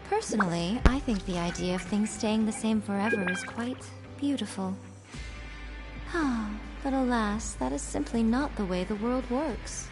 Personally, I think the idea of things staying the same forever is quite beautiful. But alas, that is simply not the way the world works.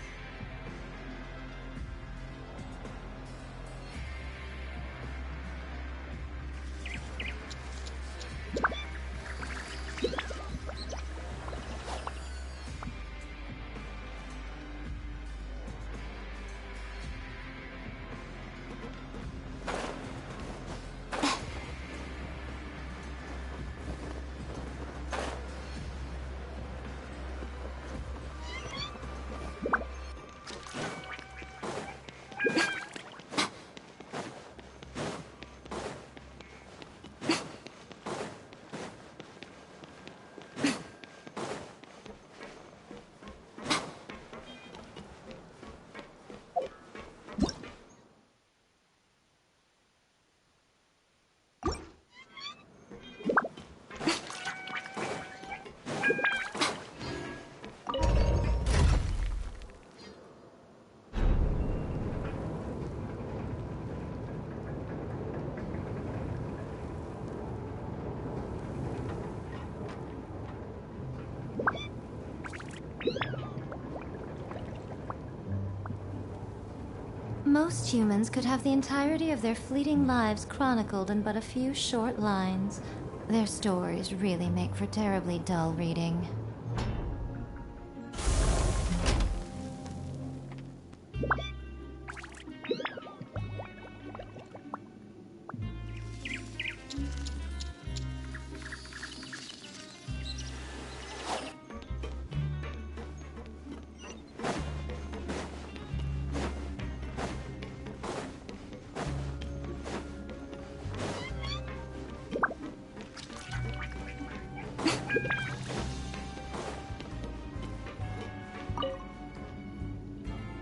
Most humans could have the entirety of their fleeting lives chronicled in but a few short lines. Their stories really make for terribly dull reading.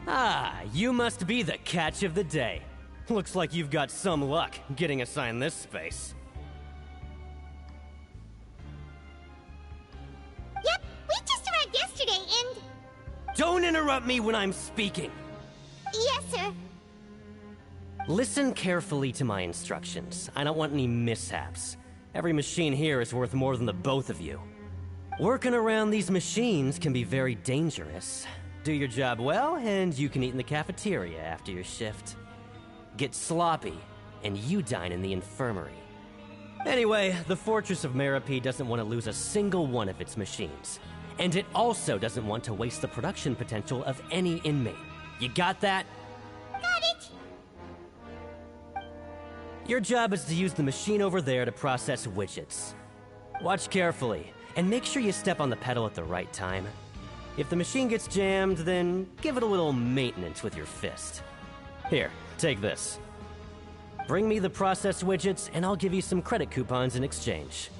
Ah, you must be the catch of the day. Looks like you've got some luck getting assigned this space. Yep, we just arrived yesterday and... Don't interrupt me when I'm speaking! Yes, sir. Listen carefully to my instructions. I don't want any mishaps. Every machine here is worth more than the both of you. Working around these machines can be very dangerous. Do your job well, and you can eat in the cafeteria after your shift. Get sloppy, and you dine in the infirmary. Anyway, the Fortress of Meropee doesn't want to lose a single one of its machines. And it also doesn't want to waste the production potential of any inmate. You got that? Got it. Your job is to use the machine over there to process widgets. Watch carefully, and make sure you step on the pedal at the right time. If the machine gets jammed, then give it a little maintenance with your fist. Here, take this. Bring me the processed widgets, and I'll give you some credit coupons in exchange.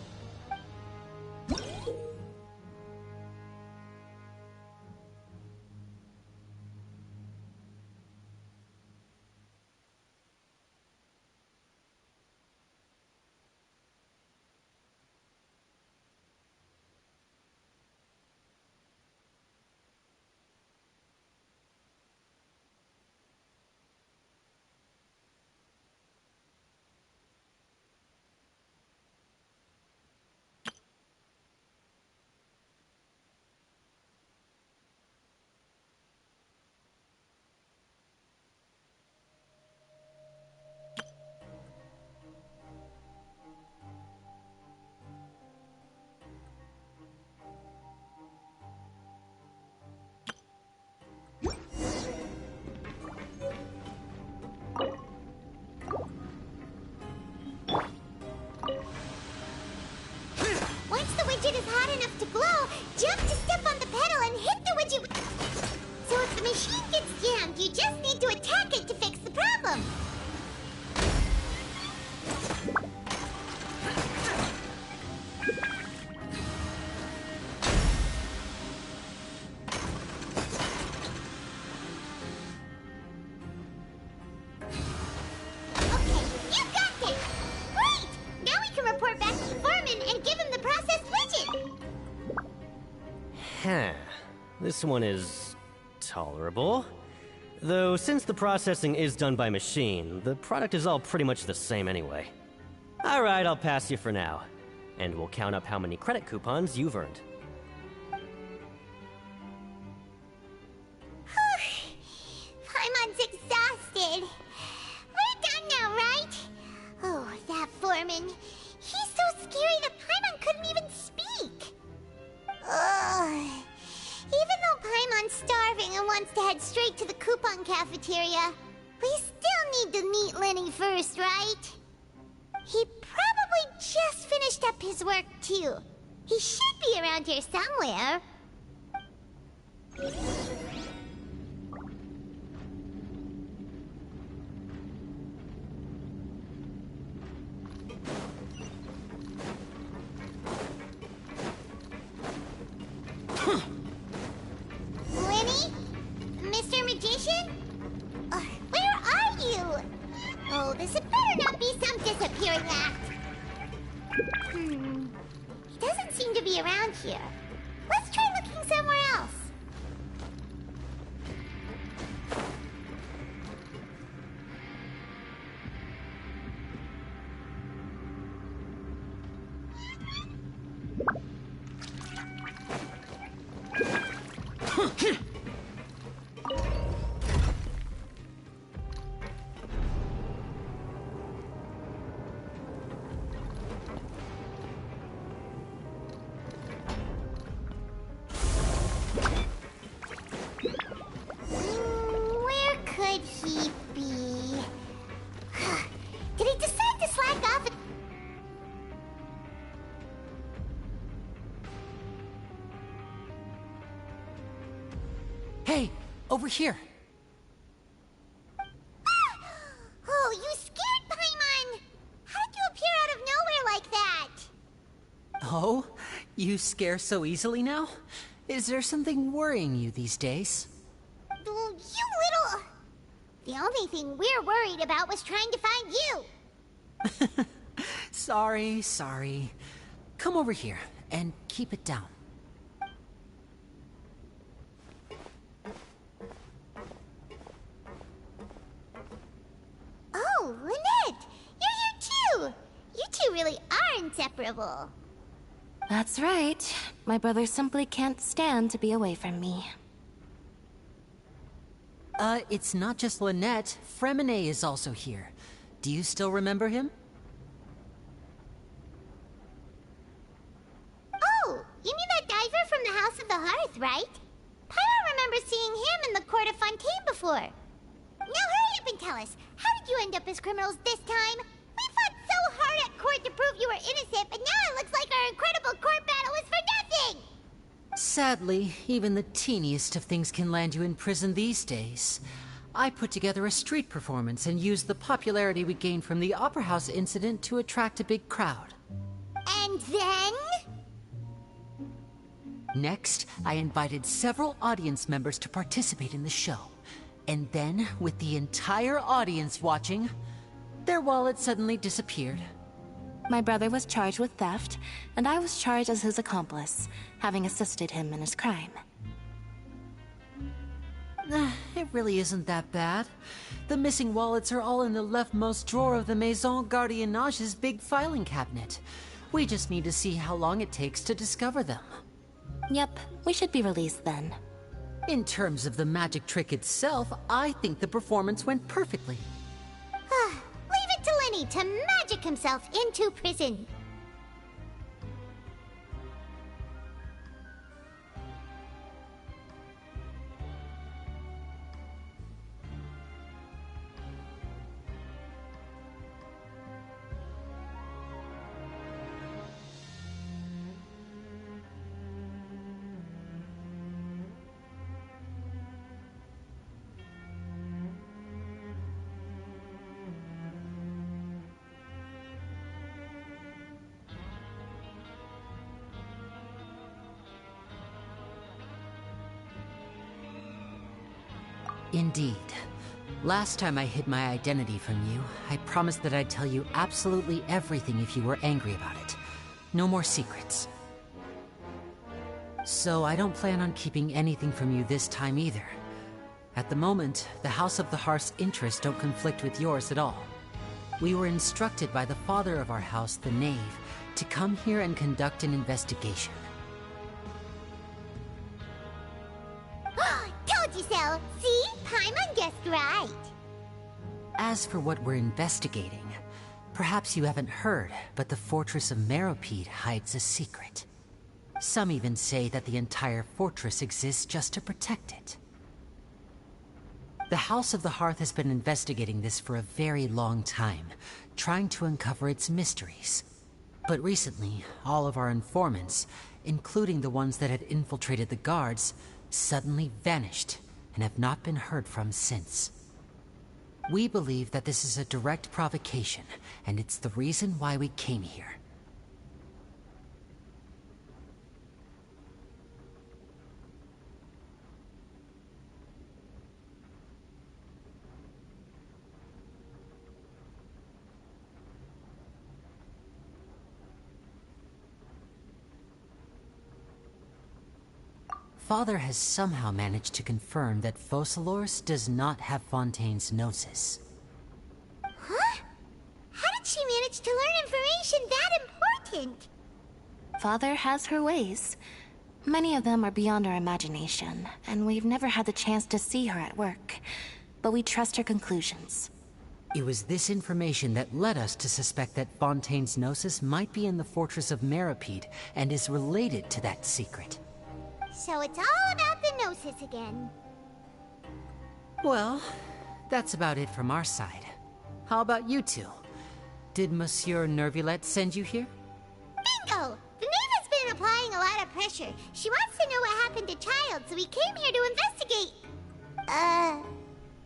Once the widget is hot enough to glow, jump to step on the pedal and hit the widget. So if the machine gets jammed, you just need to attack it to fix the problem. Okay, you got this! Great! Now we can report back to the foreman and give him the processed widget! Huh. This one is tolerable. Though since the processing is done by machine, the product is all pretty much the same anyway. Alright, I'll pass you for now. And we'll count up how many credit coupons you've earned. Paimon's exhausted. We're done now, right? Oh, that foreman. He's so scary that Paimon couldn't even speak. Ugh. Even though Paimon's starving and wants to head straight to the coupon cafeteria, we still need to meet Lenny first, right? He probably just finished up his work, too. He should be around here somewhere. Lenny? Mr. Magician? Where are you? Oh, this had better not be some disappearing act. He doesn't seem to be around here. Let's try looking somewhere else. Where could he be? Did he decide to slack off? Hey, over here. Oh, you scared Paimon! How did you appear out of nowhere like that? Oh, you scare so easily now? Is there something worrying you these days? Oh, you little... The only thing we're worried about was trying to find you. Sorry. Come over here and keep it down. Oh, Lynette! You're here too! You two really are inseparable. That's right. My brother simply can't stand to be away from me. It's not just Lynette. Fremine is also here. Do you still remember him? Oh, you mean that diver from the House of the Hearth, right? Paimon remembers seeing him in the Court of Fontaine before. Now hurry up and tell us, how did you end up as criminals this time? We fought so hard at court to prove you were innocent, but now it looks like our incredible court battle was for nothing! Sadly, even the teeniest of things can land you in prison these days. I put together a street performance and used the popularity we gained from the Opera House incident to attract a big crowd. And then? Next, I invited several audience members to participate in the show. And then, with the entire audience watching, their wallet suddenly disappeared. My brother was charged with theft, and I was charged as his accomplice, having assisted him in his crime. It really isn't that bad. The missing wallets are all in the leftmost drawer of the Maison Gardiennage's big filing cabinet. We just need to see how long it takes to discover them. Yep, we should be released then. In terms of the magic trick itself, I think the performance went perfectly. Leave it to Lenny to magic himself into prison. Indeed. Last time I hid my identity from you, I promised that I'd tell you absolutely everything if you were angry about it. No more secrets. So I don't plan on keeping anything from you this time either. At the moment, the House of the Hearth's interests don't conflict with yours at all. We were instructed by the father of our house, the Knave, to come here and conduct an investigation. Told you so! See? Paimon guessed right. As for what we're investigating, perhaps you haven't heard, but the fortress of Meropide hides a secret. Some even say that the entire fortress exists just to protect it. The House of the Hearth has been investigating this for a very long time, trying to uncover its mysteries. But recently, all of our informants, including the ones that had infiltrated the guards, suddenly vanished and have not been heard from since. We believe that this is a direct provocation, and it's the reason why we came here. Father has somehow managed to confirm that Focalors does not have Fontaine's Gnosis. Huh? How did she manage to learn information that important? Father has her ways. Many of them are beyond our imagination, and we've never had the chance to see her at work. But we trust her conclusions. It was this information that led us to suspect that Fontaine's Gnosis might be in the fortress of Meropide and is related to that secret. So it's all about the Gnosis again. Well, that's about it from our side. How about you two? Did Monsieur Nervulette send you here? Bingo! The Knave has been applying a lot of pressure. She wants to know what happened to Child, so we came here to investigate.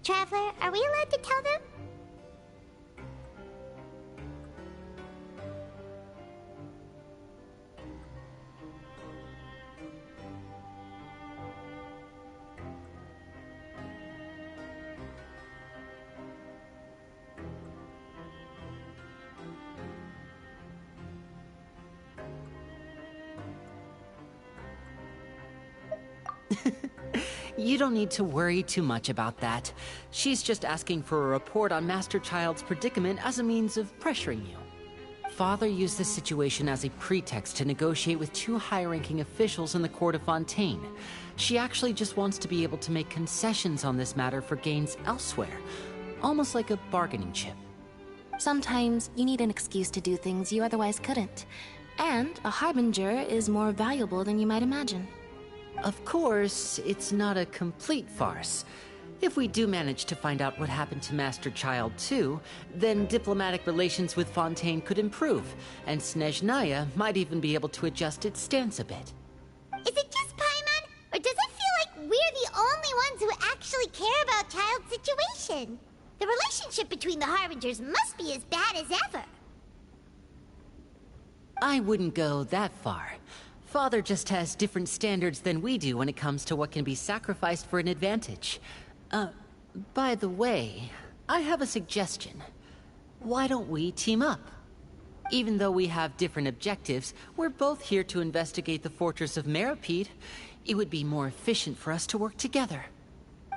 Traveler, are we allowed to tell them? You don't need to worry too much about that. She's just asking for a report on Master Child's predicament as a means of pressuring you. Father used this situation as a pretext to negotiate with two high-ranking officials in the court of Fontaine. She actually just wants to be able to make concessions on this matter for gains elsewhere, almost like a bargaining chip. Sometimes you need an excuse to do things you otherwise couldn't. And a harbinger is more valuable than you might imagine. Of course, it's not a complete farce. If we do manage to find out what happened to Master Child too, then diplomatic relations with Fontaine could improve, and Snezhnaya might even be able to adjust its stance a bit. Is it just Paimon, or does it feel like we're the only ones who actually care about Child's situation? The relationship between the Harbingers must be as bad as ever. I wouldn't go that far. Father just has different standards than we do when it comes to what can be sacrificed for an advantage. By the way, I have a suggestion. Why don't we team up? Even though we have different objectives, we're both here to investigate the fortress of Meropide. It would be more efficient for us to work together.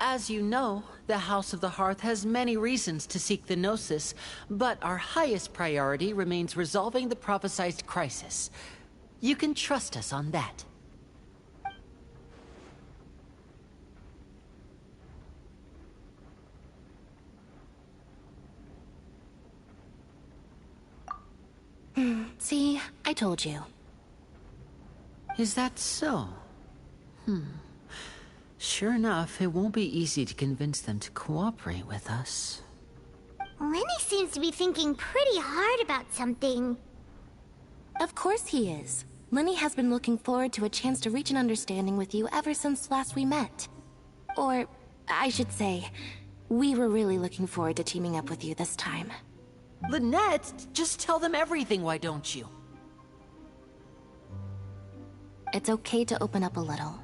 As you know, the House of the Hearth has many reasons to seek the Gnosis, but our highest priority remains resolving the prophesized crisis. You can trust us on that. See, I told you. Is that so? Sure enough, it won't be easy to convince them to cooperate with us. Lenny seems to be thinking pretty hard about something. Of course he is. Lenny has been looking forward to a chance to reach an understanding with you ever since last we met. Or, I should say, we were really looking forward to teaming up with you this time. Lynette, just tell them everything, why don't you? It's okay to open up a little.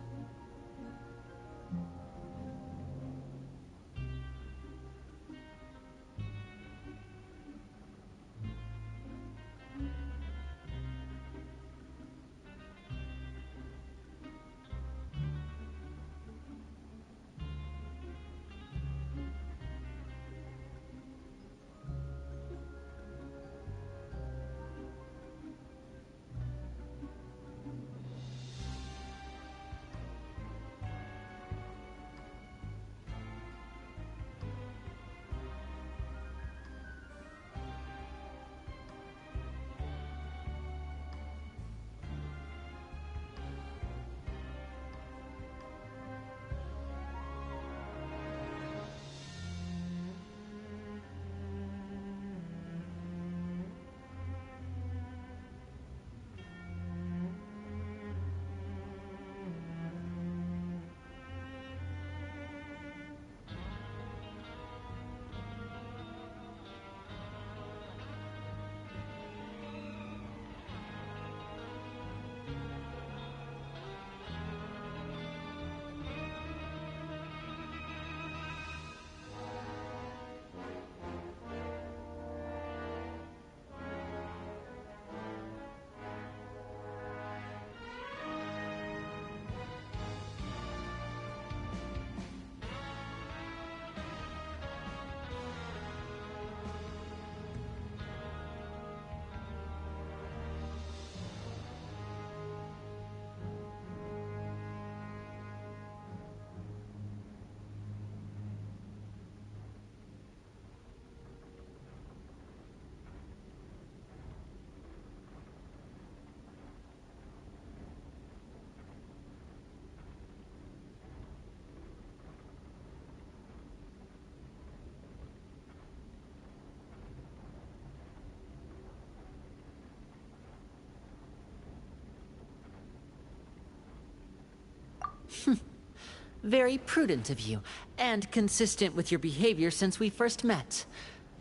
Very prudent of you, and consistent with your behavior since we first met.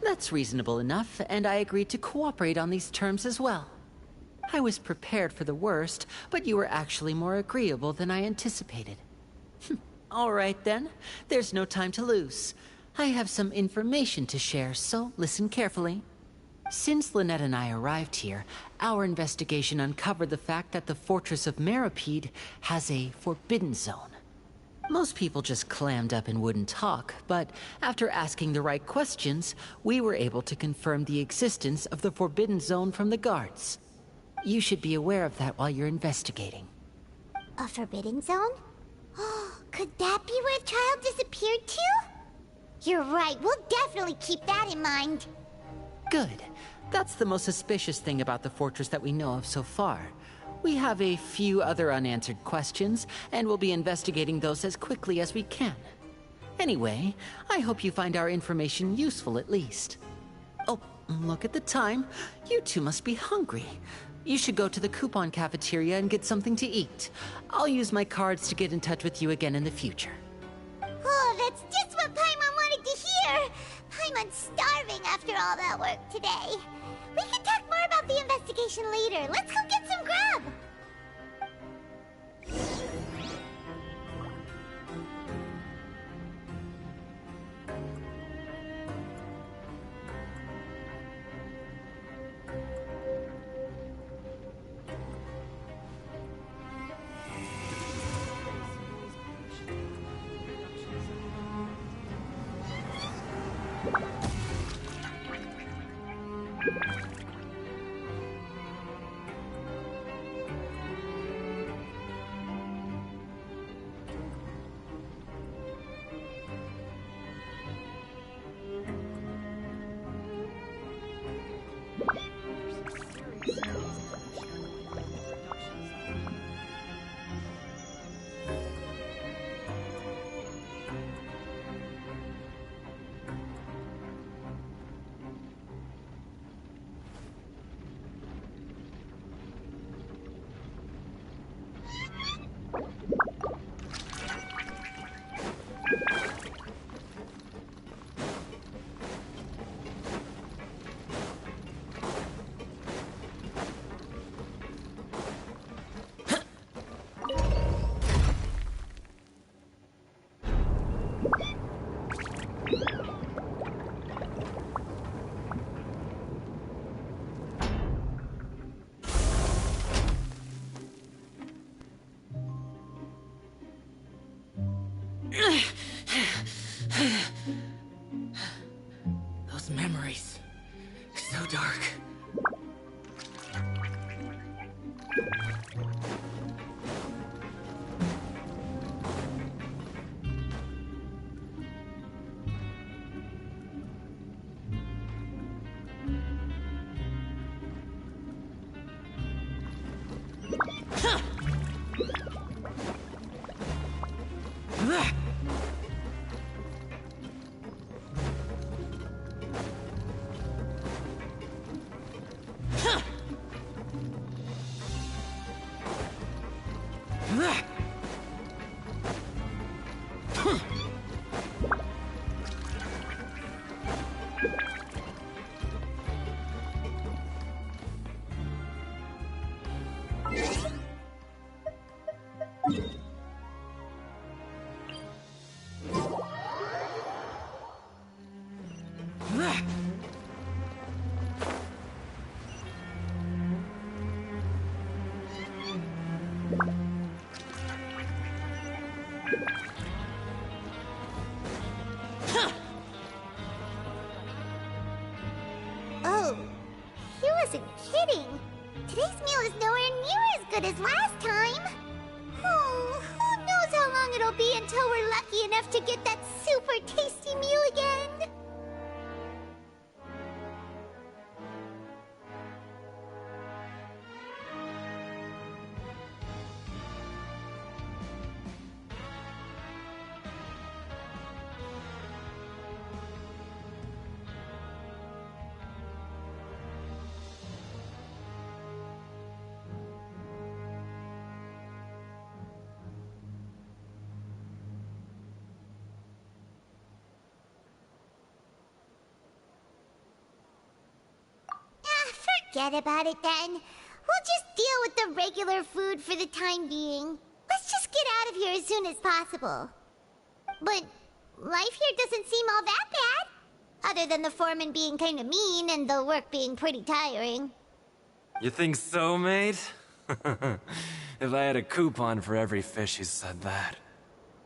That's reasonable enough, and I agreed to cooperate on these terms as well. I was prepared for the worst, but you were actually more agreeable than I anticipated. All right then, there's no time to lose. I have some information to share, so listen carefully. Since Lynette and I arrived here, our investigation uncovered the fact that the Fortress of Meripede has a forbidden zone. Most people just clammed up and wouldn't talk, but after asking the right questions, we were able to confirm the existence of the forbidden zone from the guards. You should be aware of that while you're investigating. A forbidden zone? Could that be where the child disappeared to? You're right, we'll definitely keep that in mind. Good. That's the most suspicious thing about the fortress that we know of so far. We have a few other unanswered questions, and we'll be investigating those as quickly as we can. Anyway, I hope you find our information useful at least. Oh, look at the time. You two must be hungry. You should go to the coupon cafeteria and get something to eat. I'll use my cards to get in touch with you again in the future. Oh, that's just what Paimon wanted to hear! Paimon's starving after all that work today. We can talk more about the investigation later. Let's go get some grub! Those memories. So dark. Oh, he wasn't kidding. Today's meal is nowhere near as good as last time. Oh, who knows how long it'll be until we're lucky enough to get that super tasty meal again. Forget about it then. We'll just deal with the regular food for the time being. Let's just get out of here as soon as possible. But life here doesn't seem all that bad. Other than the foreman being kind of mean and the work being pretty tiring. You think so, mate? If I had a coupon for every fish who said that.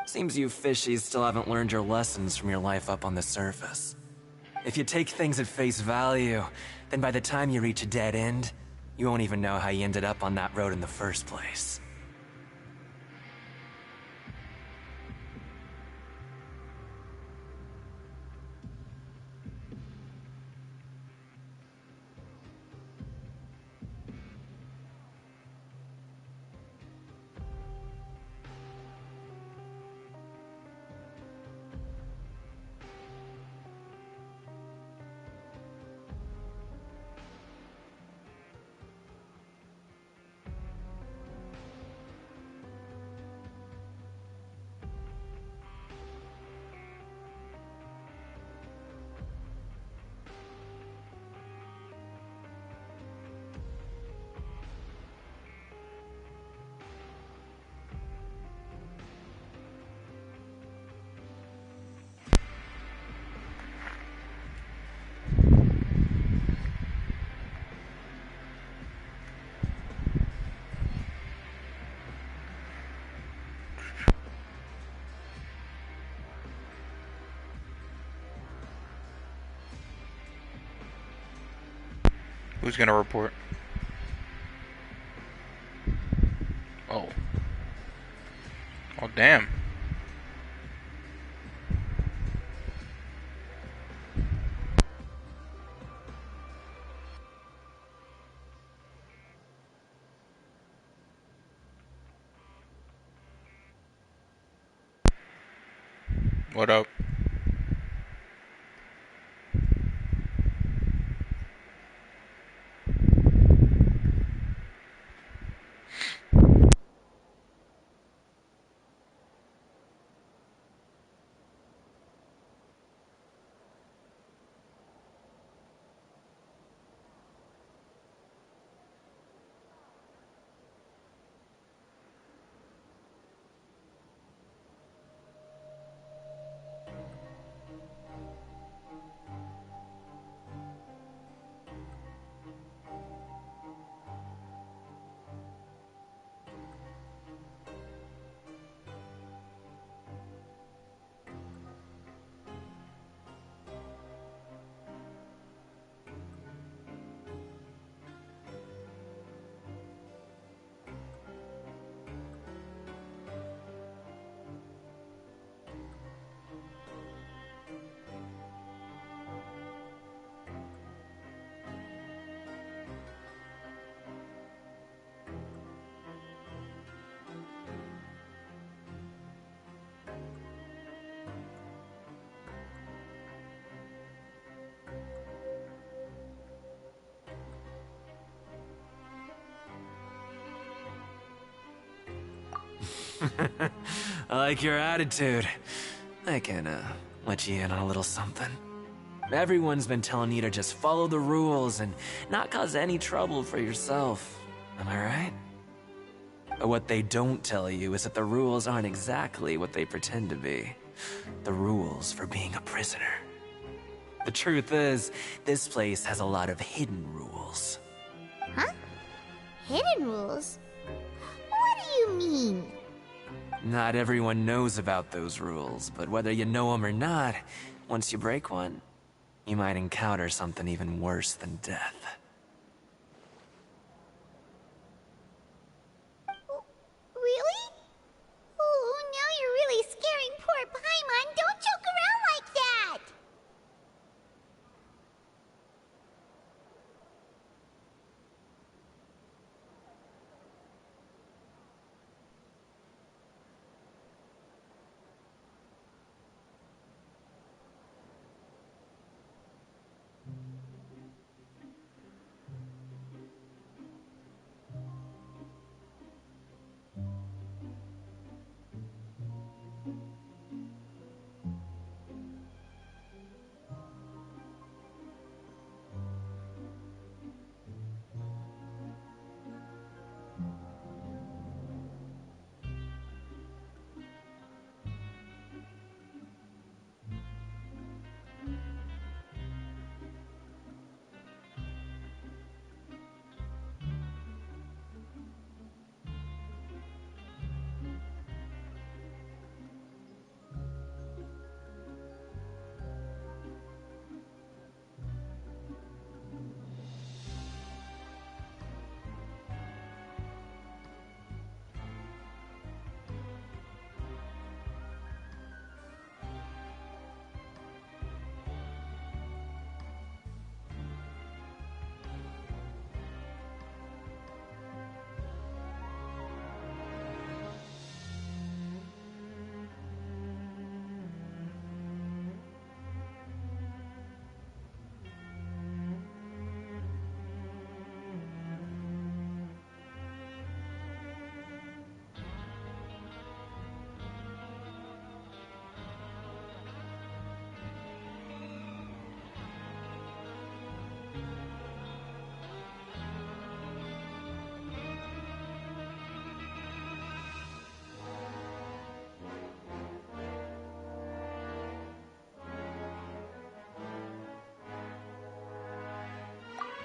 Seems you fishies still haven't learned your lessons from your life up on the surface. If you take things at face value, then by the time you reach a dead end, you won't even know how you ended up on that road in the first place. Who's gonna report? Oh. Oh, damn. What up? I like your attitude. I can, let you in on a little something. Everyone's been telling you to just follow the rules and not cause any trouble for yourself. Am I right? But what they don't tell you is that the rules aren't exactly what they pretend to be. The rules for being a prisoner. The truth is, this place has a lot of hidden rules. Huh? Hidden rules? What do you mean? Not everyone knows about those rules, but whether you know them or not, once you break one, you might encounter something even worse than death. Really? Oh, now you're really scaring poor Paimon. Don't joke around like that!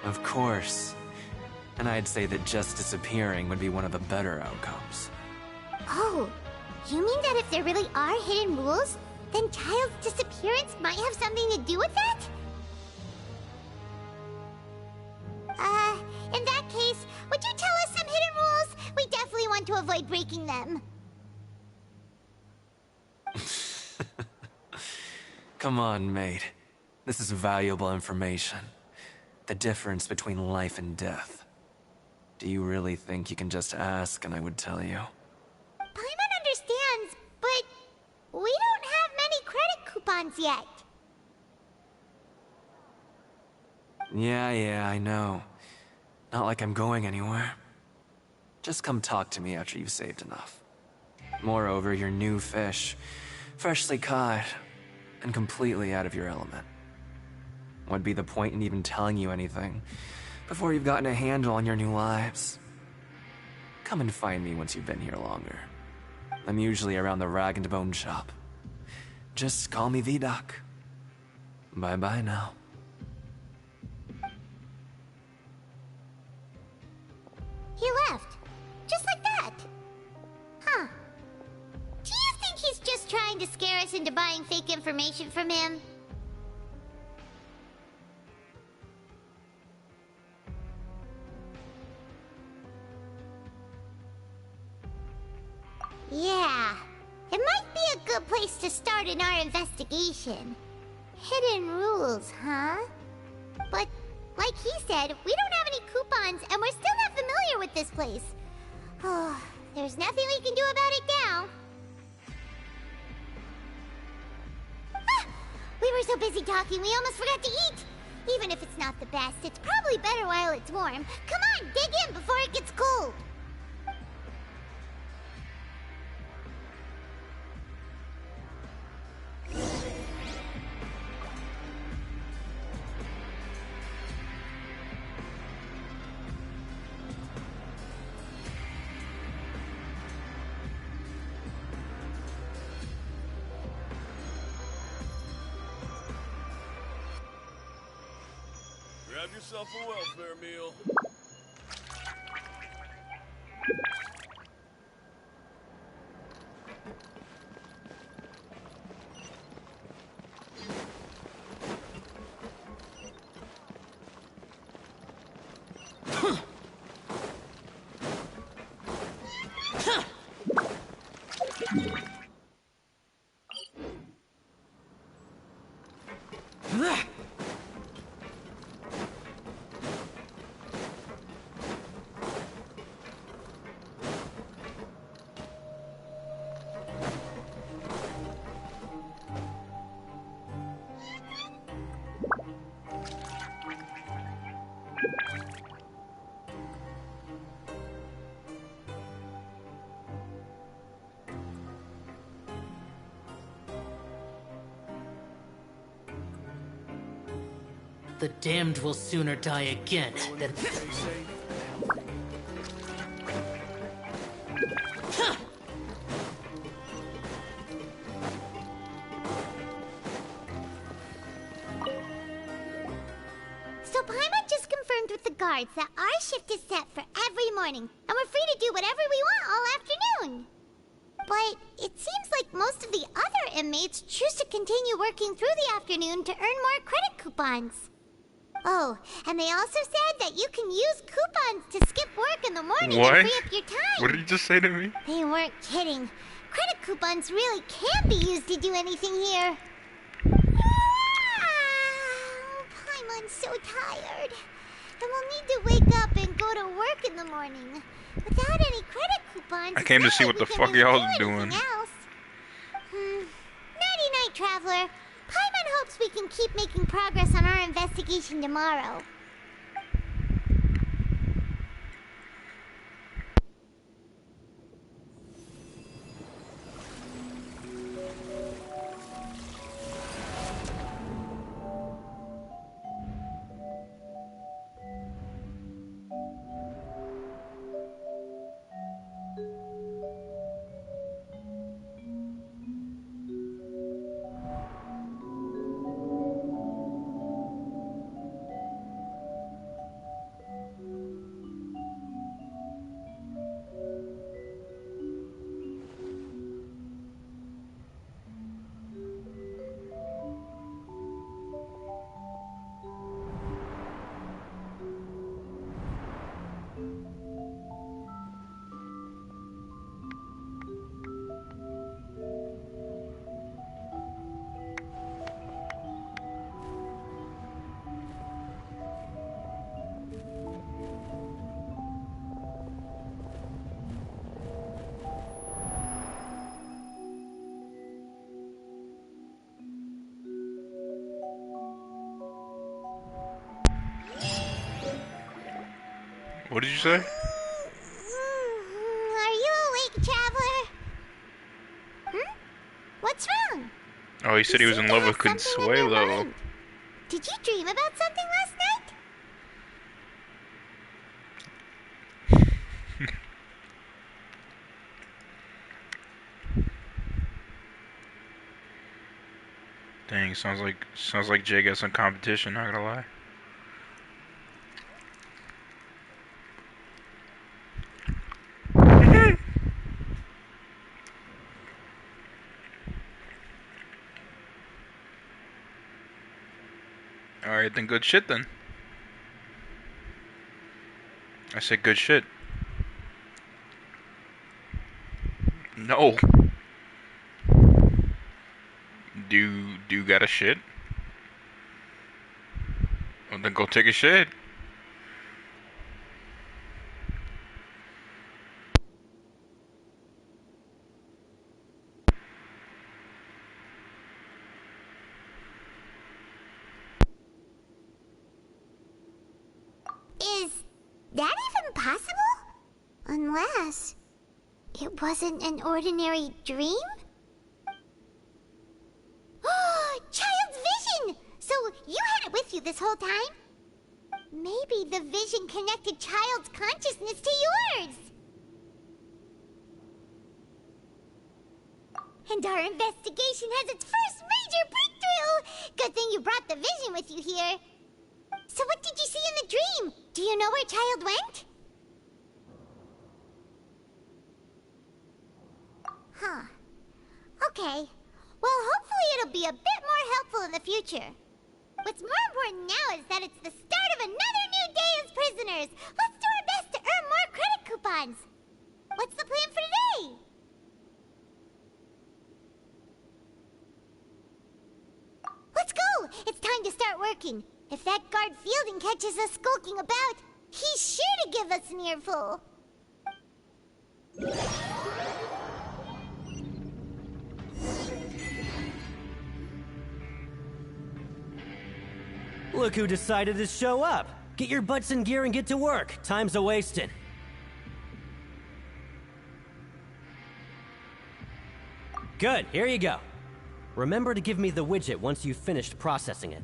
Of course. And I'd say that just disappearing would be one of the better outcomes. Oh, you mean that if there really are hidden rules, then Child's disappearance might have something to do with that? In that case, would you tell us some hidden rules? We definitely want to avoid breaking them. Come on, mate. This is valuable information. The difference between life and death. Do you really think you can just ask and I would tell you? Paimon understands, but we don't have many credit coupons yet. Yeah, I know. Not like I'm going anywhere. Just come talk to me after you've saved enough. Moreover, you're new fish, freshly caught, and completely out of your element. What'd be the point in even telling you anything before you've gotten a handle on your new lives? Come and find me once you've been here longer. I'm usually around the rag and bone shop. Just call me V-Doc. Bye-bye now. He left. Just like that. Huh. Do you think he's just trying to scare us into buying fake information from him? Yeah. It might be a good place to start in our investigation. Hidden rules, huh? But like he said, we don't have any coupons, and we're still not familiar with this place. Oh, there's nothing we can do about it now. Ah, we were so busy talking, we almost forgot to eat. Even if it's not the best, it's probably better while it's warm. Come on, dig in before it gets cold. Grab yourself a welfare meal. The damned will sooner die again than... So Paimon just confirmed with the guards that our shift is set for every morning, and we're free to do whatever we want all afternoon. But it seems like most of the other inmates choose to continue working through the afternoon to earn more credit coupons. Oh, and they also said that you can use coupons to skip work in the morning What? and free up your time. What did you just say to me? They weren't kidding. Credit coupons really can be used to do anything here. Paimon's so tired. And we'll need to wake up and go to work in the morning. Without any credit coupons, I came to see what the fuck y'all was doing. Nighty-night, Traveler. Paimon hopes we can keep making progress on our investigation tomorrow. What did you say? Are you awake, traveler? What's wrong? Oh, he said he was in love with Something on your Consuelo. mind. Did you dream about something last night? Dang, sounds like Jay got some competition, not gonna lie. Alright, then good shit then. I said good shit. No. Do you got a shit? Well, then go take a shit. Is that even possible? Unless it wasn't an ordinary dream? Child's vision! So you had it with you this whole time? Maybe the vision connected Child's consciousness to yours. And our investigation has its first major breakthrough! Good thing you brought the vision with you here. So what did you see in the dream? Do you know where Child went? Huh. Okay. Well, hopefully it'll be a bit more helpful in the future. What's more important now is that it's the start of another new day as prisoners. Let's do our best to earn more credit coupons. What's the plan for today? Let's go! It's time to start working. If that guard Fielding catches us skulking about, he's sure to give us an earful. Look who decided to show up. Get your butts in gear and get to work. Time's a-wasting. Good, here you go. Remember to give me the widget once you've finished processing it.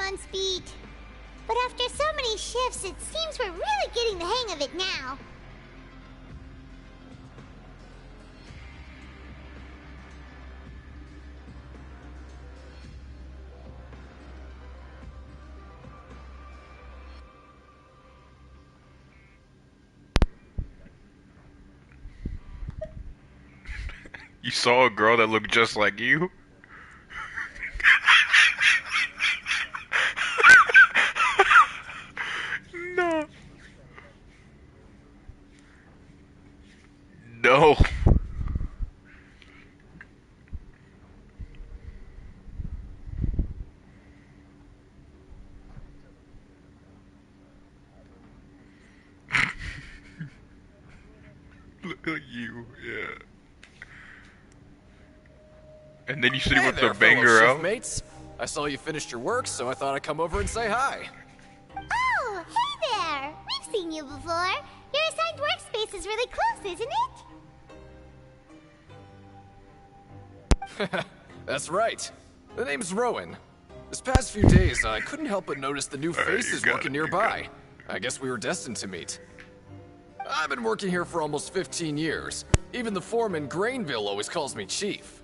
On speed. But after so many shifts, it seems we're really getting the hang of it now. You saw a girl that looked just like you? No. No. Look like you, yeah. And then you said you went to bang her out? Mates. I saw you finished your work, so I thought I'd come over and say hi. Oh, hey there! We've seen you before. Your assigned workspace is really close, isn't it? That's right. The name's Rowan. This past few days, I couldn't help but notice the new faces working nearby. I guess we were destined to meet. I've been working here for almost 15 years. Even the foreman, Grainville, always calls me Chief.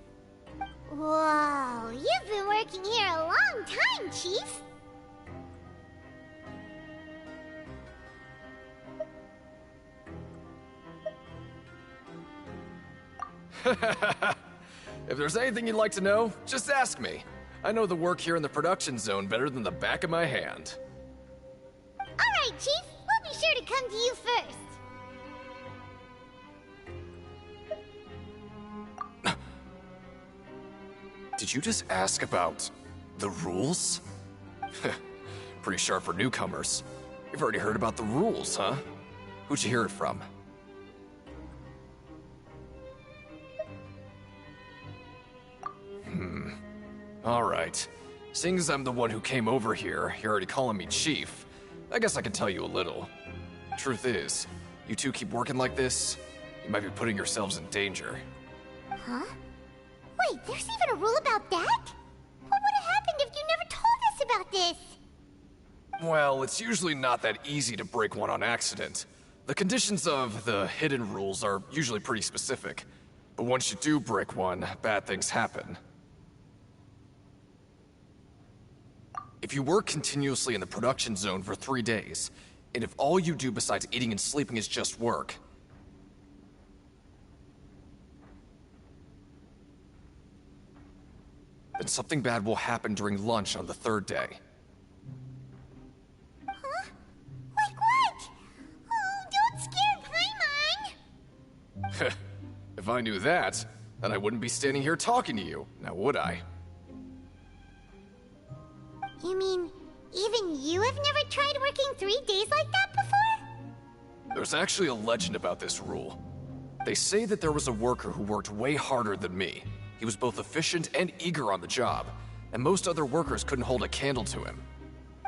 Whoa, you've been working here a long time, Chief. If there's anything you'd like to know, just ask me. I know the work here in the production zone better than the back of my hand. Alright, Chief. We'll be sure to come to you first. Did you just ask about the rules? Pretty sharp for newcomers. You've already heard about the rules, huh? Who'd you hear it from? Alright. Seeing as I'm the one who came over here, you're already calling me Chief. I guess I can tell you a little. Truth is, you two keep working like this, you might be putting yourselves in danger. Huh? Wait, there's even a rule about that? What would have happened if you never told us about this? Well, it's usually not that easy to break one on accident. The conditions of the hidden rules are usually pretty specific. But once you do break one, bad things happen. If you work continuously in the production zone for 3 days, and if all you do besides eating and sleeping is just work, then something bad will happen during lunch on the 3rd day. Huh? Like what? Oh, don't scare Paimon! If I knew that, then I wouldn't be standing here talking to you, now would I? You mean, even you have never tried working 3 days like that before? There's actually a legend about this rule. They say that there was a worker who worked way harder than me. He was both efficient and eager on the job, and most other workers couldn't hold a candle to him.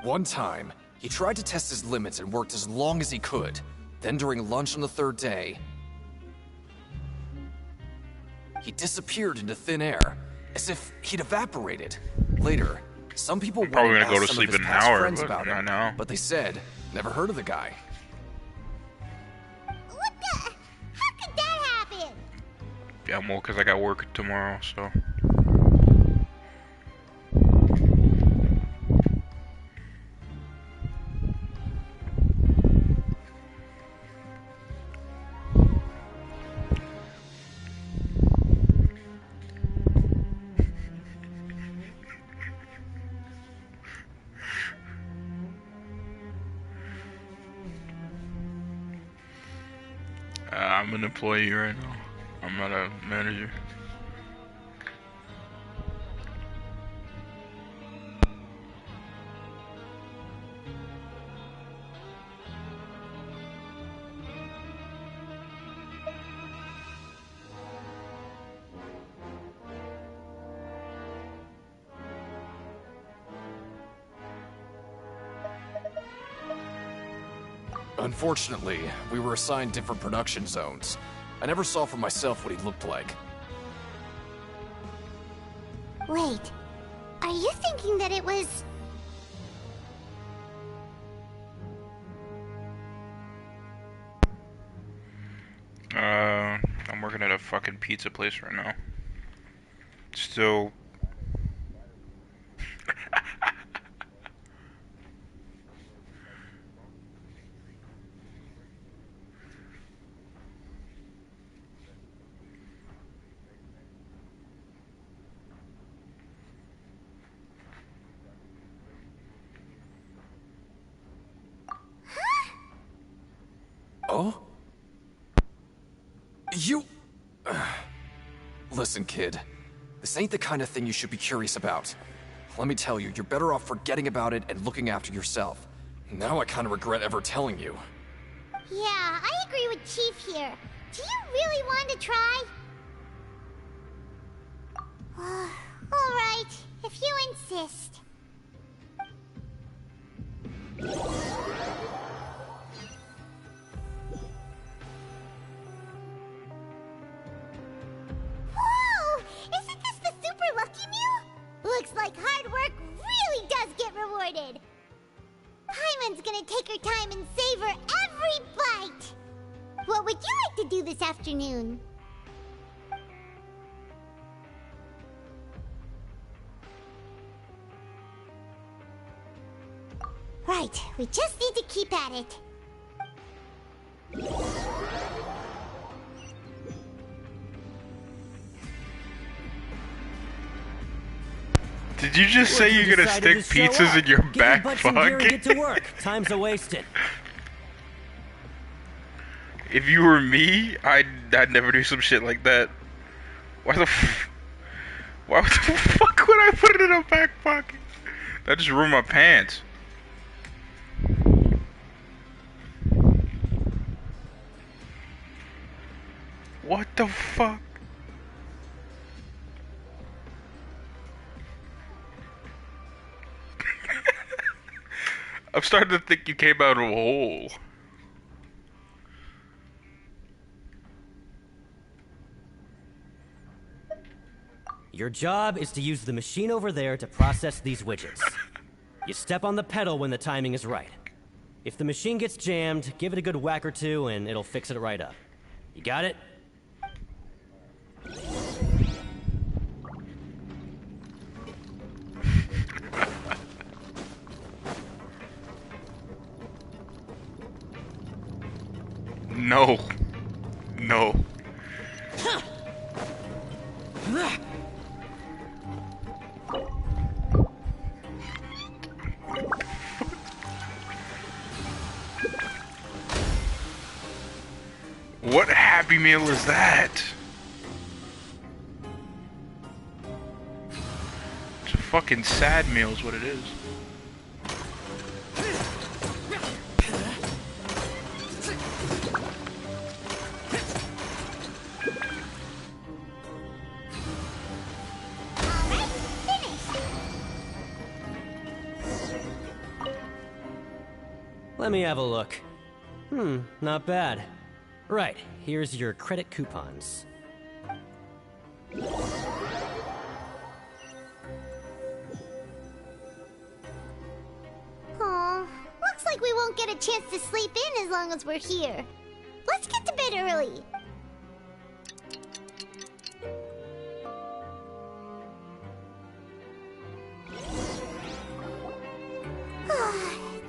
One time, he tried to test his limits and worked as long as he could. Then during lunch on the 3rd day, he disappeared into thin air, as if he'd evaporated. Later, some people went Probably and gonna go asked to some of sleep his in an past hour, friends but about not him, now. but they said, never heard of the guy. What the? How could that happen? Yeah, well, because I got work tomorrow, so. I'm an employee right now. I'm not a manager. Unfortunately, we were assigned different production zones. I never saw for myself what he looked like. Wait, are you thinking that it was... I'm working at a fucking pizza place right now. Still. Oh? You... Listen, kid. This ain't the kind of thing you should be curious about. Let me tell you, you're better off forgetting about it and looking after yourself. Now I kind of regret ever telling you. Yeah, I agree with Chief here. Do you really want to try? Alright, if you insist. Whoa! Isn't this the super lucky meal? Looks like hard work really does get rewarded. Paimon's gonna take her time and savor every bite. this afternoon. Right, we just need to keep at it. Did you just say you're gonna stick pizzas in your back pocket? Get to work. Time's a wasted. If you were me, I'd never do some shit like that. Why the fuck would I put it in a back pocket? That just ruined my pants. What the fuck? I'm starting to think you came out of a hole. Your job is to use the machine over there to process these widgets. You step on the pedal when the timing is right. If the machine gets jammed, give it a good whack or two and it'll fix it right up. You got it? No. No. What Happy Meal is that? It's a fucking sad meal is what it is. Let me have a look. Not bad. Right, here's your credit coupons. Aw, looks like we won't get a chance to sleep in as long as we're here. Let's get to bed early.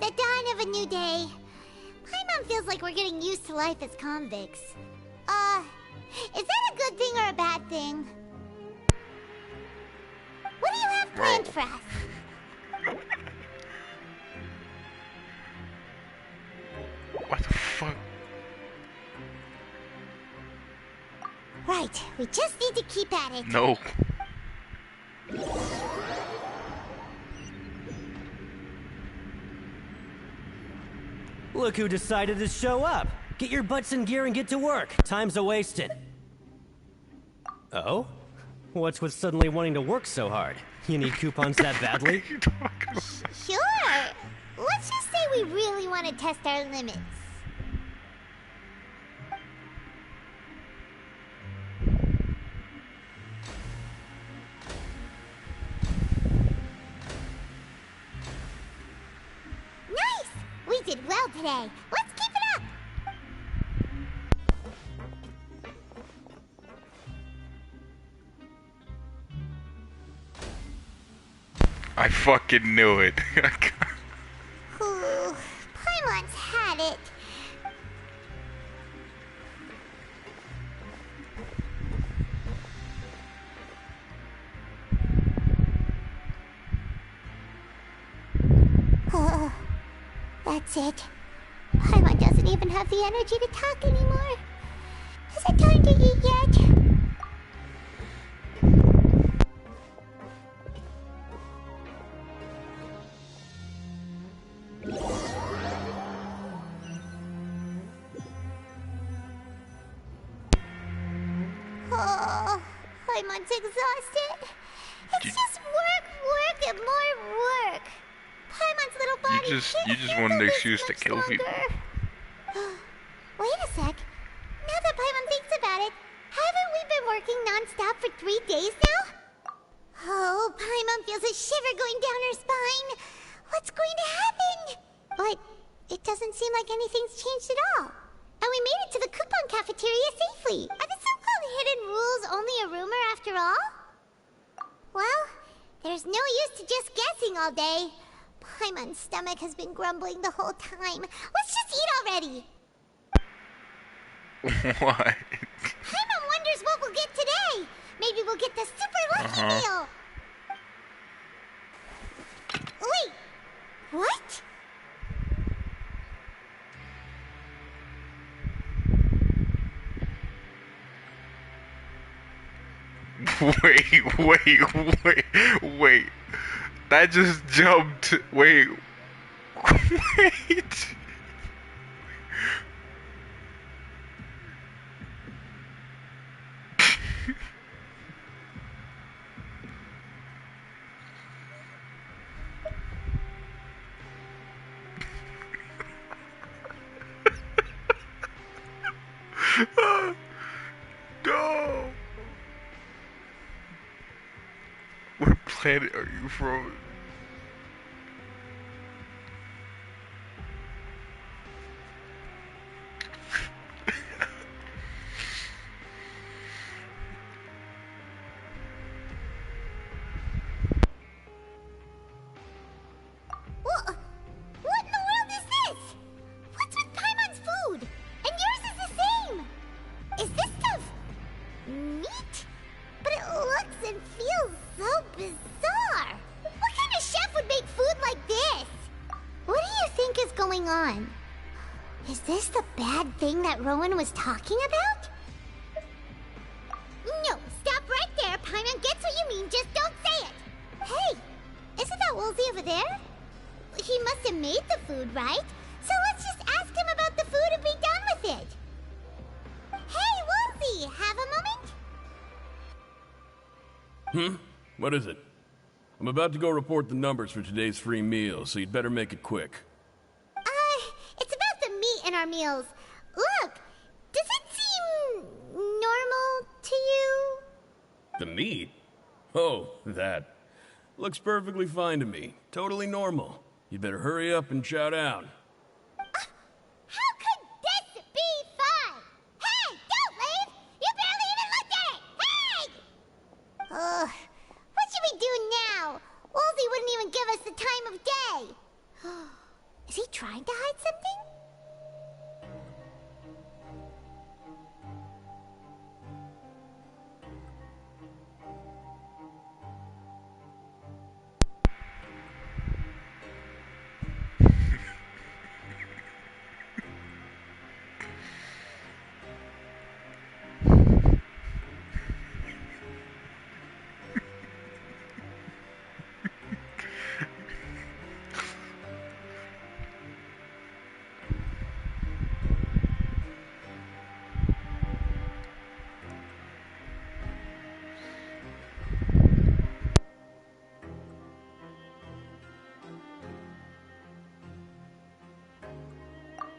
The dawn of a new day. Paimon feels like we're getting used to life as convicts. Is that a good thing or a bad thing? What do you have planned for us? What the fuck? Right, we just need to keep at it. No. Look who decided to show up. Get your butts in gear and get to work. Time's a wasted. Oh? What's with suddenly wanting to work so hard? You need coupons that badly? Sure. Let's just say we really want to test our limits. Nice! We did well today. Let's keep it up! I fucking knew it. Ooh, Paimon's had it. Oh, that's it. Paimon doesn't even have the energy to talk anymore. Is it time to eat yet? Oh, Paimon's exhausted. It's just work, and more work. Paimon's little body you just wanted an excuse to kill people. Wait a sec. Now that Paimon thinks about it, haven't we been working non-stop for 3 days now? Oh, Paimon feels a shiver going down her spine. What's going to happen? But it doesn't seem like anything's changed at all. And we made it to the coupon cafeteria safely. Are the so-called hidden rules only a rumor after all? Well, there's no use to just guessing all day. Paimon's stomach has been grumbling the whole time. Let's just eat already. What? Paimon wonders what we'll get today. Maybe we'll get the super lucky meal. Wait, what? Wait. That just jumped. Wait. No. What planet are you from? What in the world is this? What's with Paimon's food? And yours is the same. Is this stuff meat? But it looks and feels so bizarre. What kind of chef would make food like this? What do you think is going on? Is this the bad thing that Rowan was talking about? No, stop right there. Paimon gets what you mean, just don't say it. Hey, isn't that Woolsey over there? He must have made the food, right? So let's just ask him about the food and be done with it. Hey, Woolsey, have a moment? What is it? I'm about to go report the numbers for today's free meal, so you'd better make it quick. It's about the meat in our meals. Look, does it seem normal to you? The meat? Oh, that. Looks perfectly fine to me. Totally normal. You'd better hurry up and chow down. How could this be fun? Hey, don't leave! You barely even looked at it! Hey! What should we do now? Woolsey wouldn't even give us the time of day. Is he trying to hide something?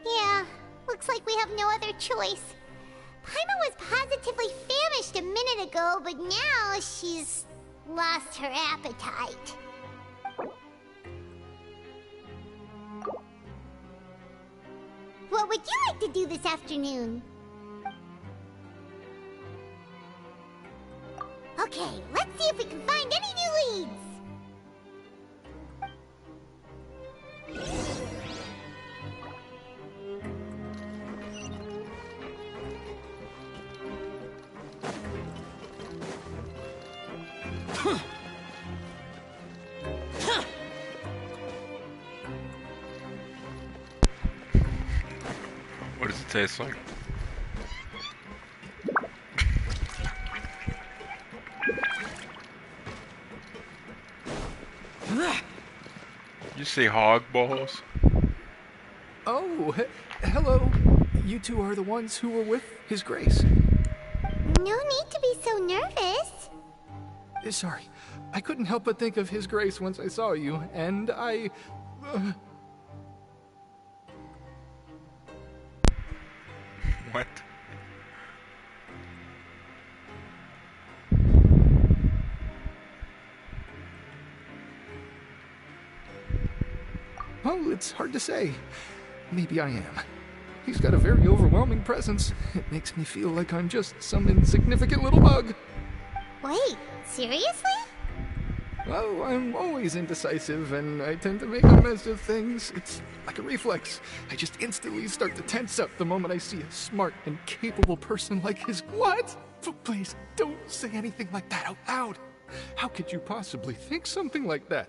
Yeah, looks like we have no other choice. Paimon was positively famished a minute ago, but now she's lost her appetite. What would you like to do this afternoon? Okay, let's see if we can find any new leads. What does it taste like? You say hog balls? Oh, hello. You two are the ones who were with His Grace. No need to be so nervous. Sorry, I couldn't help but think of His Grace once I saw you, and I... What? Well, it's hard to say. Maybe I am. He's got a very overwhelming presence. It makes me feel like I'm just some insignificant little bug. Wait, seriously? Well, I'm always indecisive, and I tend to make a mess of things. It's like a reflex. I just instantly start to tense up the moment I see a smart and capable person like his... What? Please, don't say anything like that out loud. How could you possibly think something like that?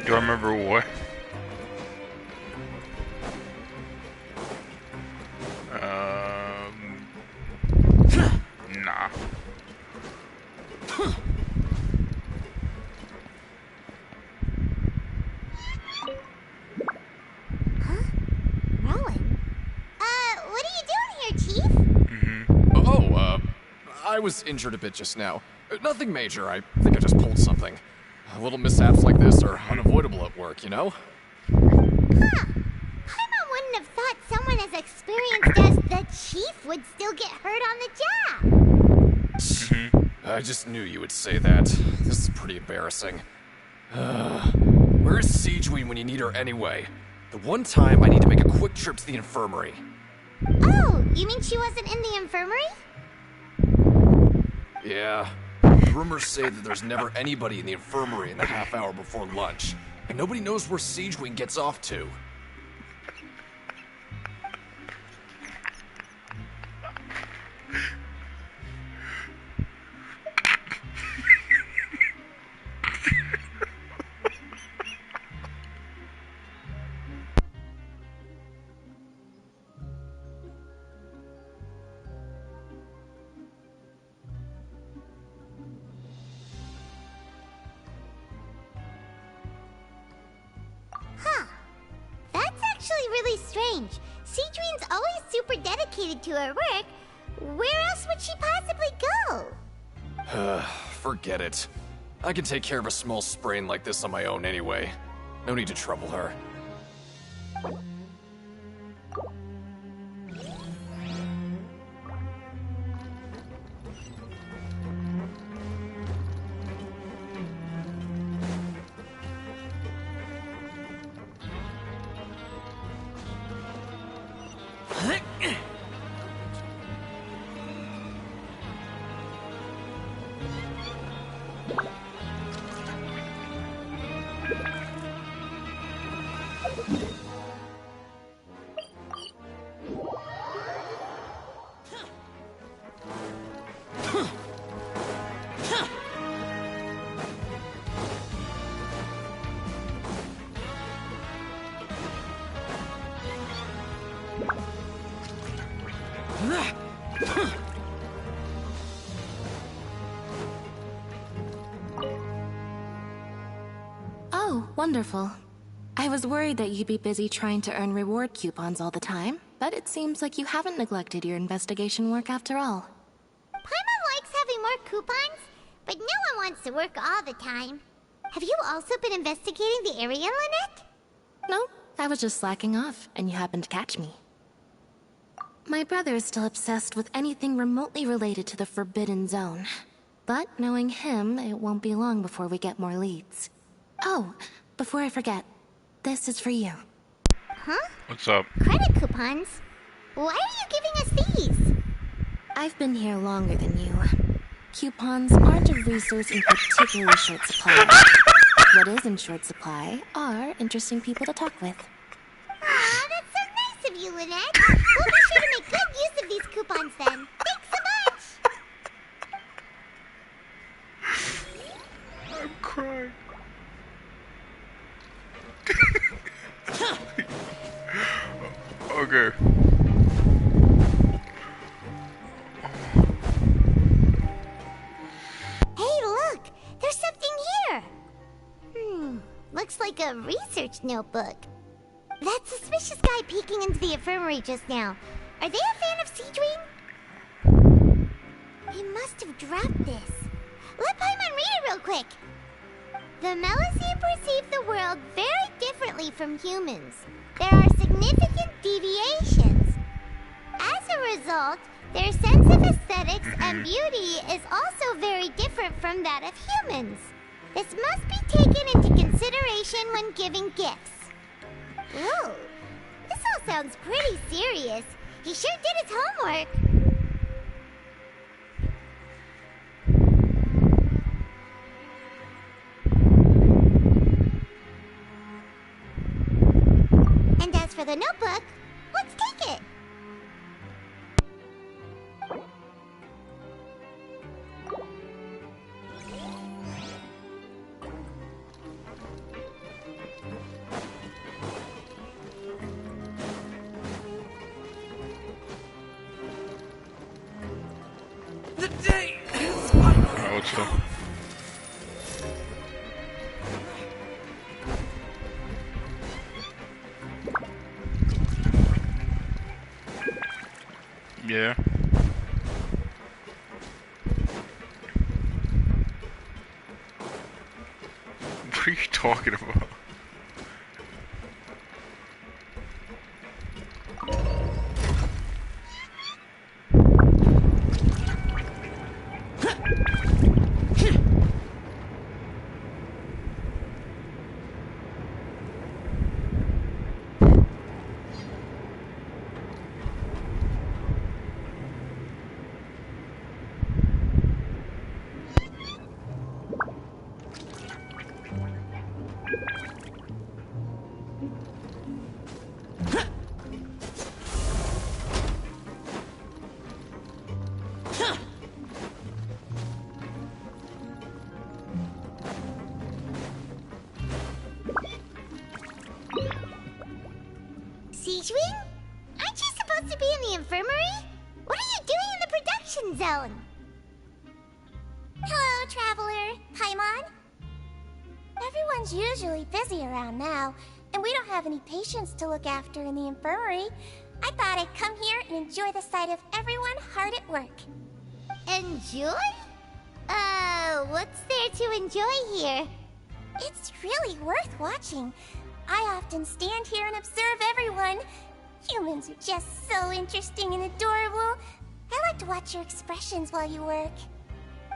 Do I remember what? Nah. Rowan? What are you doing here, Chief? I was injured a bit just now. Nothing major, I think I just pulled something. Little mishaps like this are unavoidable at work, you know? Huh. Paimon wouldn't have thought someone as experienced as the Chief would still get hurt on the job. I just knew you would say that. This is pretty embarrassing. Where's Siegeweed when you need her anyway? The one time I need to make a quick trip to the infirmary. Oh, you mean she wasn't in the infirmary? Yeah. The rumors say that there's never anybody in the infirmary in the half hour before lunch. And nobody knows where Siegeweed gets off to. Huh. That's actually really strange. Cedrine's always super dedicated to her work. Where else would she possibly go? Forget it. I can take care of a small sprain like this on my own anyway. No need to trouble her. Oh, wonderful. I was worried that you'd be busy trying to earn reward coupons all the time, but it seems like you haven't neglected your investigation work after all. Paimon likes having more coupons, but no one wants to work all the time. Have you also been investigating the area, Lynette? No, I was just slacking off, and you happened to catch me. My brother is still obsessed with anything remotely related to the Forbidden Zone. But knowing him, it won't be long before we get more leads. Oh, before I forget, this is for you. Huh? What's up? Credit coupons? Why are you giving us these? I've been here longer than you. Coupons aren't a resource in particularly short supply. What is in short supply are interesting people to talk with. Aw, that's so nice of you, Lynette. We'll be sure to make good use of these coupons then. Thanks so much! I'm crying. Okay. Hey, look! There's something here! Looks like a research notebook. That suspicious guy peeking into the infirmary just now. Are they a fan of Seedwing? He must have dropped this. Let Paimon read it real quick. The Melusine perceive the world very differently from humans. There are significant deviations. As a result, their sense of aesthetics and beauty is also very different from that of humans. This must be taken into consideration when giving gifts. Ooh, this all sounds pretty serious. He sure did his homework. And as for the notebook, let's take it. The day is finally come. Yeah. What are you talking about? Seedwing? Aren't you supposed to be in the infirmary? What are you doing in the production zone? Hello, Traveler. Paimon? Everyone's usually busy around now, and we don't have any patients to look after in the infirmary. I thought I'd come here and enjoy the sight of everyone hard at work. Enjoy? What's there to enjoy here? It's really worth watching. I often stand here and observe everyone. Humans are just so interesting and adorable. I like to watch your expressions while you work.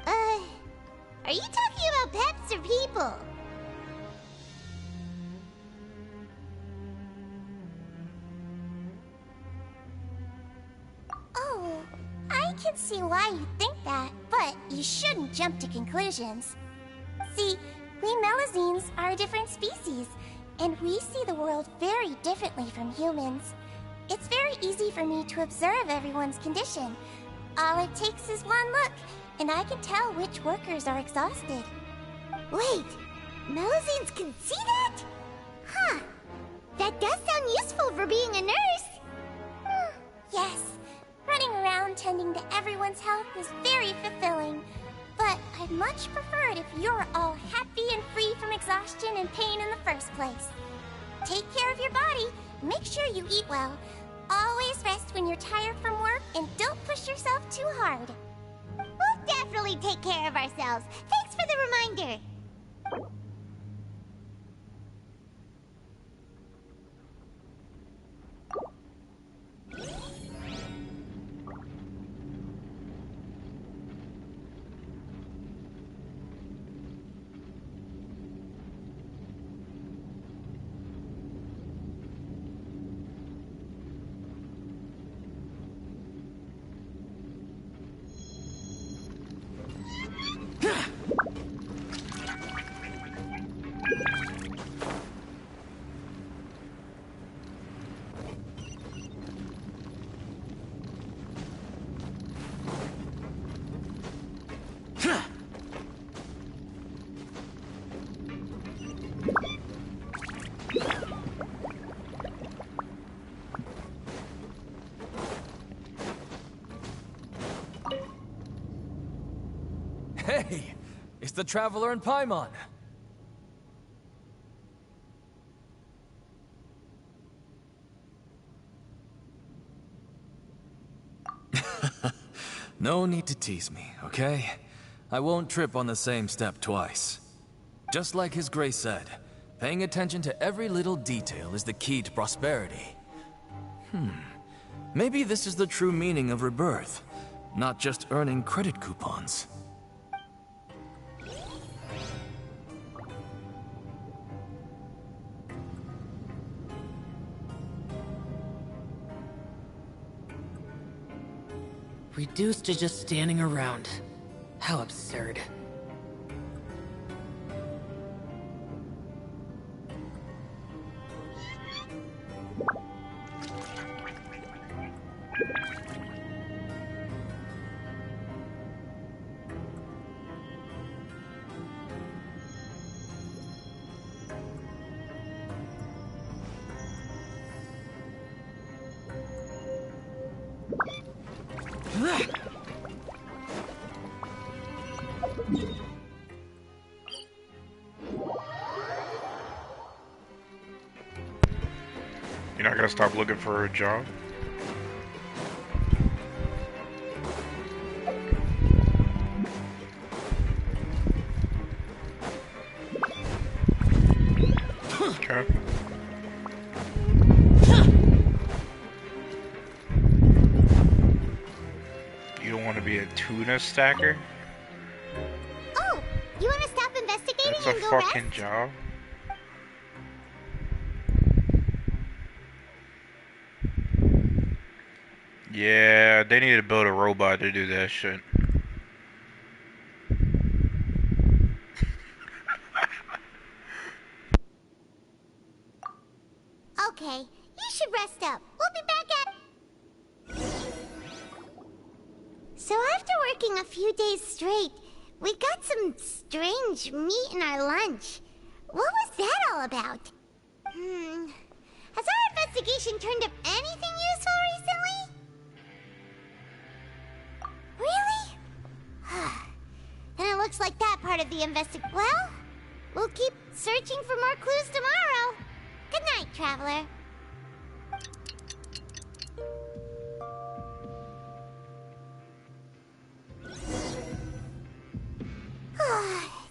Are you talking about pets or people? Oh, I can see why you think that, but you shouldn't jump to conclusions. See, we Melusines are a different species, and we see the world very differently from humans. It's very easy for me to observe everyone's condition. All it takes is one look, and I can tell which workers are exhausted. Wait, Melusines can see that? Huh, that does sound useful for being a nurse. Yes, running around tending to everyone's health is very fulfilling. But I'd much prefer it if you're all happy and free from exhaustion and pain in the first place. Take care of your body, make sure you eat well. Always rest when you're tired from work, and don't push yourself too hard. We'll definitely take care of ourselves. Thanks for the reminder. Hey, it's the Traveler and Paimon. No need to tease me, okay? I won't trip on the same step twice. Just like His Grace said, paying attention to every little detail is the key to prosperity. Maybe this is the true meaning of rebirth, not just earning credit coupons. Reduced to just standing around. How absurd. You're not gonna stop looking for a job? Okay. You don't want to be a tuna stacker? Oh, you want to stop investigating That's a and go fucking rest? job. Yeah, they need to build a robot to do that shit. Okay, you should rest up. We'll be back at... So after working a few days straight, we got some strange meat in our lunch. What was that all about? Has our investigation turned up anything useful recently? Really? Then it looks like that part of the Well, we'll keep searching for more clues tomorrow. Good night, Traveler.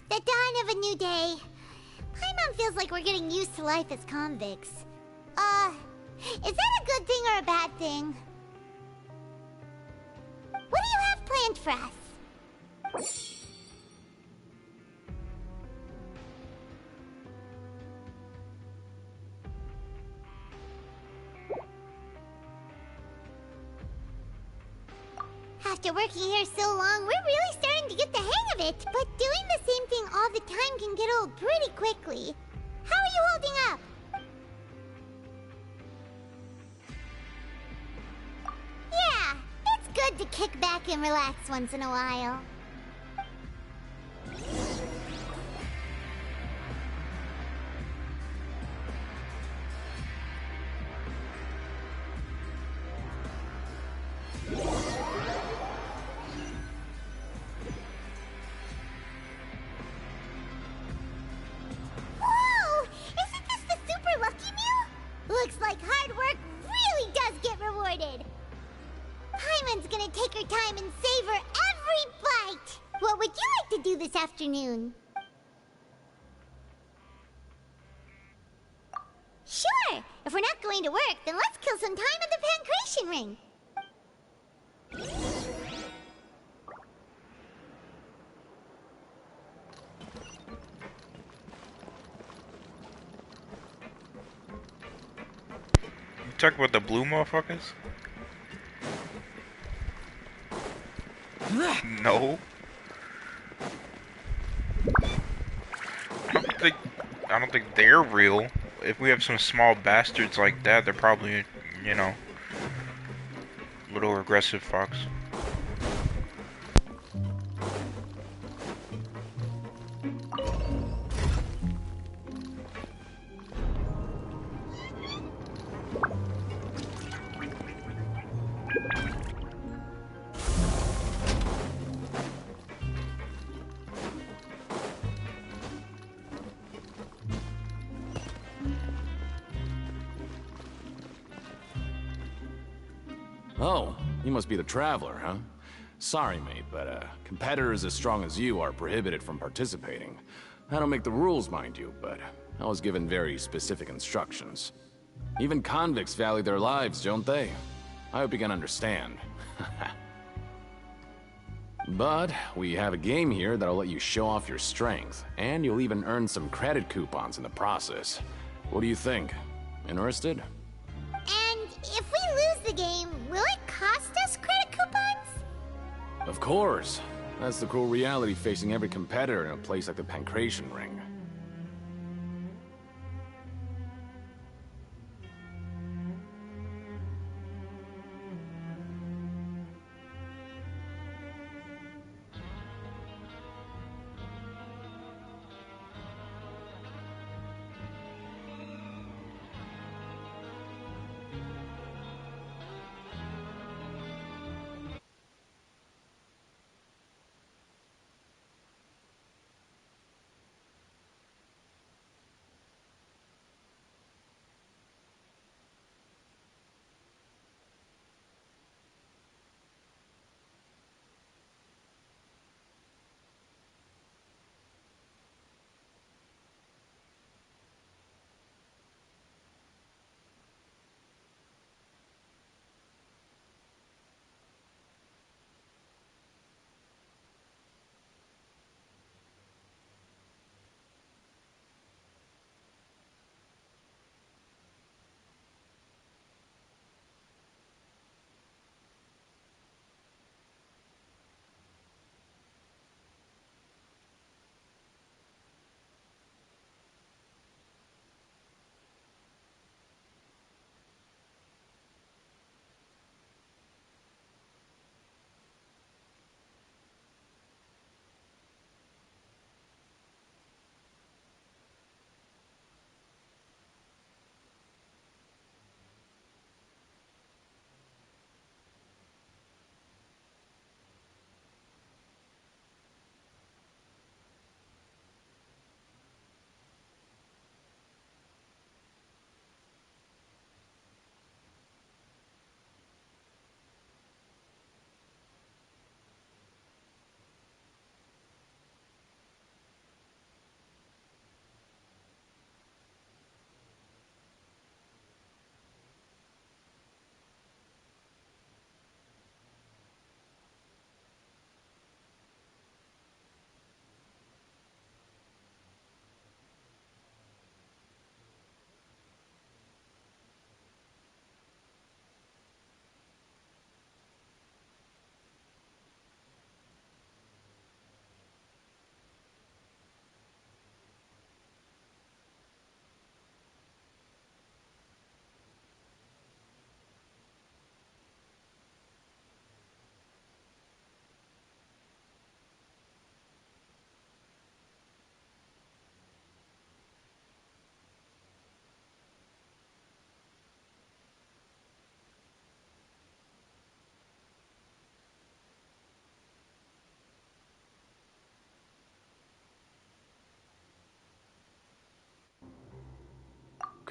The dawn of a new day. Paimon feels like we're getting used to life as convicts. Is that a good thing or a bad thing? What do you have planned for us? After working here so long, we're really starting to get the hang of it. But doing the same thing all the time can get old pretty quickly. How are you holding up? Yeah, it's good to kick back and relax once in a while. Whoa! Isn't this the super lucky meal? Looks like hard work really does get rewarded. Paimon's gonna take her time and savor every bite. What would you like to do this afternoon? Sure! If we're not going to work, then let's kill some time at the Pancration Ring. You talk about the blue motherfuckers? No. I don't think they're real. If we have some small bastards like that, they're probably, you know, little aggressive fox. Oh, you must be the Traveler, huh? Sorry, mate, but competitors as strong as you are prohibited from participating. I don't make the rules, mind you, but I was given very specific instructions. Even convicts value their lives, don't they? I hope you can understand. But we have a game here that'll let you show off your strength, and you'll even earn some credit coupons in the process. What do you think? Interested? And if we lose the game, will it cost us credit coupons? Of course. That's the cruel reality facing every competitor in a place like the Pancration Ring.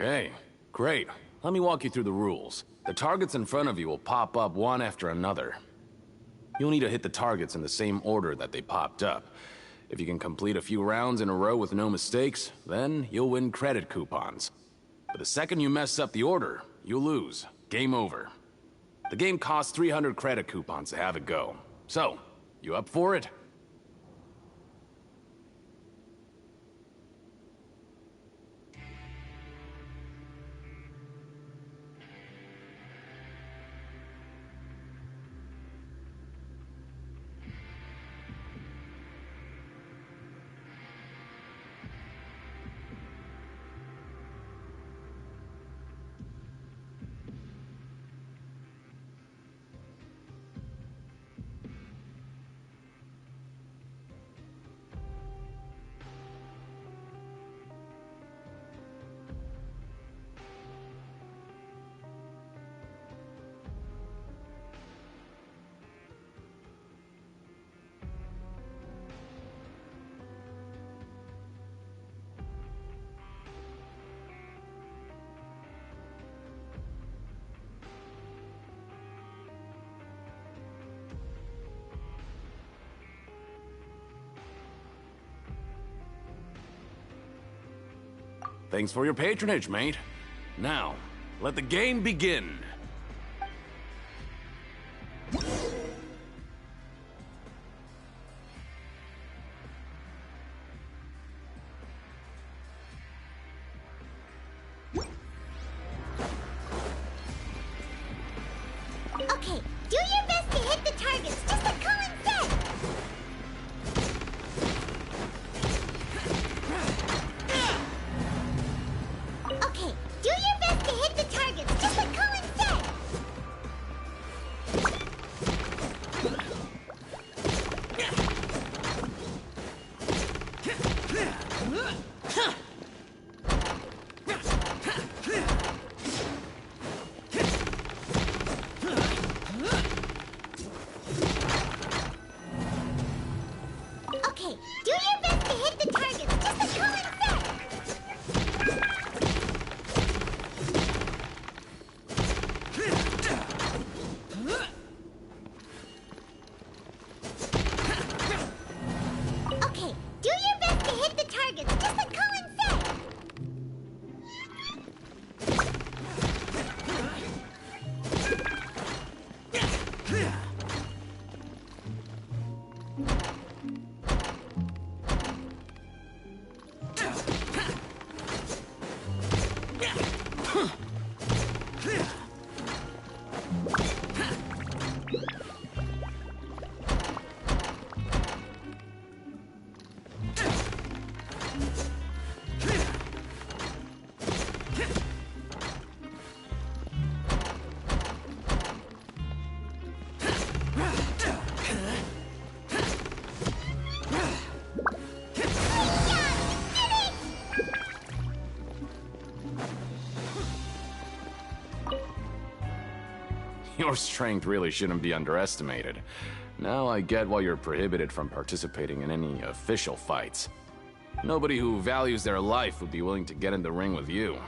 Okay, great. Let me walk you through the rules. The targets in front of you will pop up one after another. You'll need to hit the targets in the same order that they popped up. If you can complete a few rounds in a row with no mistakes, then you'll win credit coupons. But the second you mess up the order, you'll lose. Game over. The game costs 300 credit coupons to have it go. So, you up for it? Thanks for your patronage, mate. Now, let the game begin. Okay, do your best to hit the targets, just like Colin said! Okay, do your best to hit the targets, just like Colin said! Okay, do your best to hit the targets, just like Colin said! Okay, do your best to hit the targets, just like Colin said! Your strength really shouldn't be underestimated. Now I get why you're prohibited from participating in any official fights. Nobody who values their life would be willing to get in the ring with you.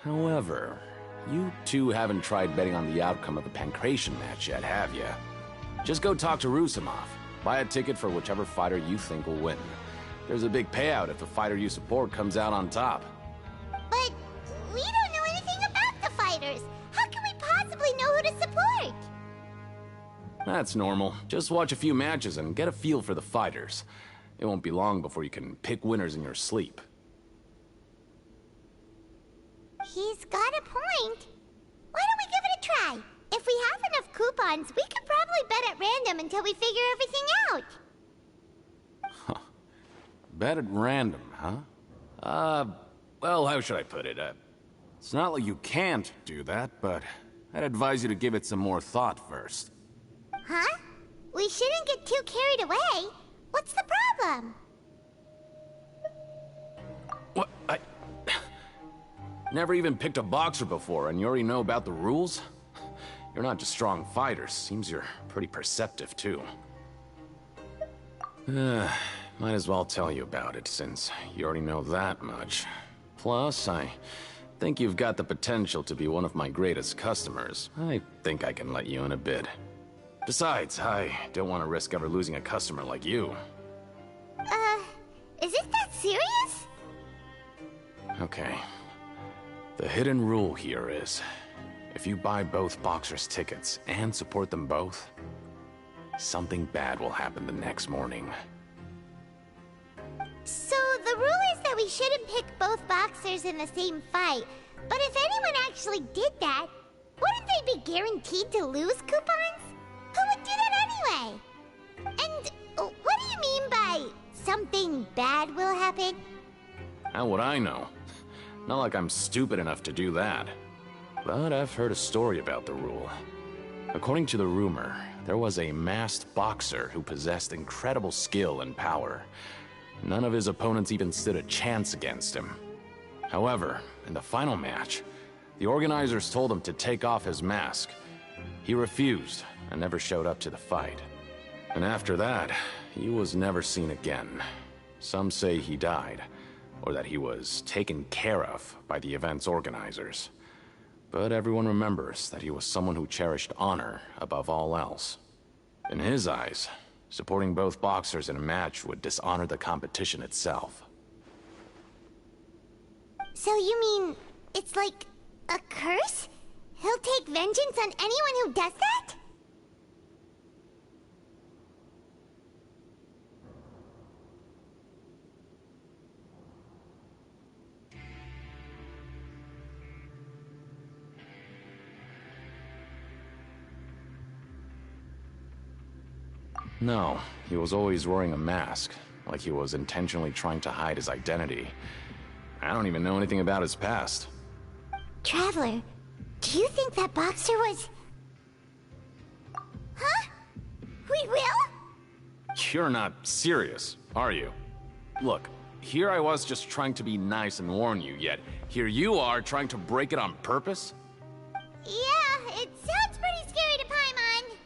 However, you two haven't tried betting on the outcome of a Pancration match yet, have you? Just go talk to Rusimov. Buy a ticket for whichever fighter you think will win. There's a big payout if the fighter you support comes out on top. But we don't know anything about the fighters! How can we possibly know who to support? That's normal. Just watch a few matches and get a feel for the fighters. It won't be long before you can pick winners in your sleep. He's got a point. Why don't we give it a try? If we have enough coupons, we could probably bet at random until we figure everything out. Bet at random, huh? Well, how should I put it? It's not like you can't do that, but I'd advise you to give it some more thought first. Huh? We shouldn't get too carried away. What's the problem? What? Never even picked a boxer before, and you already know about the rules? You're not just strong fighters. Seems you're pretty perceptive, too. Might as well tell you about it, since you already know that much. Plus, I think you've got the potential to be one of my greatest customers. I think I can let you in a bid. Besides, I don't want to risk ever losing a customer like you. Is it that serious? Okay. The hidden rule here is, if you buy both boxers' tickets and support them both, something bad will happen the next morning. So the rule is that we shouldn't pick both boxers in the same fight. But if anyone actually did that, wouldn't they be guaranteed to lose coupons? Who would do that anyway? And what do you mean by something bad will happen? How would I know? Not like I'm stupid enough to do that. but I've heard a story about the rule. According to the rumor, there was a masked boxer who possessed incredible skill and power. None of his opponents even stood a chance against him. However, in the final match, the organizers told him to take off his mask. He refused and never showed up to the fight. And after that, he was never seen again. Some say he died, or that he was taken care of by the event's organizers. But everyone remembers that he was someone who cherished honor above all else. In his eyes, supporting both boxers in a match would dishonor the competition itself. So you mean it's like a curse? He'll take vengeance on anyone who does that? No, he was always wearing a mask, like he was intentionally trying to hide his identity. I don't even know anything about his past. Traveler, do you think that boxer was... Huh? We will? You're not serious, are you? Look, here I was just trying to be nice and warn you, yet here you are trying to break it on purpose? Yeah, it sounds pretty scary to Paimon.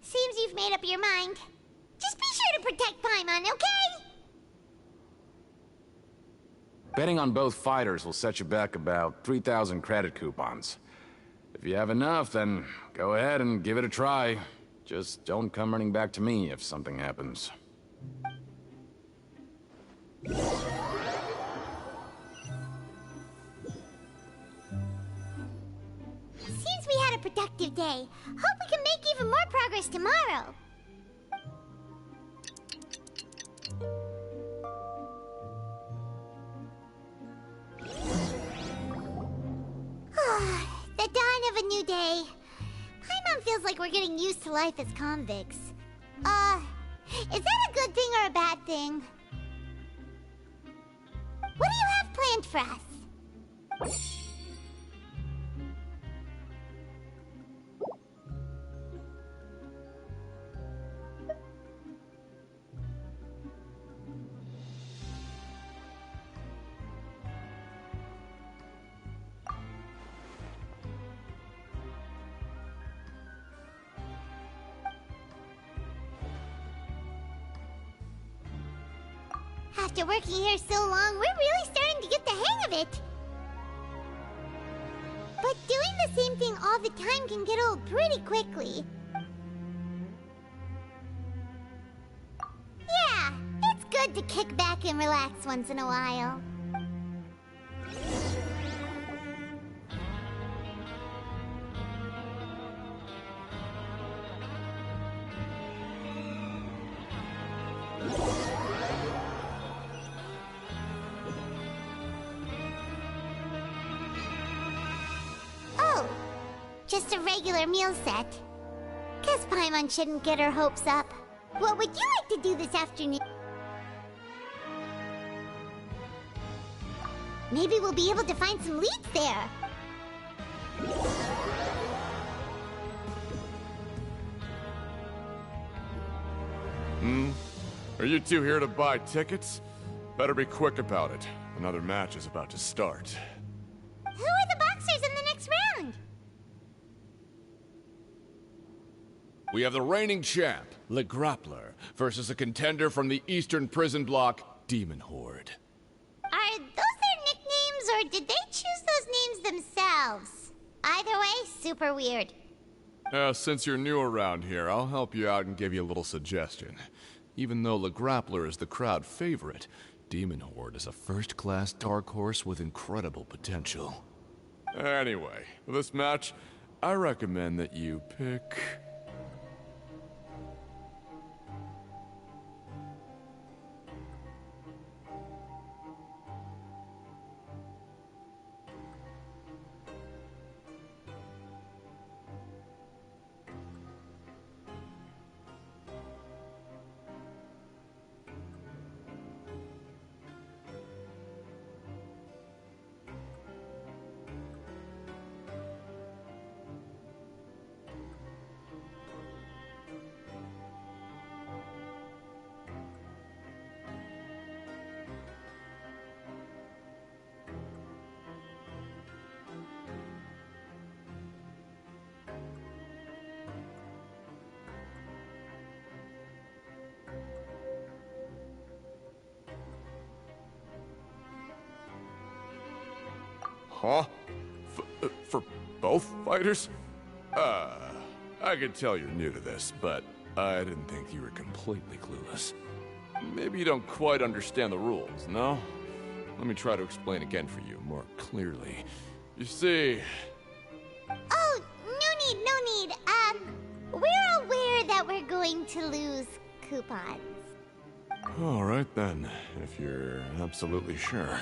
Seems you've made up your mind. Just be sure to protect Paimon, okay? Betting on both fighters will set you back about 3,000 credit coupons. If you have enough, then go ahead and give it a try. Just don't come running back to me if something happens. Seems we had a productive day. Hope we can make even more progress tomorrow. The dawn of a new day. Paimon feels like we're getting used to life as convicts. Is that a good thing or a bad thing? What do you have planned for us? After working here so long, we're really starting to get the hang of it. But doing the same thing all the time can get old pretty quickly. Yeah, it's good to kick back and relax once in a while. Just a regular meal set. Guess Paimon shouldn't get her hopes up. What would you like to do this afternoon? Maybe we'll be able to find some leads there. Are you two here to buy tickets? Better be quick about it. Another match is about to start. Who are the boxers in the next round? We have the reigning champ, Le Grappler, versus a contender from the Eastern Prison Block, Demon Horde. Are those their nicknames, or did they choose those names themselves? Either way, super weird. Since you're new around here, I'll help you out and give you a little suggestion. Even though Le Grappler is the crowd favorite, Demon Horde is a first-class dark horse with incredible potential. Anyway, for this match, I recommend that you pick... Huh? For both fighters? I could tell you're new to this, but I didn't think you were completely clueless. Maybe you don't quite understand the rules, no? Let me try to explain again for you more clearly. You see... Oh, no need. We're aware that we're going to lose coupons. Alright then, if you're absolutely sure.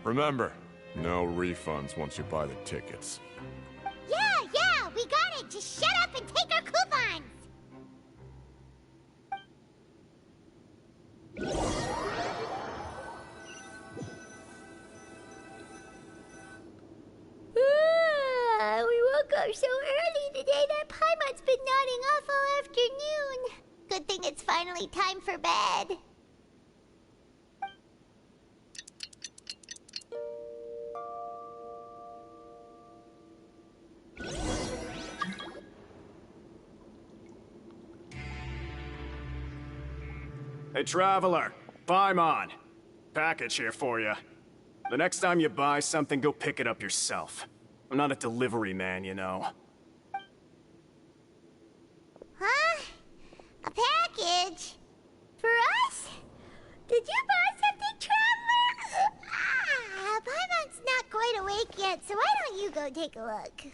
Remember, no refunds once you buy the tickets. Yeah, we got it! Just shut up and take our coupons! We woke up so early today that Paimon's been nodding off all afternoon. Good thing it's finally time for bed. Hey, Traveler. Paimon. Package here for you. The next time you buy something, go pick it up yourself. I'm not a delivery man, you know. Huh? A package? For us? Did you buy something, Traveler? Paimon's not quite awake yet, so why don't you go take a look?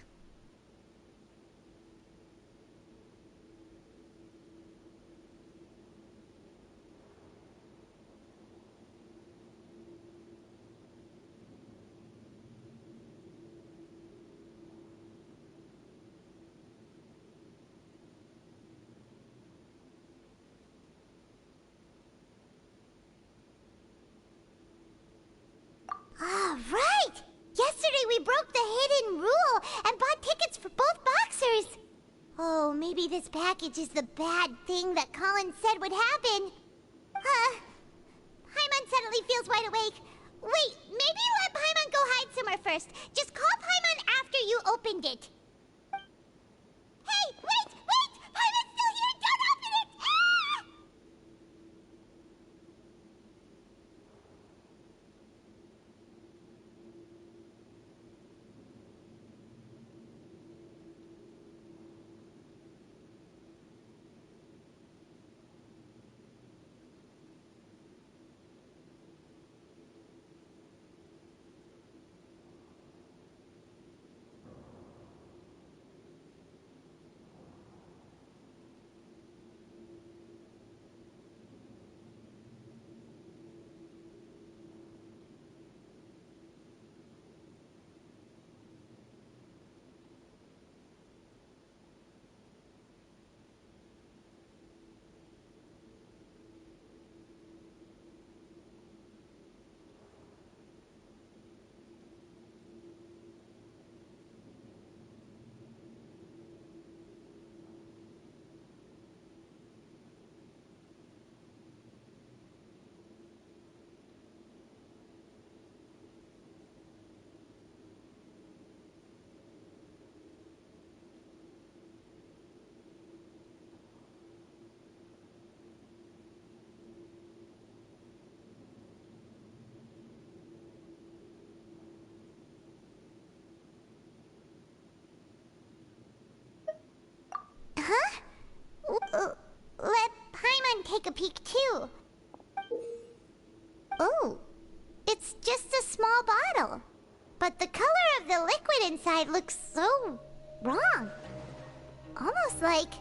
All right! Yesterday we broke the hidden rule and bought tickets for both boxers. Oh, maybe this package is the bad thing that Colin said would happen. Paimon suddenly feels wide awake. Wait, maybe let Paimon go hide somewhere first. Just call Paimon after you opened it. Hey, wait! Paimon's still here! Don't open it! Ah! take a peek too. Oh, it's just a small bottle. But the color of the liquid inside looks so wrong. Almost like...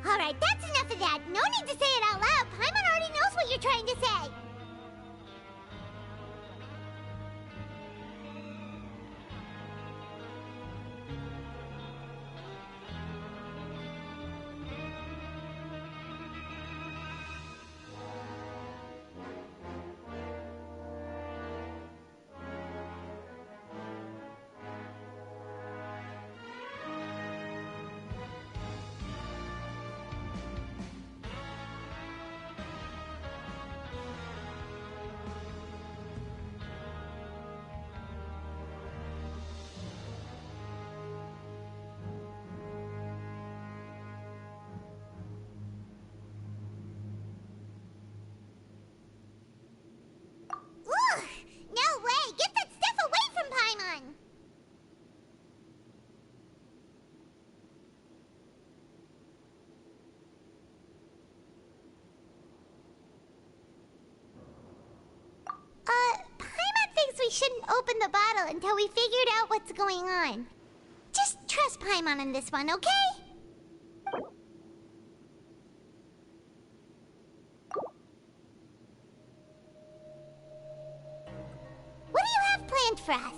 Alright, that's enough of that. No need to say it out loud. Paimon already knows what you're trying to say. Ugh! No way! Get that stuff away from Paimon! Paimon thinks we shouldn't open the bottle until we figured out what's going on. Just trust Paimon on this one, okay? What do you have planned for us?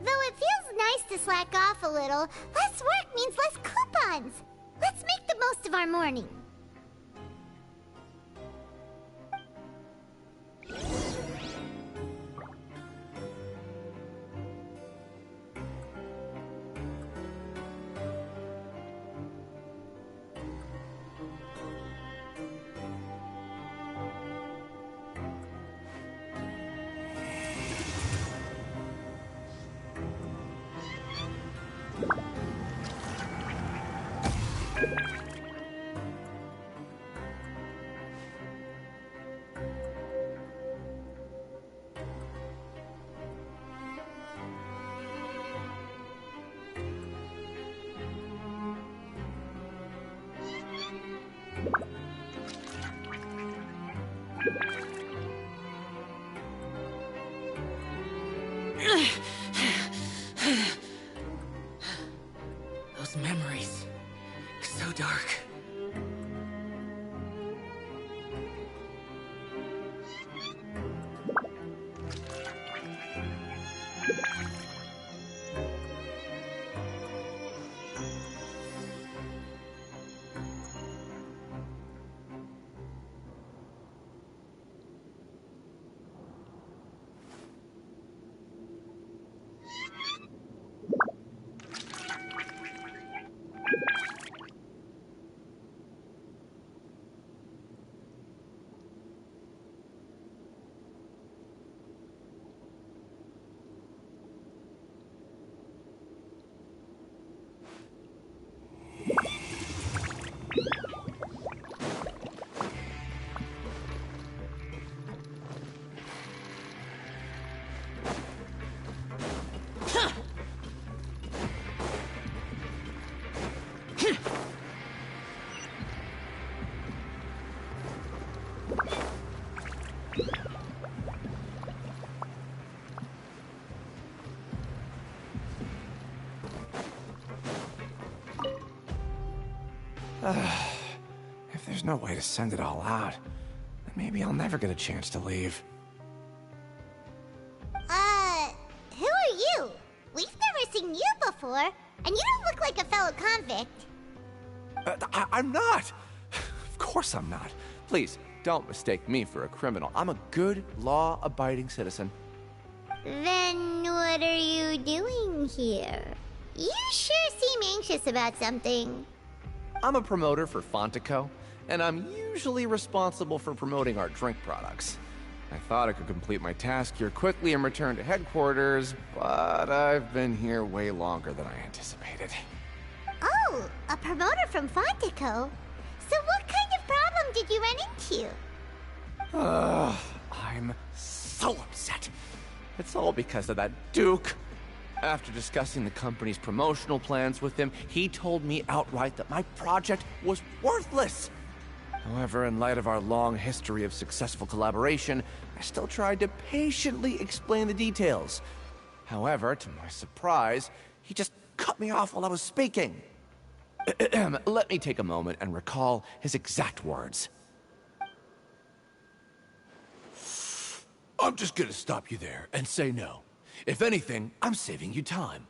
Though it feels nice to slack off a little, less work means less coupons. Let's make the most of our morning. Those memories. So dark. If there's no way to send it all out, then maybe I'll never get a chance to leave. Who are you? We've never seen you before, and you don't look like a fellow convict. I'm not! Of course I'm not. Please, don't mistake me for a criminal. I'm a good, law-abiding citizen. Then what are you doing here? You sure seem anxious about something. I'm a promoter for Fontico, and I'm usually responsible for promoting our drink products. I thought I could complete my task here quickly and return to headquarters, but I've been here way longer than I anticipated. Oh, a promoter from Fontico? So what kind of problem did you run into? I'm so upset. It's all because of that Duke. After discussing the company's promotional plans with him, he told me outright that my project was worthless. However, in light of our long history of successful collaboration, I still tried to patiently explain the details. However, to my surprise, he just cut me off while I was speaking. Let me take a moment and recall his exact words. I'm just gonna stop you there and say no. If anything, I'm saving you time.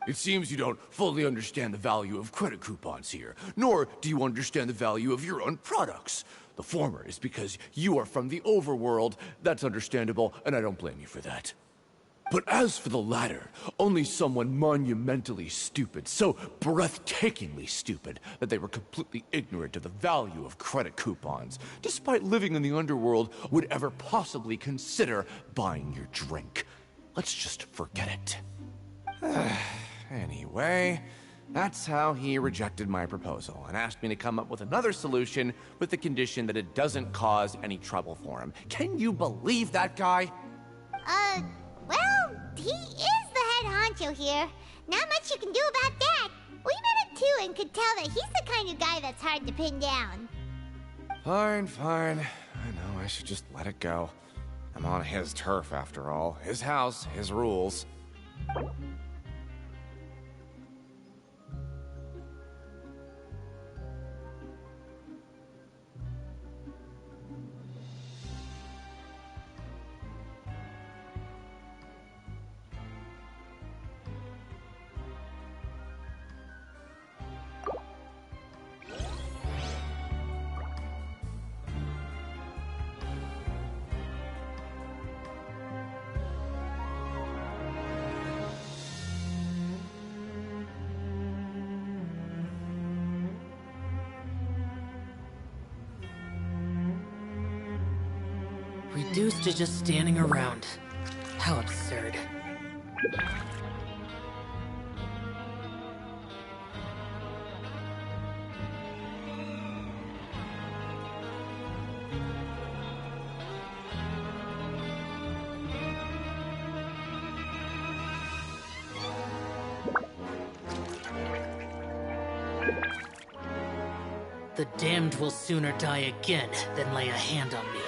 It seems you don't fully understand the value of credit coupons here, nor do you understand the value of your own products. The former is because you are from the overworld. That's understandable, and I don't blame you for that. But as for the latter, only someone monumentally stupid, so breathtakingly stupid that they were completely ignorant of the value of credit coupons, despite living in the underworld, would ever possibly consider buying your drink. Let's just forget it. Anyway, that's how he rejected my proposal and asked me to come up with another solution with the condition that it doesn't cause any trouble for him. Can you believe that guy? Well, he is the head honcho here. Not much you can do about that. We met him too and could tell that he's the kind of guy that's hard to pin down. Fine. I know I should just let it go. I'm on his turf after all. His house, his rules. Reduced to just standing around. How absurd. The damned will sooner die again than lay a hand on me.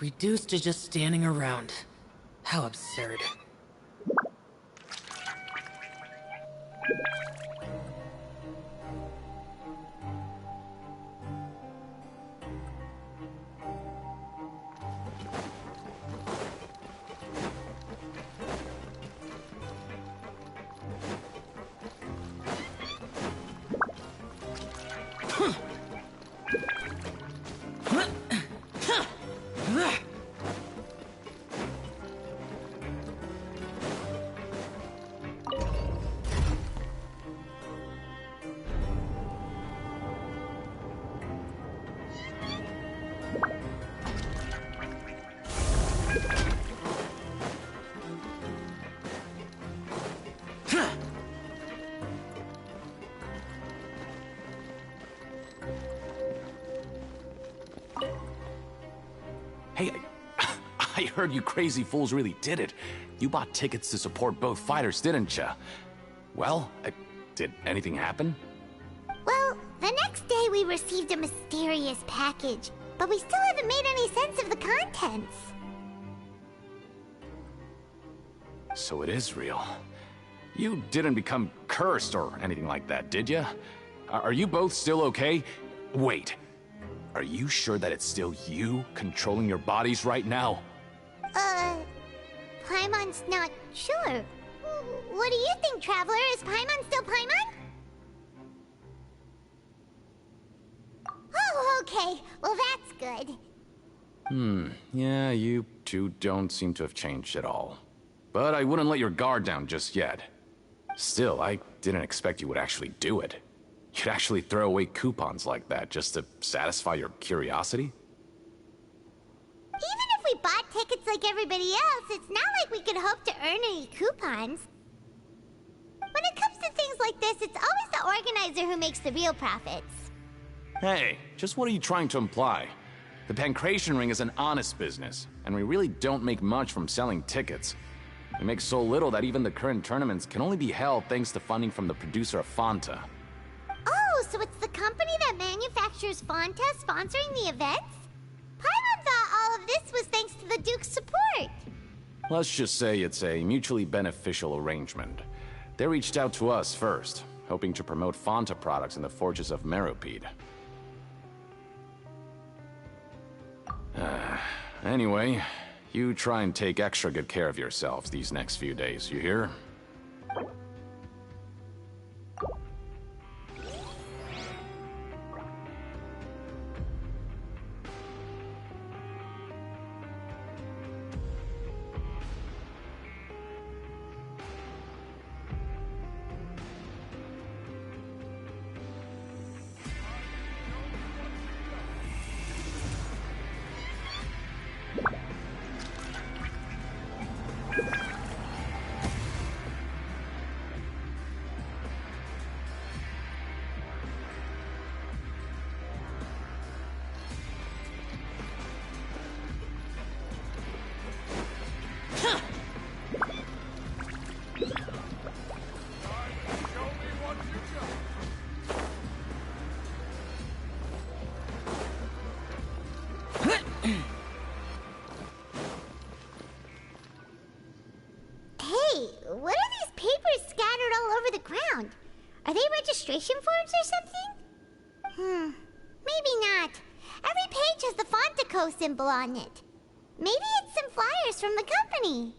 Reduced to just standing around. How absurd. Hey, I heard you crazy fools really did it. You bought tickets to support both fighters, didn't ya? Well, did anything happen? Well, the next day we received a mysterious package, but we still haven't made any sense of the contents. So it is real. You didn't become cursed or anything like that, did ya? Are you both still okay? Wait. Are you sure that it's still you controlling your bodies right now? Paimon's not sure. What do you think, Traveler? Is Paimon still Paimon? Oh, okay. Well, that's good. Yeah, you two don't seem to have changed at all. But I wouldn't let your guard down just yet. Still, I didn't expect you would actually do it. You'd actually throw away coupons like that just to satisfy your curiosity? Even if we bought tickets like everybody else, it's not like we could hope to earn any coupons. When it comes to things like this, it's always the organizer who makes the real profits. Hey, just what are you trying to imply? The Pancration Ring is an honest business, and we really don't make much from selling tickets. We make so little that even the current tournaments can only be held thanks to funding from the producer of Fanta. Oh, so it's the company that manufactures Fanta sponsoring the events? Paimon thought all of this was thanks to the Duke's support. Let's just say it's a mutually beneficial arrangement. They reached out to us first, hoping to promote Fanta products in the Forges of Meropide. Anyway, you try and take extra good care of yourselves these next few days, you hear? Hey, what are these papers scattered all over the ground? Are they registration forms or something? Maybe not. Every page has the Fontico symbol on it. Maybe it's some flyers from the company.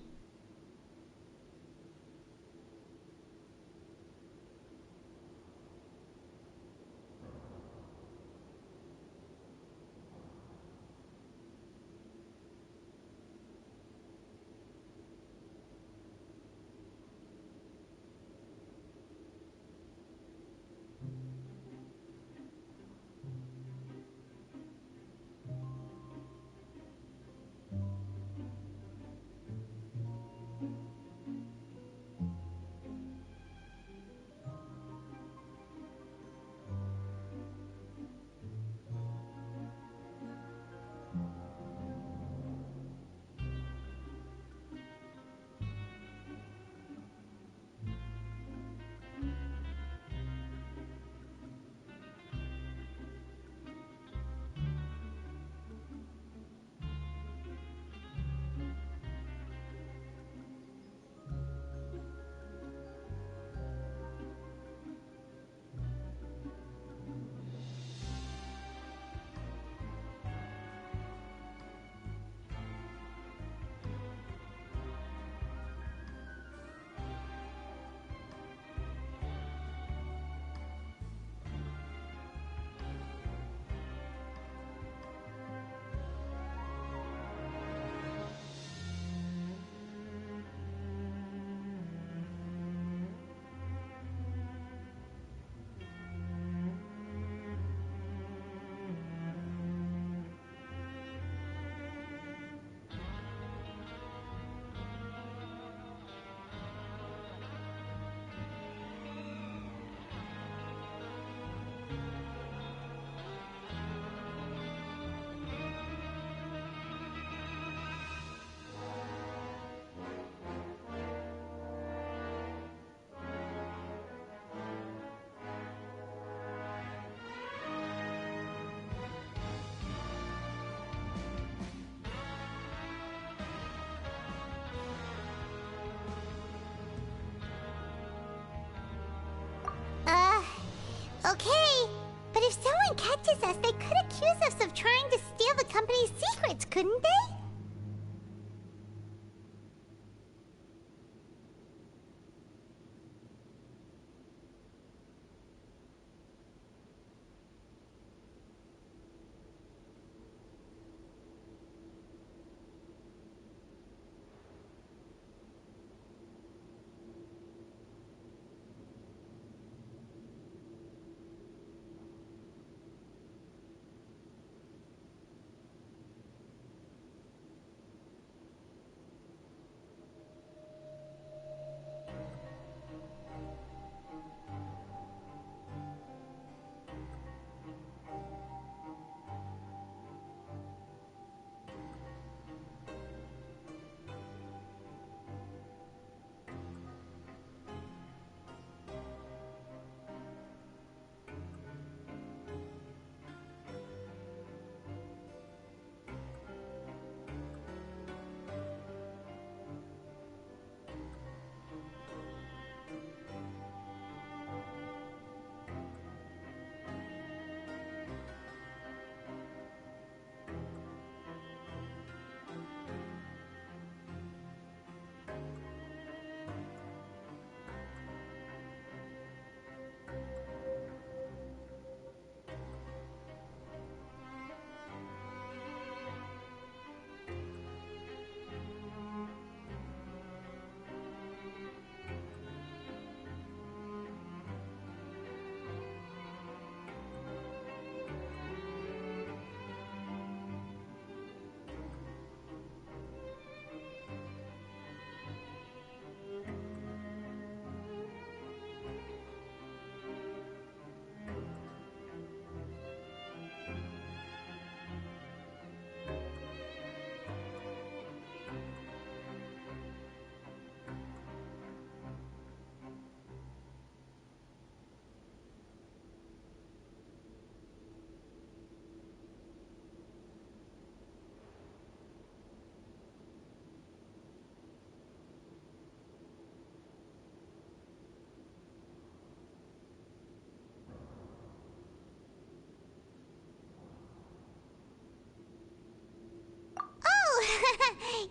Okay, but if someone catches us, they could accuse us of trying to steal the company's secrets, couldn't they?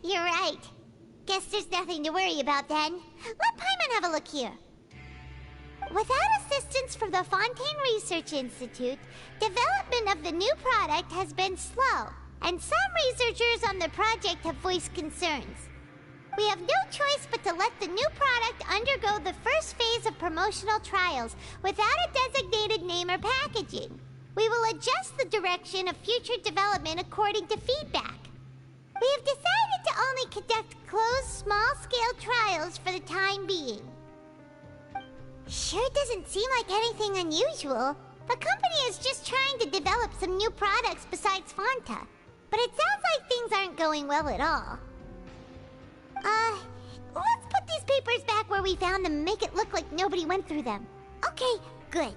You're right. Guess there's nothing to worry about then. Let Paimon have a look here. Without assistance from the Fontaine Research Institute, development of the new product has been slow, and some researchers on the project have voiced concerns. We have no choice but to let the new product undergo the first phase of promotional trials without a designated name or packaging. We will adjust the direction of future development according to feedback. We have decided to only conduct closed, small-scale trials for the time being. Sure doesn't seem like anything unusual. The company is just trying to develop some new products besides Fanta. But it sounds like things aren't going well at all. Let's put these papers back where we found them and make it look like nobody went through them. Okay, good.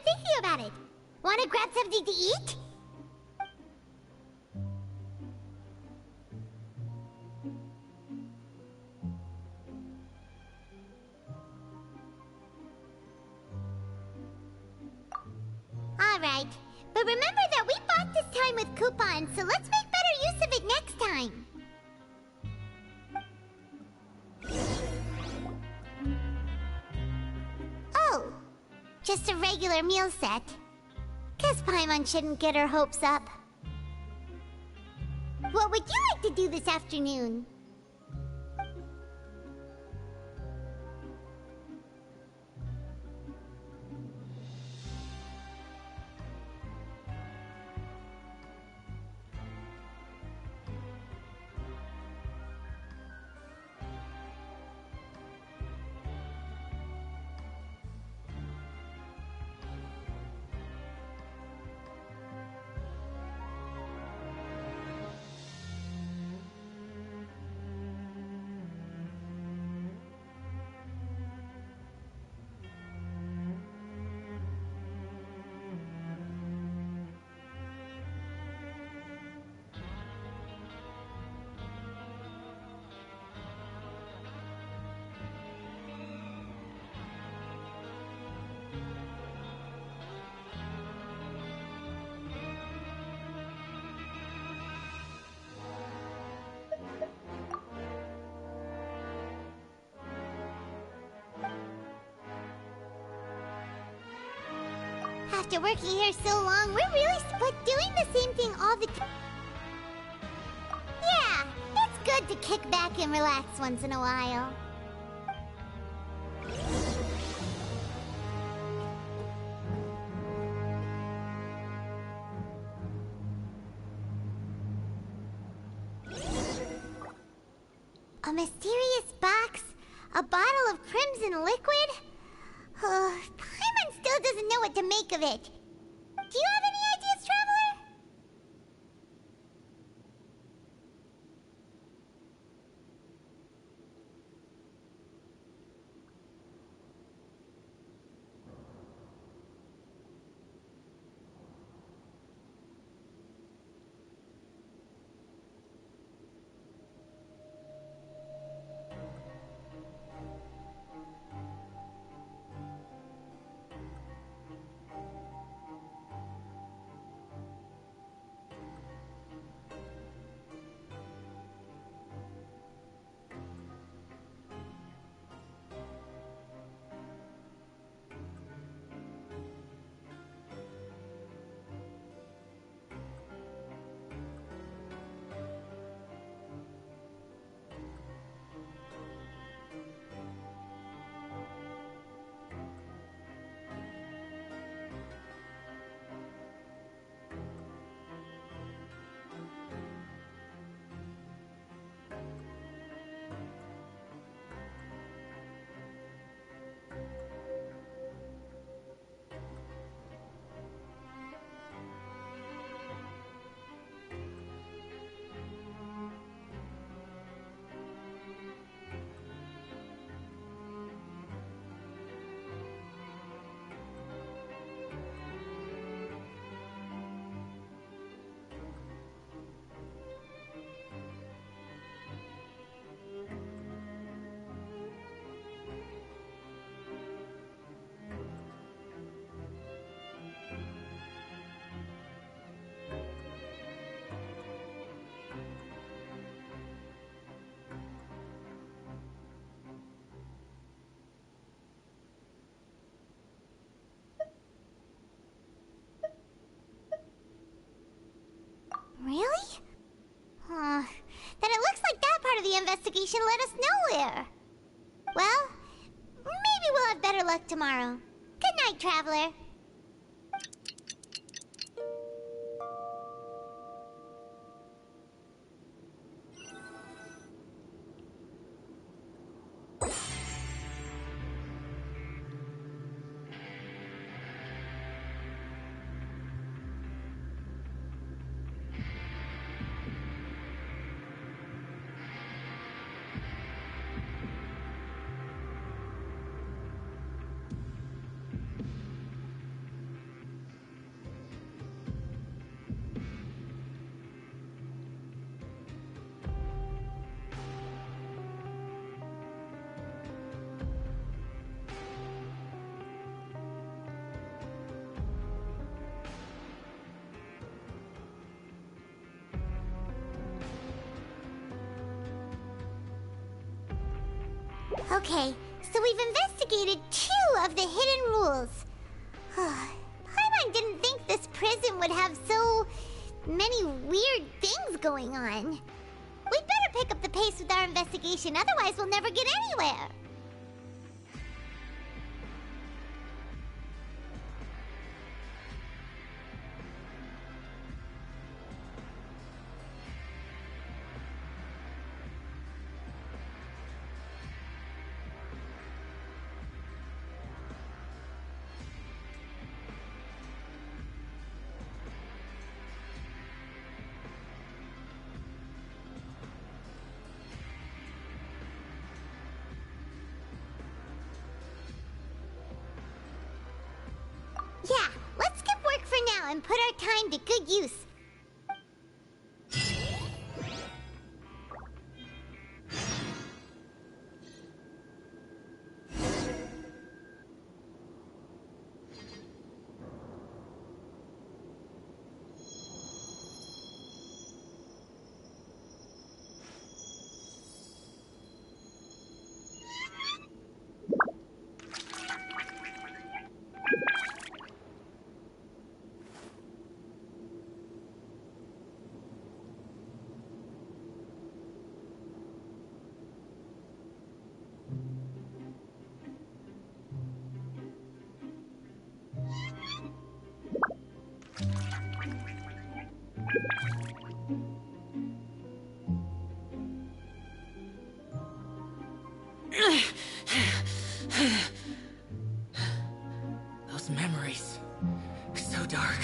thinking about it. Wanna grab something to eat? Alright, but remember that we bought this time with coupons, so let's make better use of it next time. Oh, just a regular meal set. Guess Paimon shouldn't get her hopes up. What would you like to do this afternoon? After working here so long, we're really split doing the same thing all the time. Yeah, it's good to kick back and relax once in a while. A mysterious box? A bottle of crimson liquid? Paimon still doesn't know what to make of it. Do you have any ideas, Traveler? Really? Then it looks like that part of the investigation led us nowhere. Well, maybe we'll have better luck tomorrow. Good night, Traveler. Okay, so we've investigated 2 of the hidden rules. Paimon didn't think this prison would have so many weird things going on. We'd better pick up the pace with our investigation, otherwise we'll never get anywhere. Yeah, let's skip work for now and put our time to good use. Those memories. So dark.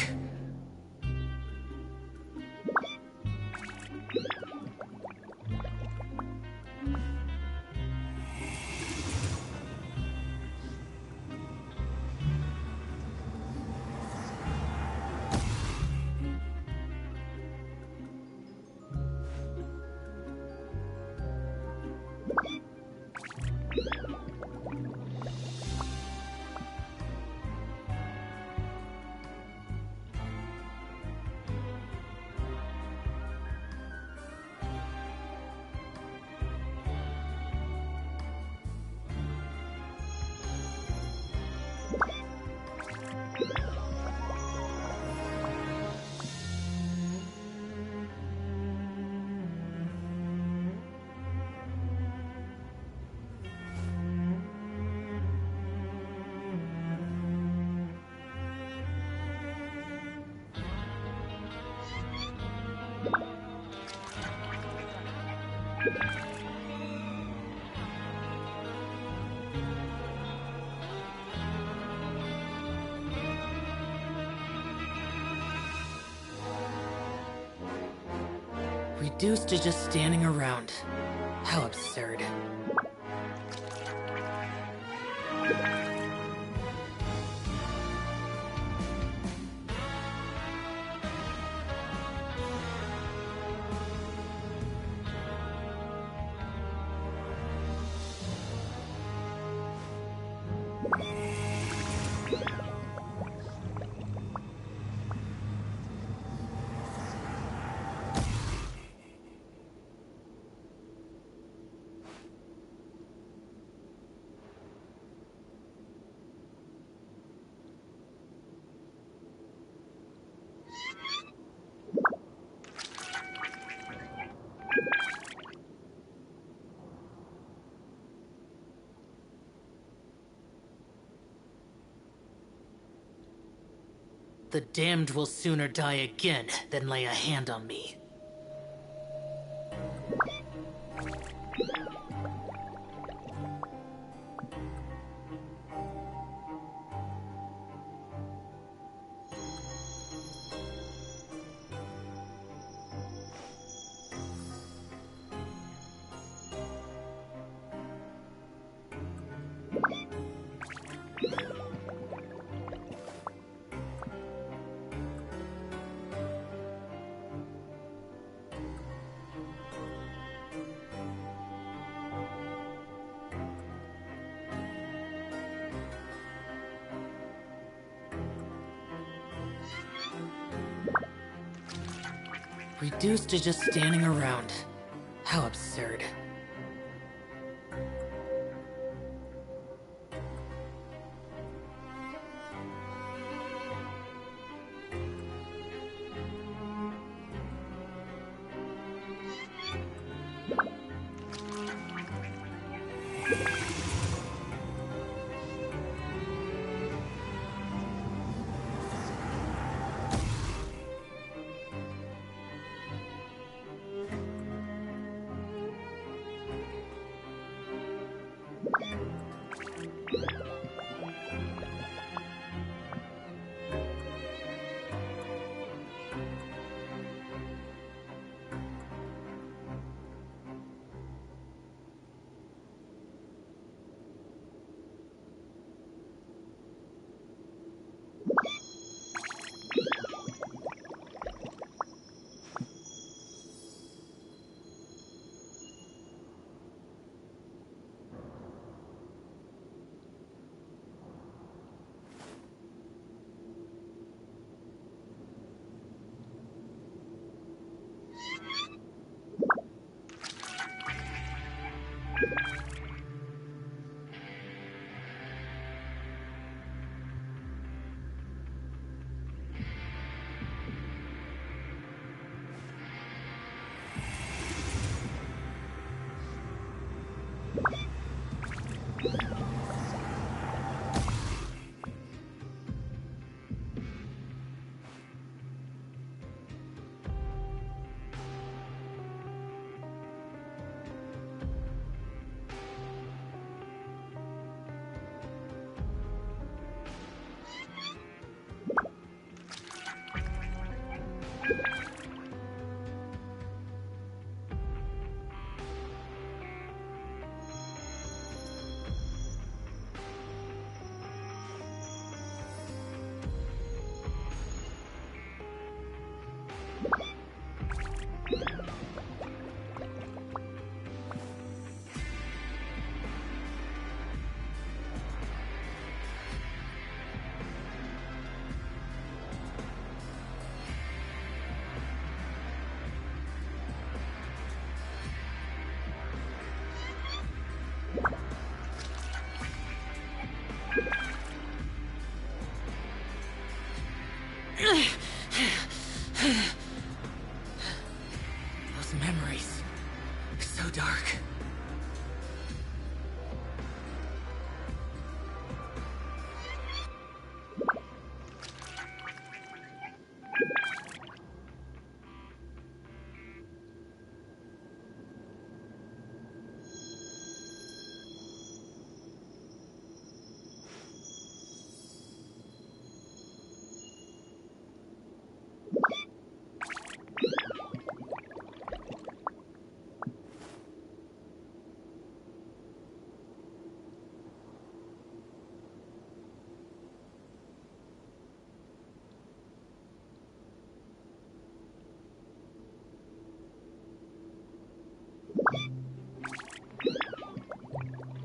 Reduced to just standing around. How absurd. The damned will sooner die again than lay a hand on me. Reduced to just standing around. How absurd. Those memories. So dark.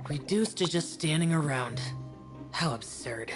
Reduced to just standing around. How absurd.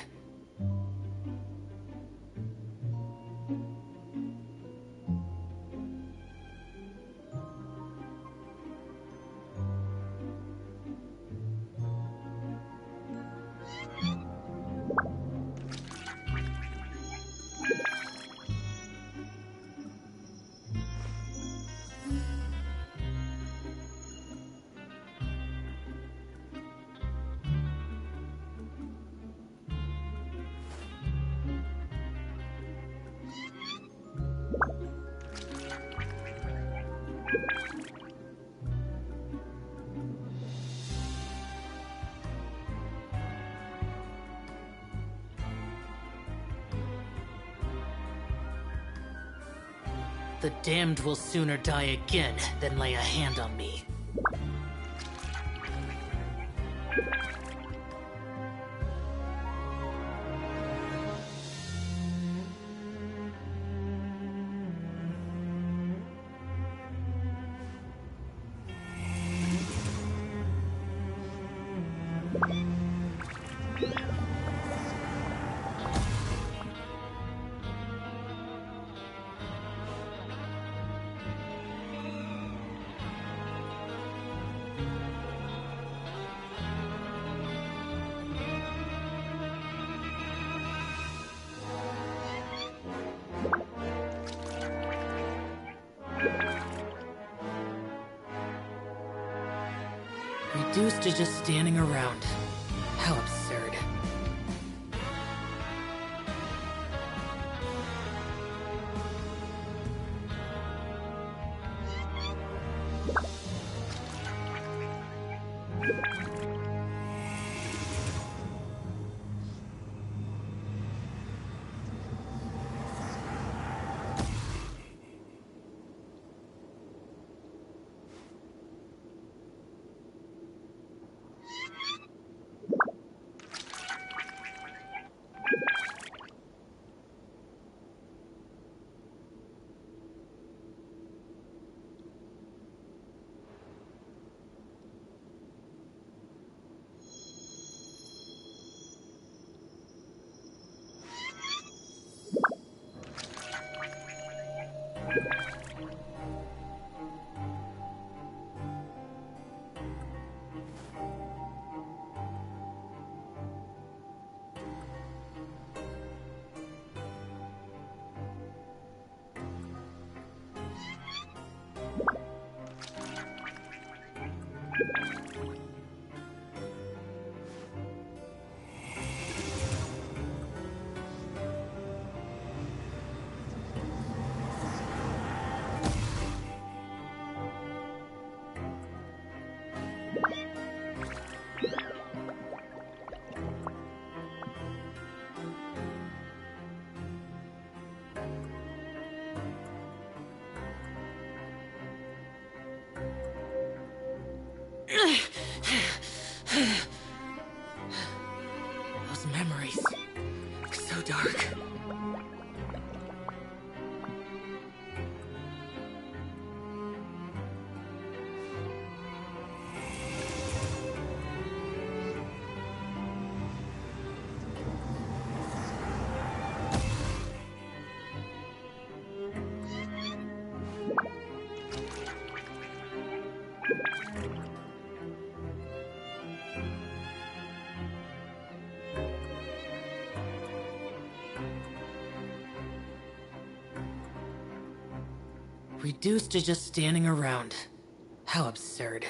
The damned will sooner die again than lay a hand on me. Reduced to just standing around. How absurd. Those memories. So dark. Reduced to just standing around. How absurd.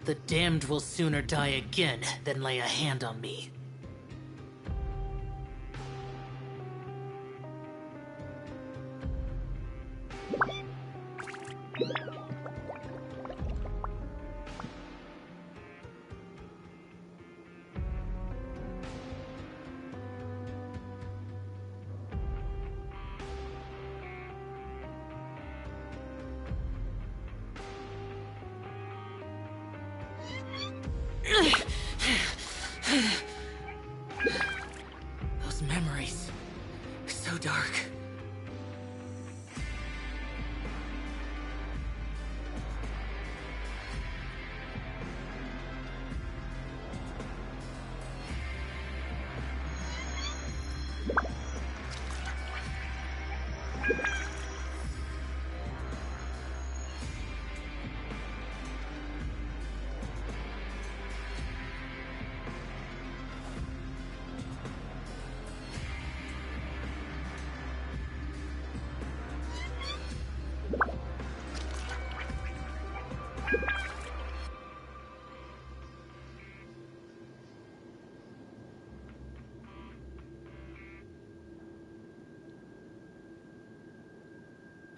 The damned will sooner die again than lay a hand on me. Those memories, so dark.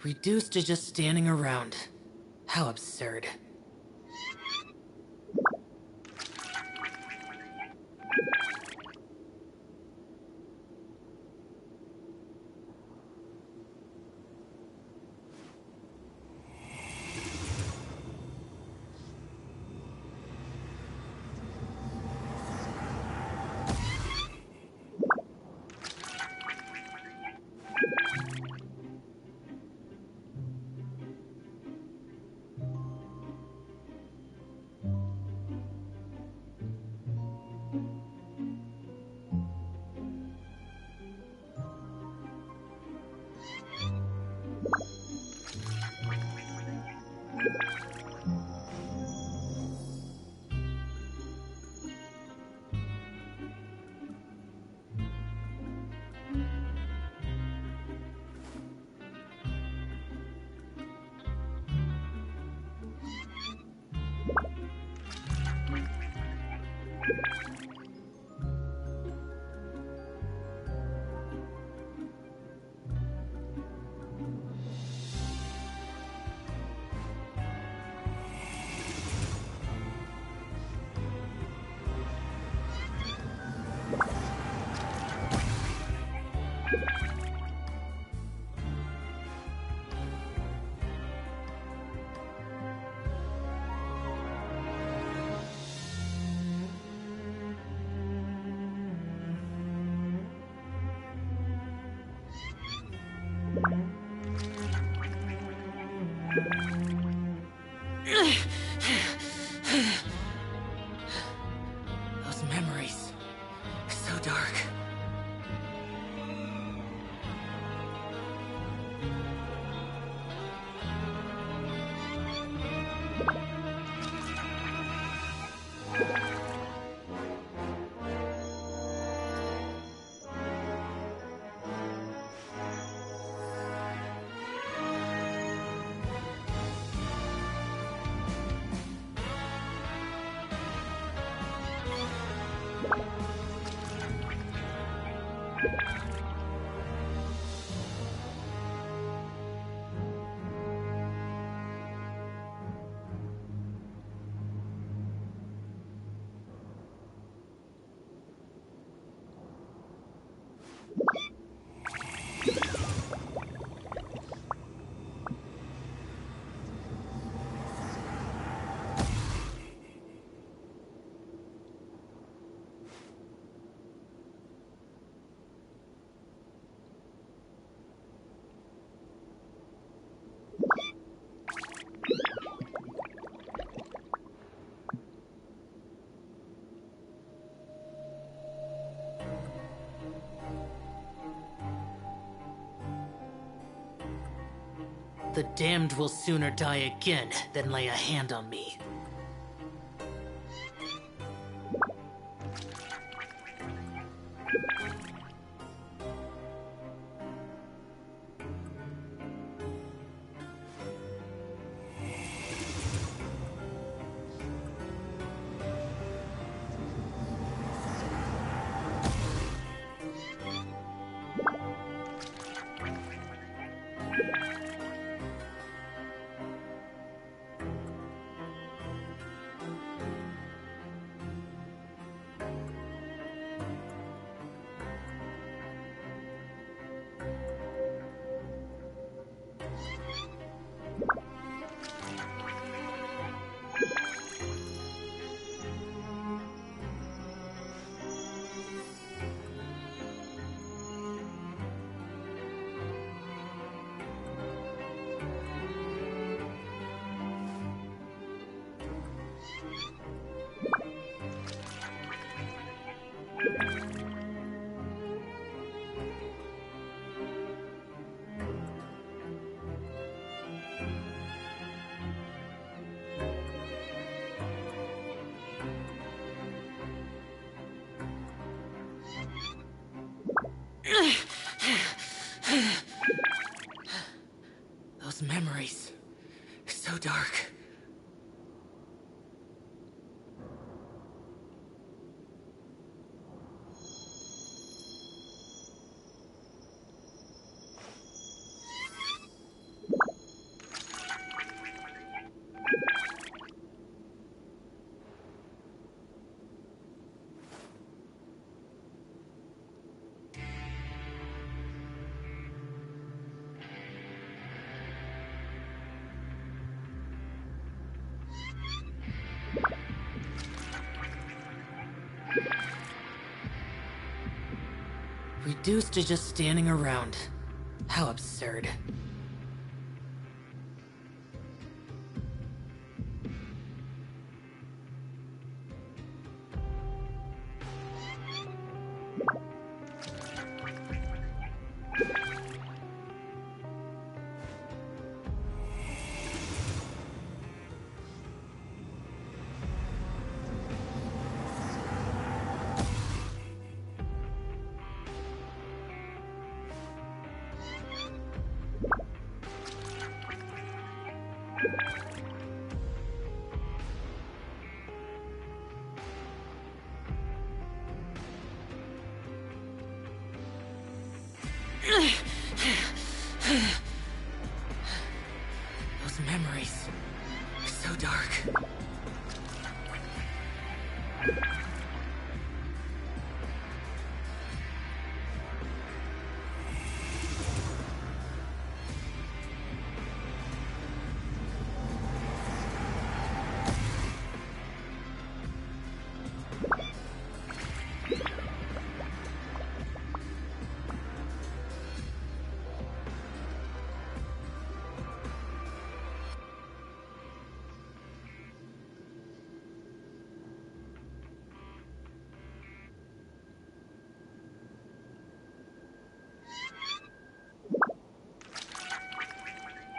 Reduced to just standing around. How absurd. Those memories, so dark. The damned will sooner die again than lay a hand on me. Those memories. So dark. Reduced to just standing around. How absurd. Those memories. So dark.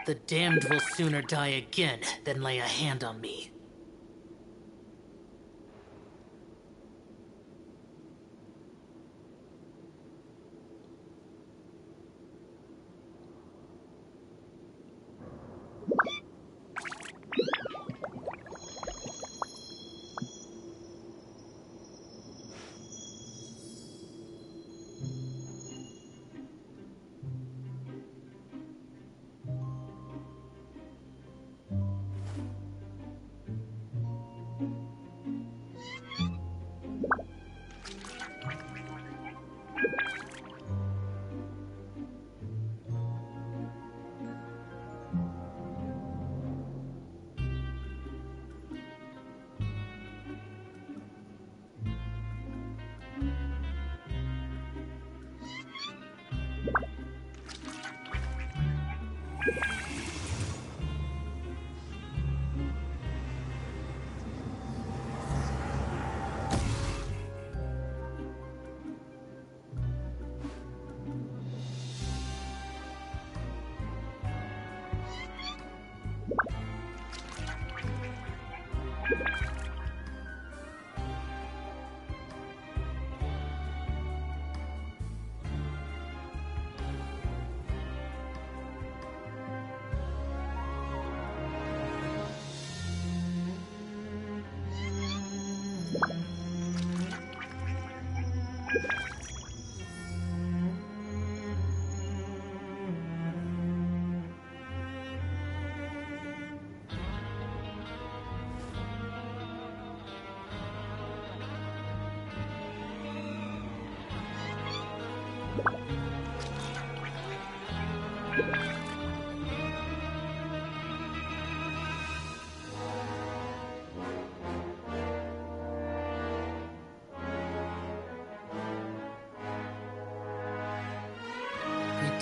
The damned will sooner die again than lay a hand on me.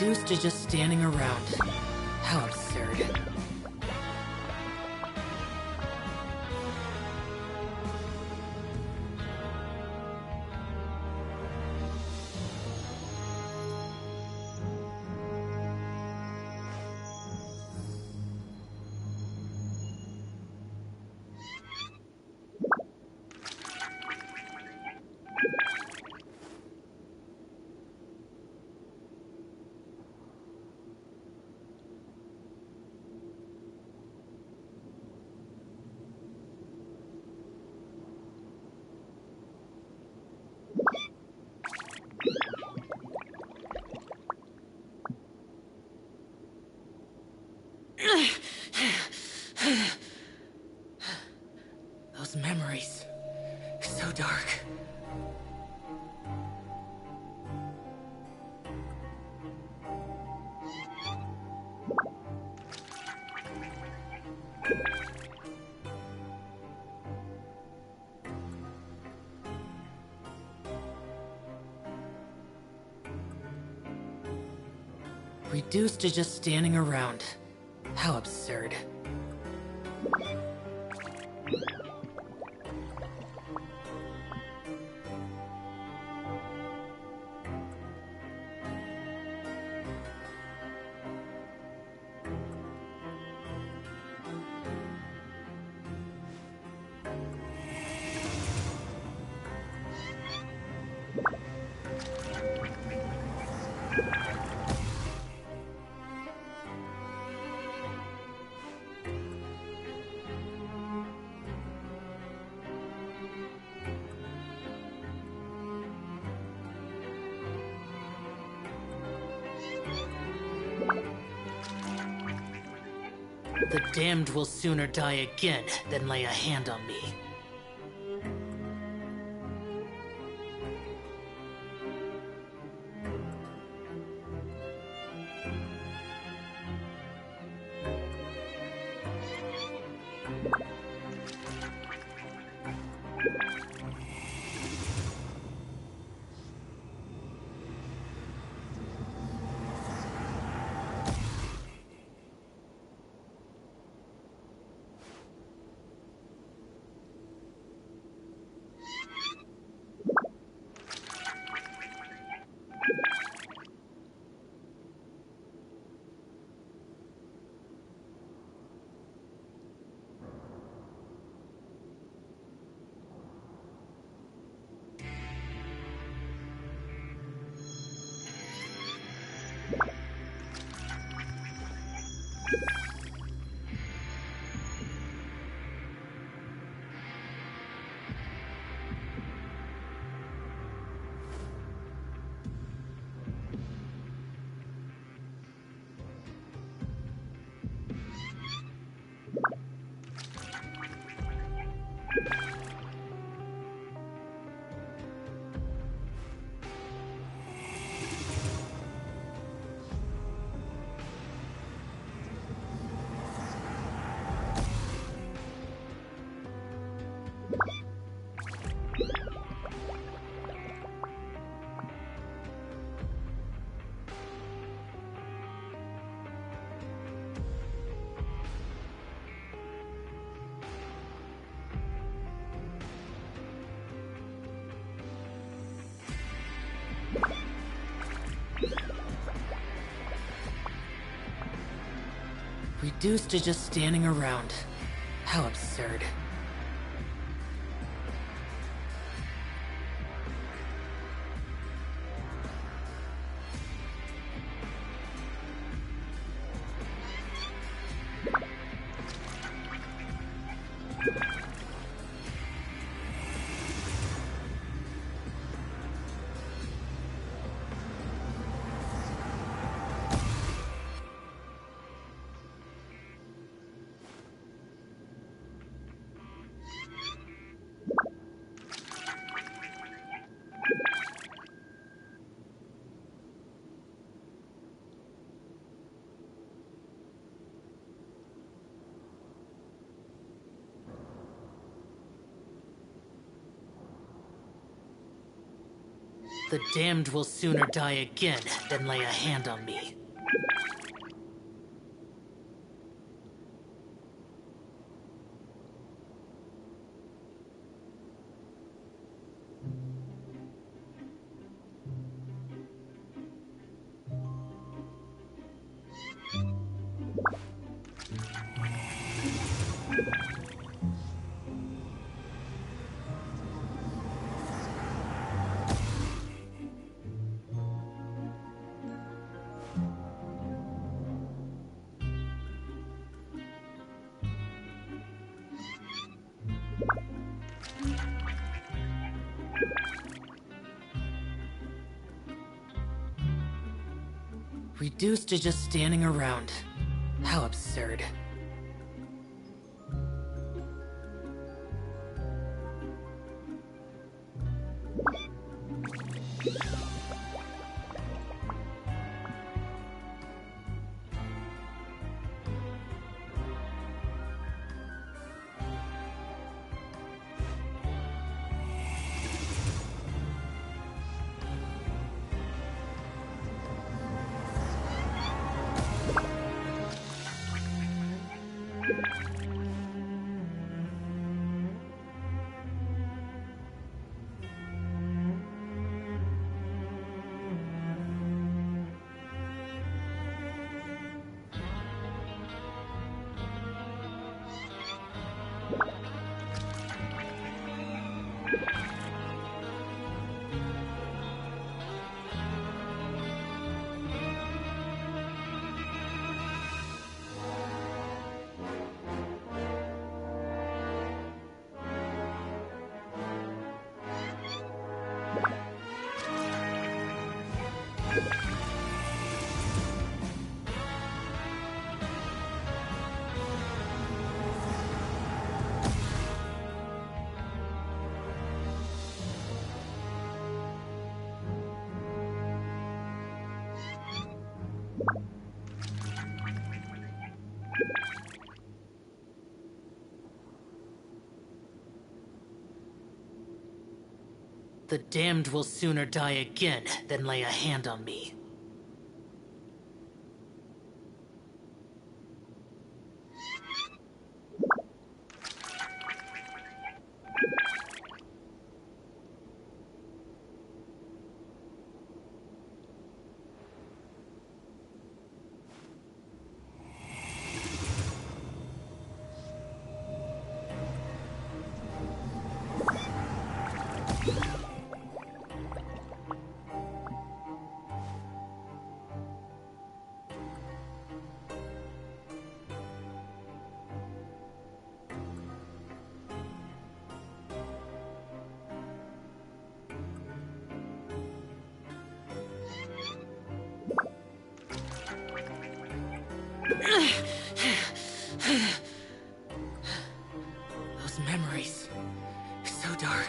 Reduced to just standing around. How absurd. Those memories. So dark. Reduced to just standing around. How absurd. The damned will sooner die again than lay a hand on me. Reduced to just standing around. How absurd. The damned will sooner die again than lay a hand on me. Reduced to just standing around. How absurd. The damned will sooner die again than lay a hand on me. Those memories, so dark.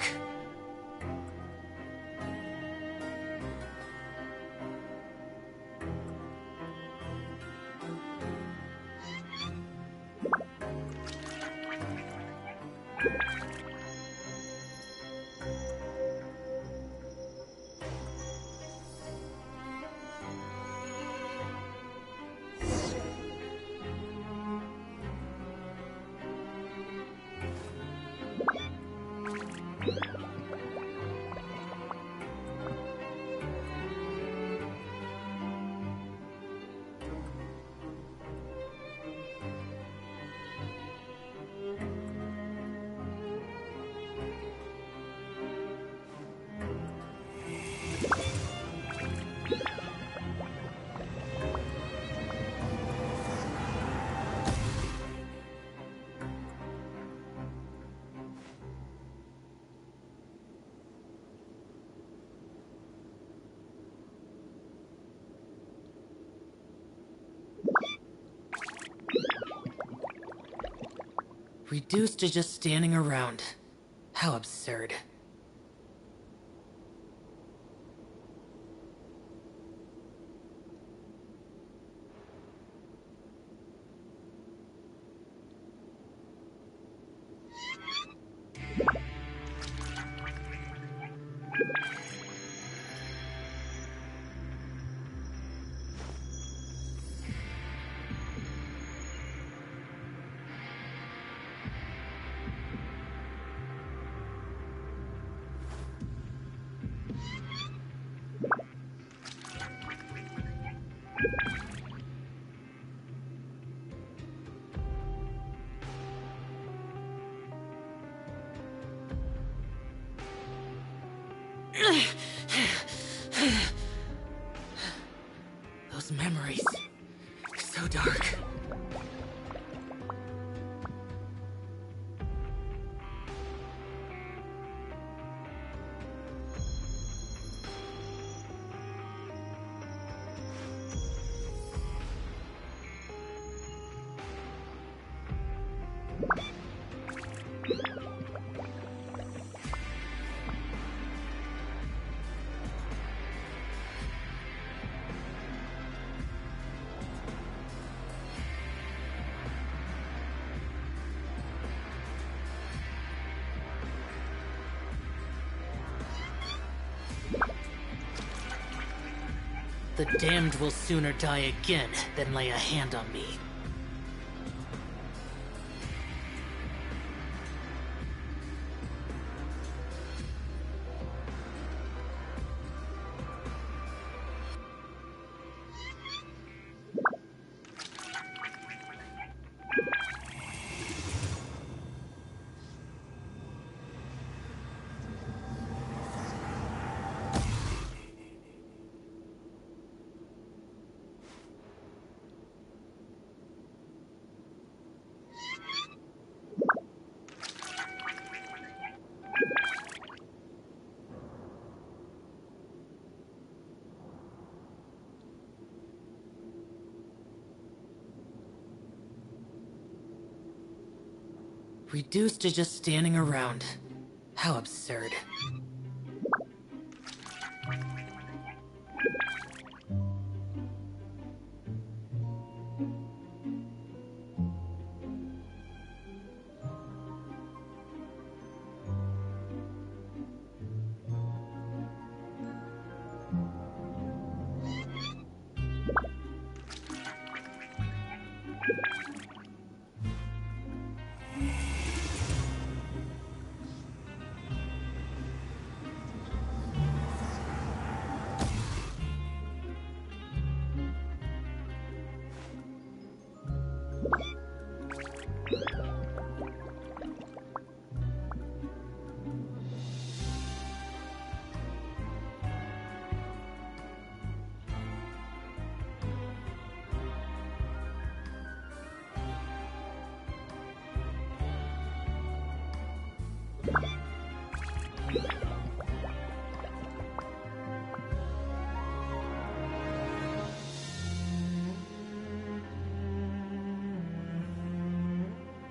Reduced to just standing around. How absurd. Those memories. So dark. The damned will sooner die again than lay a hand on me. Reduced to just standing around. How absurd.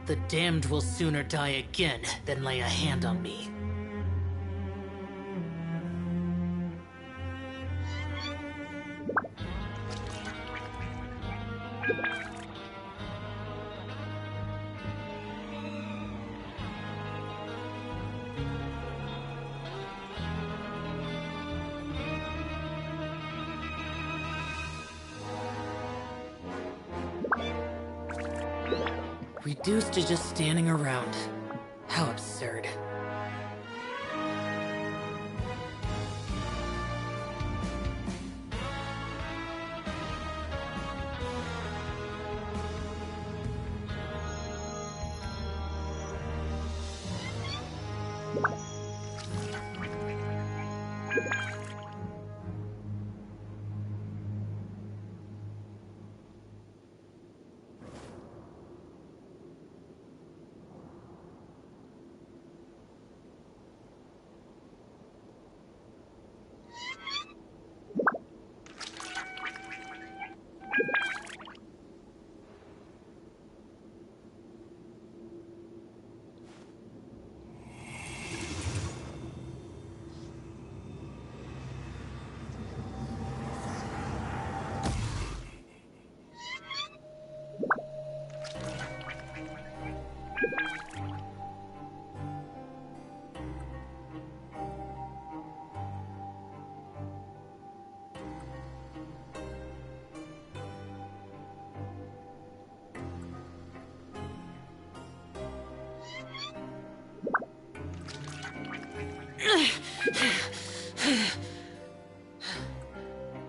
The damned will sooner die again than lay a hand on me. Reduced to just standing around. How absurd.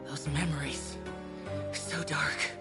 Those memories. So dark.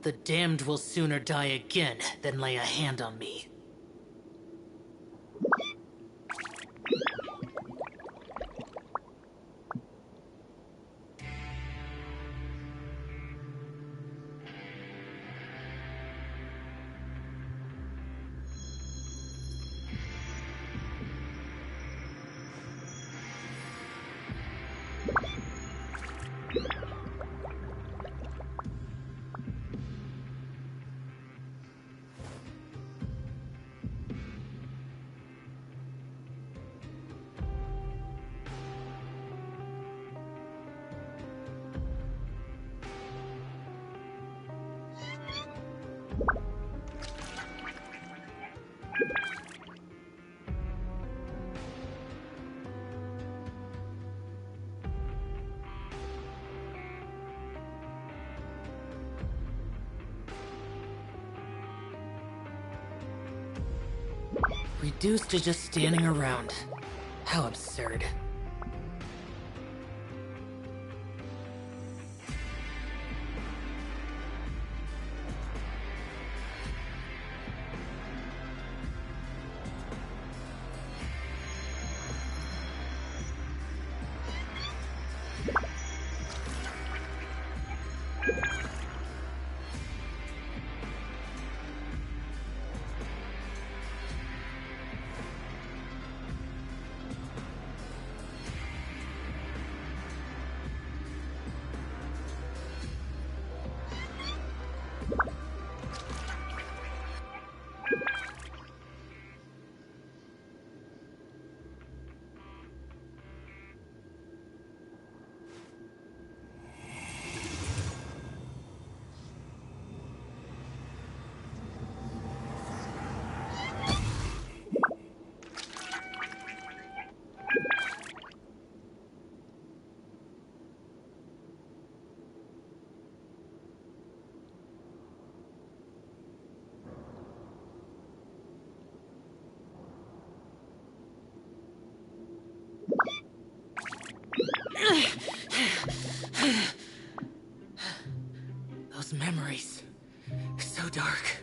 The damned will sooner die again than lay a hand on me. Reduced to just standing around. How absurd. Those memories. So dark.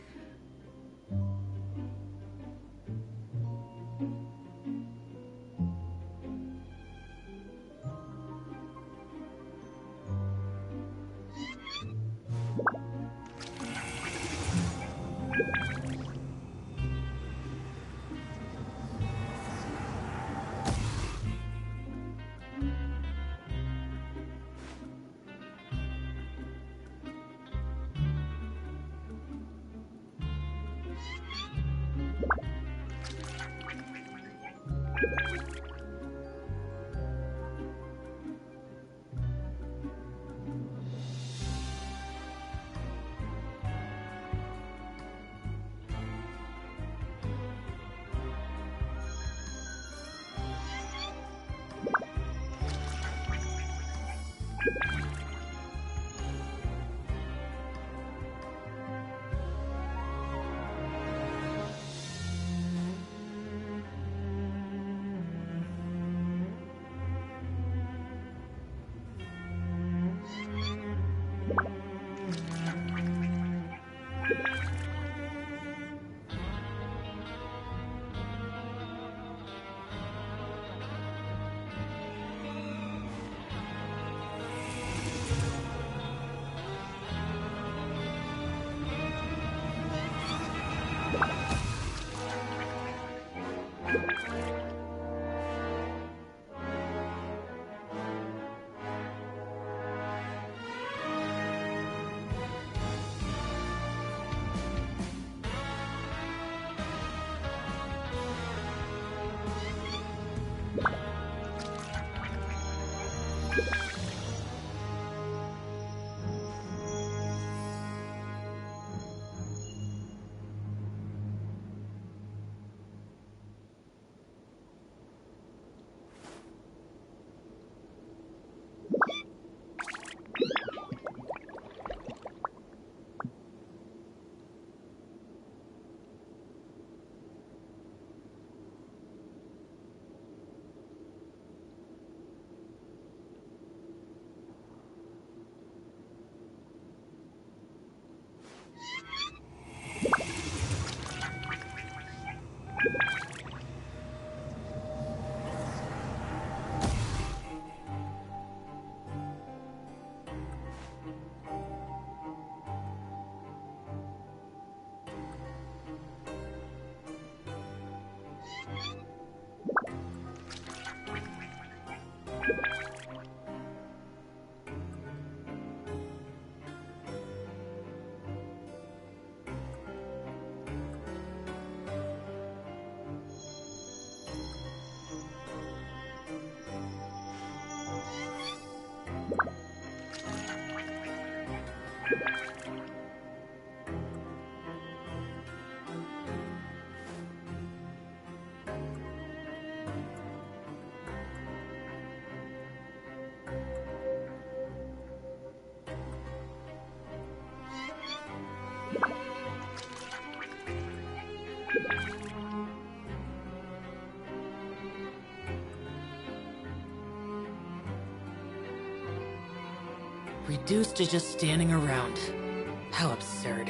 Reduced to just standing around. How absurd.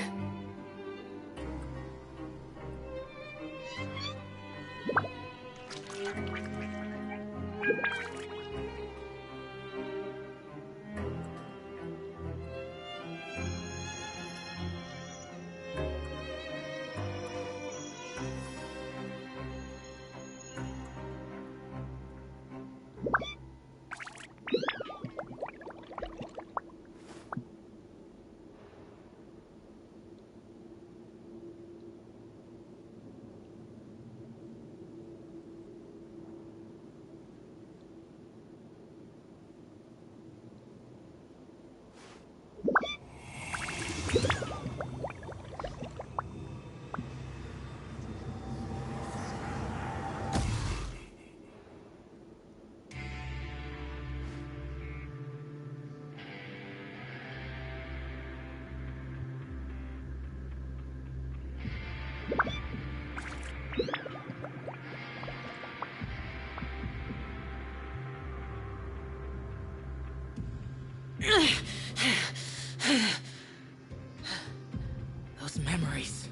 Those memories.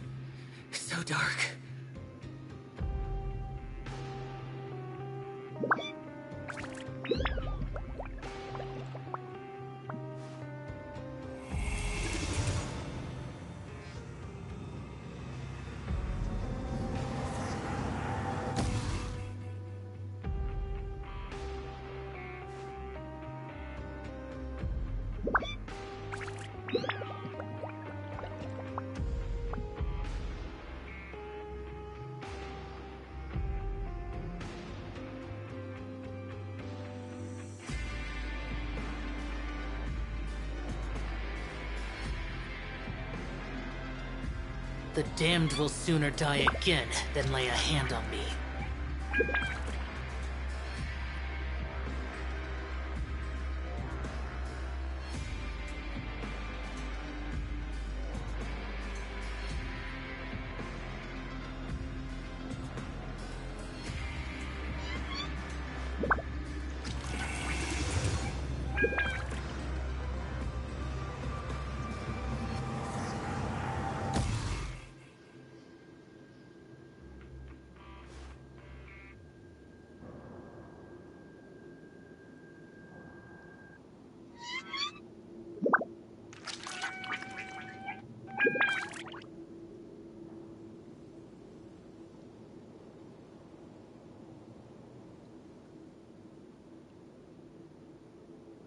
So dark. The damned will sooner die again than lay a hand on me.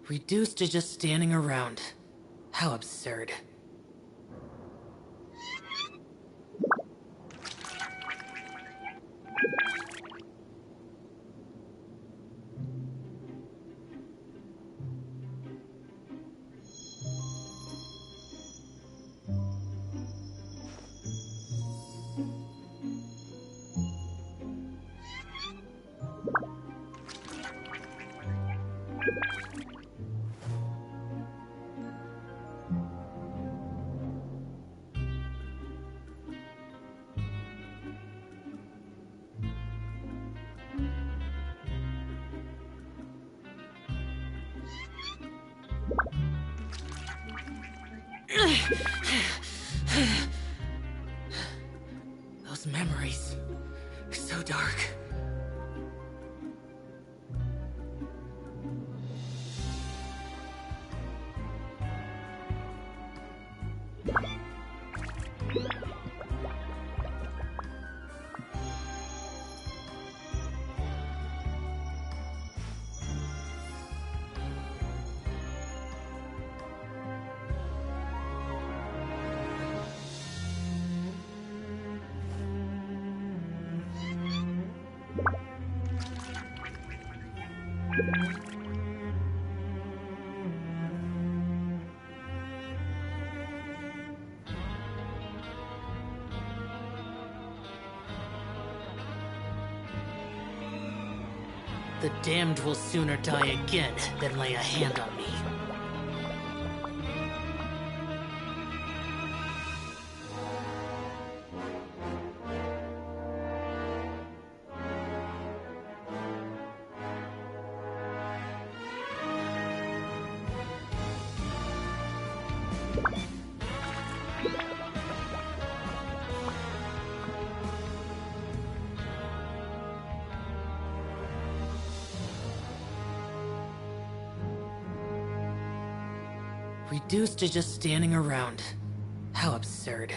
Reduced to just standing around. How absurd. Those memories. So dark. The damned will sooner die again than lay a hand on me. Reduced to just standing around. How absurd.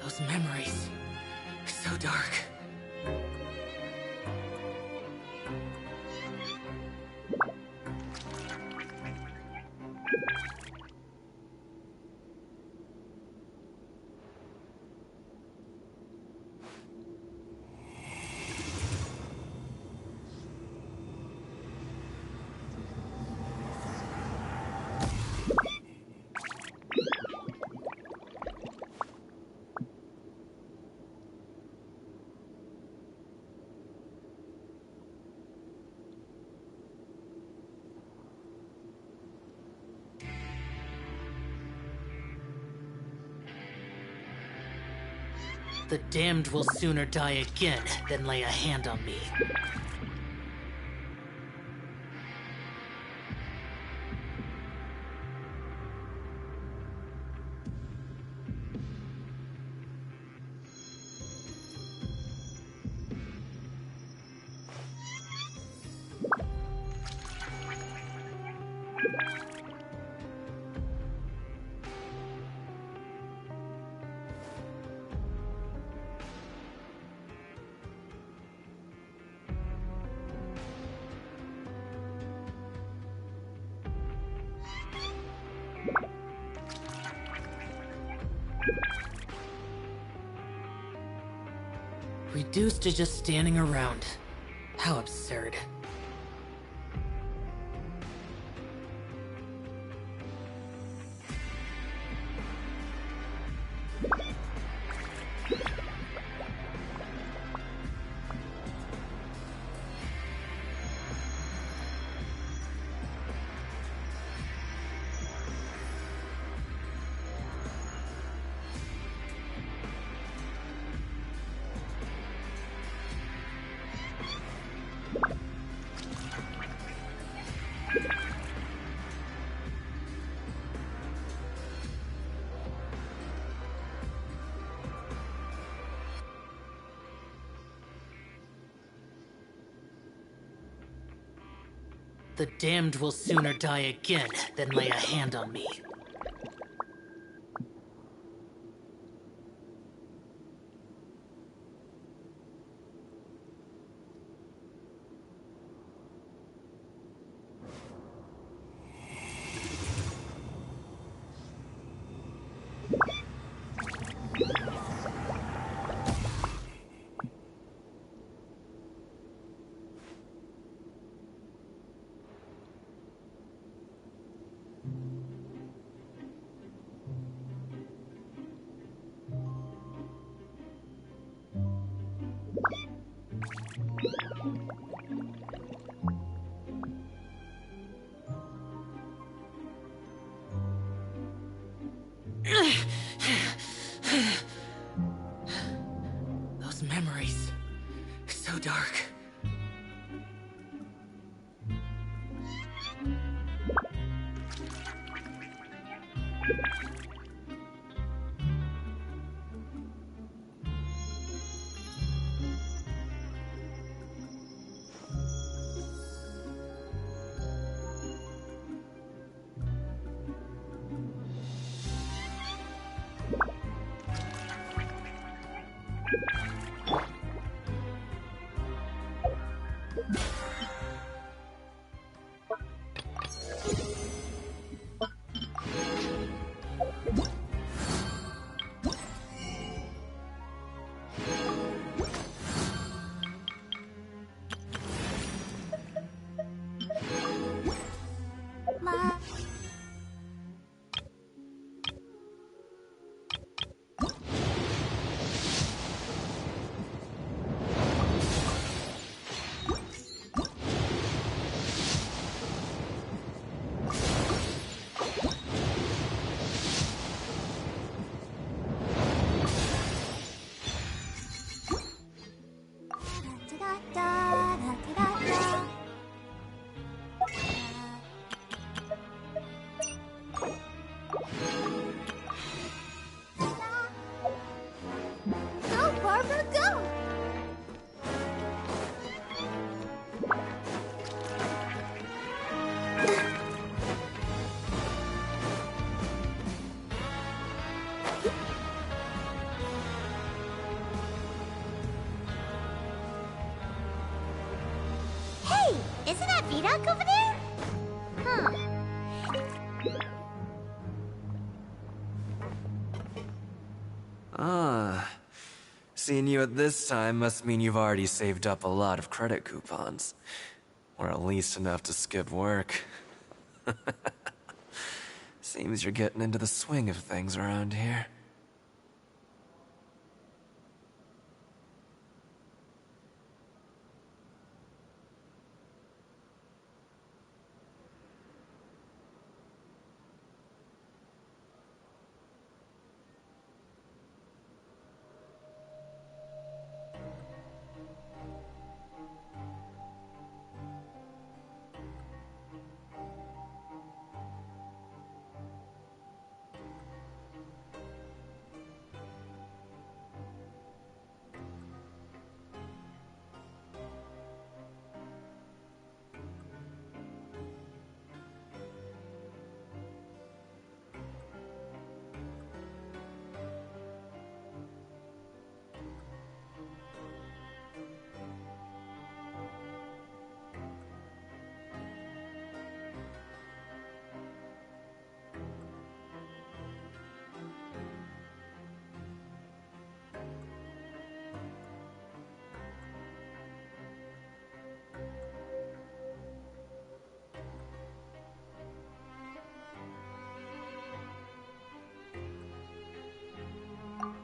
Those memories. So dark. The damned will sooner die again than lay a hand on me. Reduced to just standing around. How absurd. The damned will sooner die again than lay a hand on me. dark. Go, Barbara, go! Hey, isn't that Vidoc over there? Huh. Ah. Seeing you at this time must mean you've already saved up a lot of credit coupons. Or at least enough to skip work. Seems you're getting into the swing of things around here.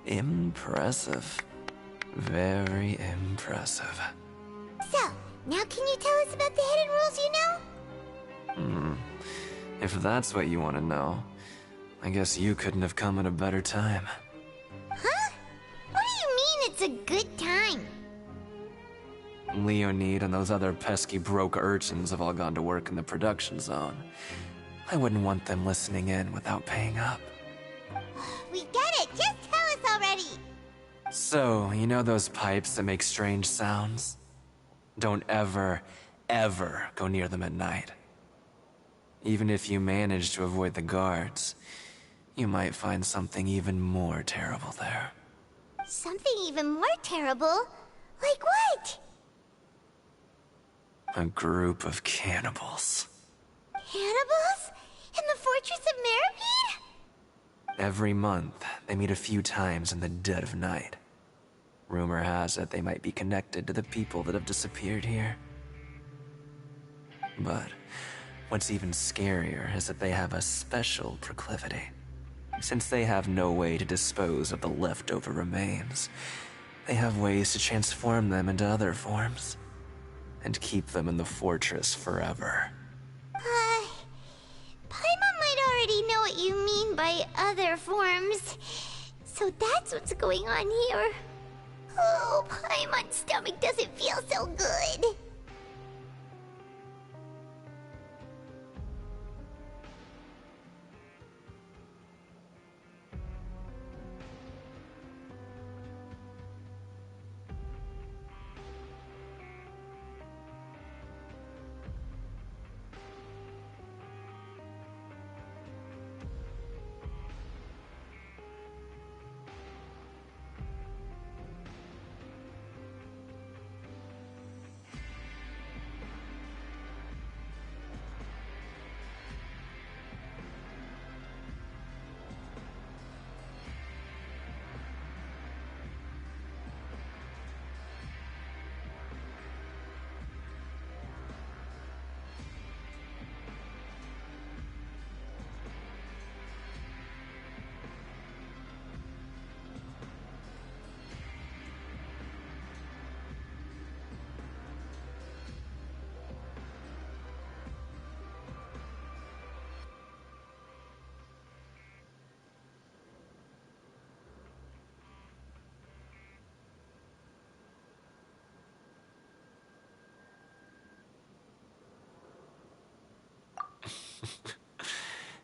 Impressive. Very impressive. So, now can you tell us about the hidden rules you know? If that's what you want to know, I guess you couldn't have come at a better time. Huh? What do you mean it's a good time? Leonid and those other pesky broke urchins have all gone to work in the production zone. I wouldn't want them listening in without paying up. We get it! Just tell us already! So, you know those pipes that make strange sounds? Don't ever, ever go near them at night. Even if you manage to avoid the guards, you might find something even more terrible there. Something even more terrible? Like what? A group of cannibals. Cannibals? In the Fortress of Meripede? Every month, they meet a few times in the dead of night. Rumor has it they might be connected to the people that have disappeared here. But what's even scarier is that they have a special proclivity. Since they have no way to dispose of the leftover remains, they have ways to transform them into other forms and keep them in the fortress forever. Paimon might already know what you mean by other forms. So that's what's going on here. Oh, Paimon's stomach doesn't feel so good.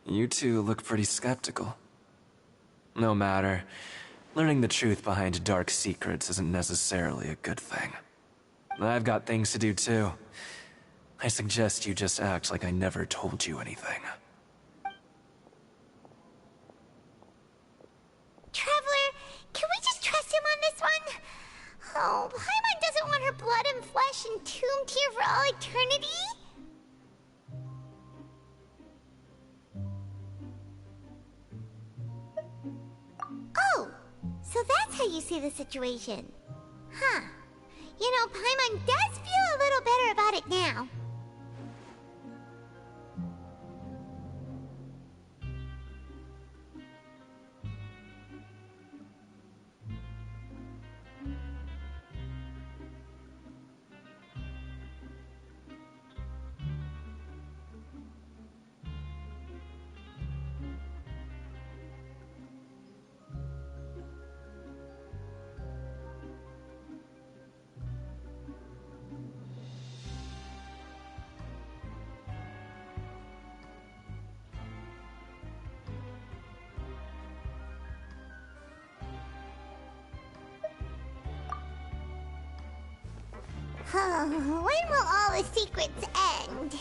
You two look pretty skeptical. No matter. Learning the truth behind dark secrets isn't necessarily a good thing. I've got things to do too. I suggest you just act like I never told you anything. Traveler, can we just trust him on this one? Oh, Paimon doesn't want her blood and flesh entombed here for all eternity? Oh, so that's how you see the situation. Huh. You know, Paimon does feel a little better about it now. When will all the secrets end?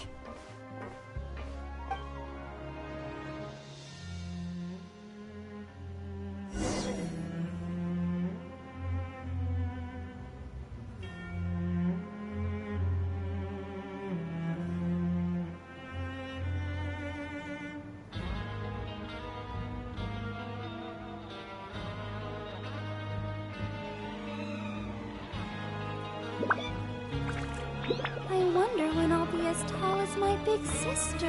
I wonder when I'll be as tall as my big sister.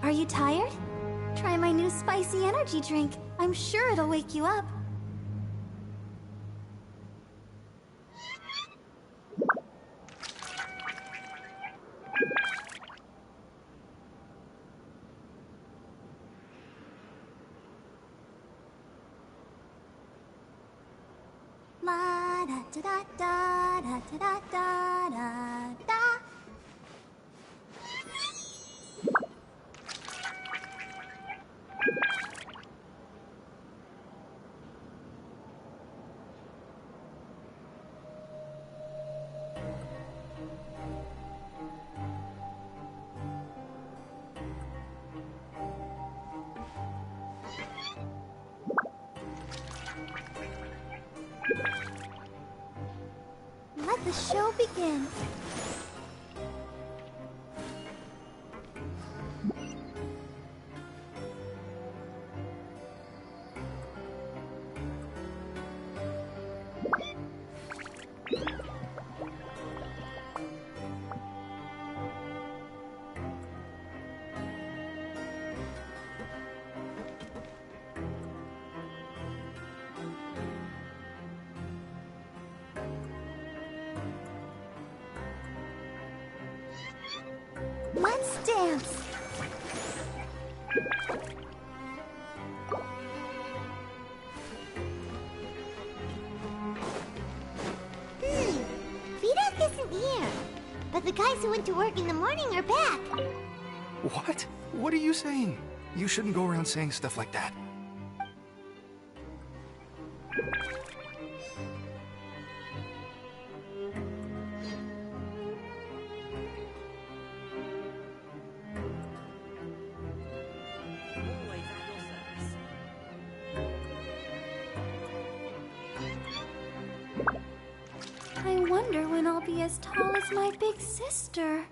Are you tired? Try my new spicy energy drink. I'm sure it'll wake you up. La da da da da da da da da da. Let the show begin. Let's dance. Vidok isn't here. But the guys who went to work in the morning are back. What? What are you saying? You shouldn't go around saying stuff like that. I wonder when I'll be as tall as my big sister.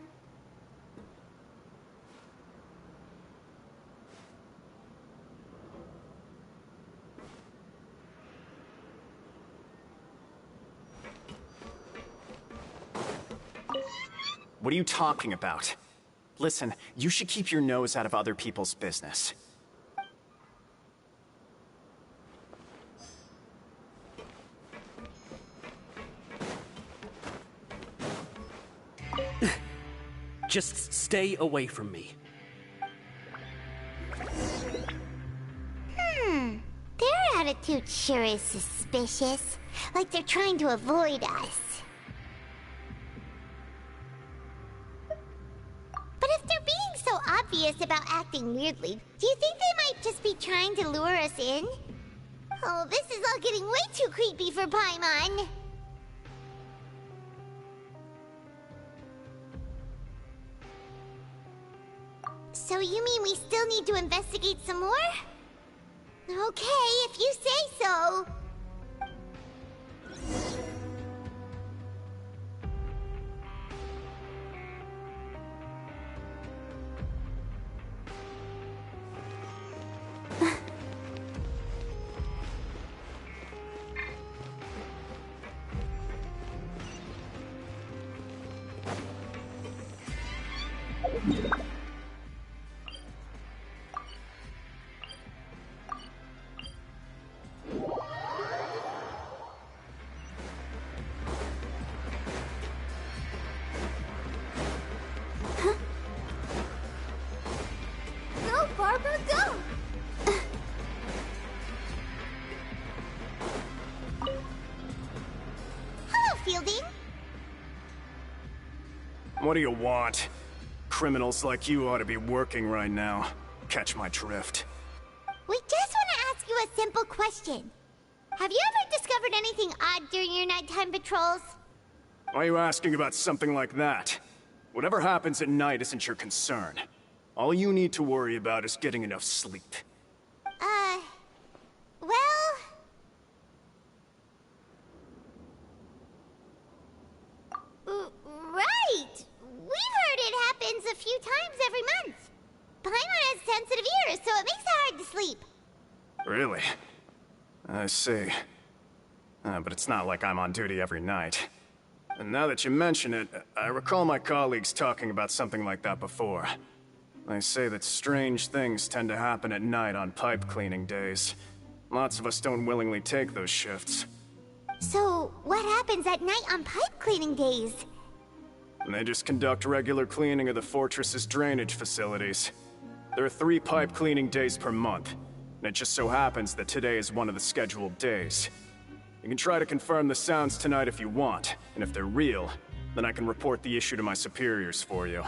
What are you talking about? Listen, you should keep your nose out of other people's business. Just stay away from me. Their attitude sure is suspicious. Like they're trying to avoid us. But if they're being so obvious about acting weirdly, do you think they might just be trying to lure us in? Oh, this is all getting way too creepy for Paimon. So you mean we still need to investigate some more? Okay, if you say so. Go, Barbara, go! Hello, Fielding. What do you want? Criminals like you ought to be working right now. Catch my drift. We just want to ask you a simple question. Have you ever discovered anything odd during your nighttime patrols? Why are you asking about something like that? Whatever happens at night isn't your concern. All you need to worry about is getting enough sleep. Well... Right! We've heard it happens a few times every month. Paimon has sensitive ears, so it makes it hard to sleep. Really? I see. But it's not like I'm on duty every night. And now that you mention it, I recall my colleagues talking about something like that before. They say that strange things tend to happen at night on pipe cleaning days. Lots of us don't willingly take those shifts. So, what happens at night on pipe cleaning days? And they just conduct regular cleaning of the fortress's drainage facilities. There are 3 pipe cleaning days per month, and it just so happens that today is one of the scheduled days. You can try to confirm the sounds tonight if you want, and if they're real, then I can report the issue to my superiors for you.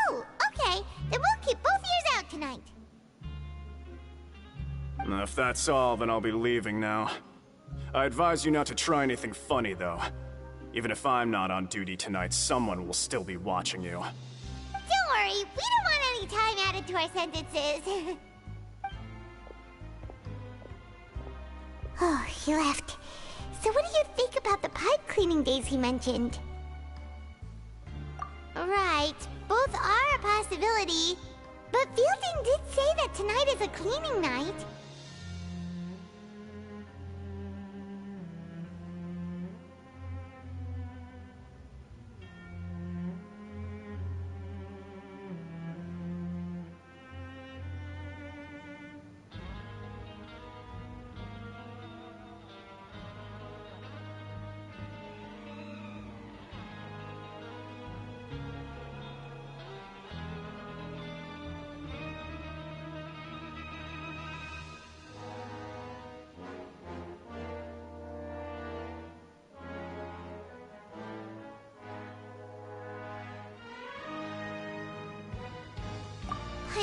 Oh, okay. Then we'll keep both ears out tonight. And if that's all, then I'll be leaving now. I advise you not to try anything funny, though. Even if I'm not on duty tonight, someone will still be watching you. Don't worry, we don't want any time added to our sentences. Oh, he left. So what do you think about the pipe cleaning days he mentioned? Right, both are a possibility. But Fielding did say that tonight is a cleaning night.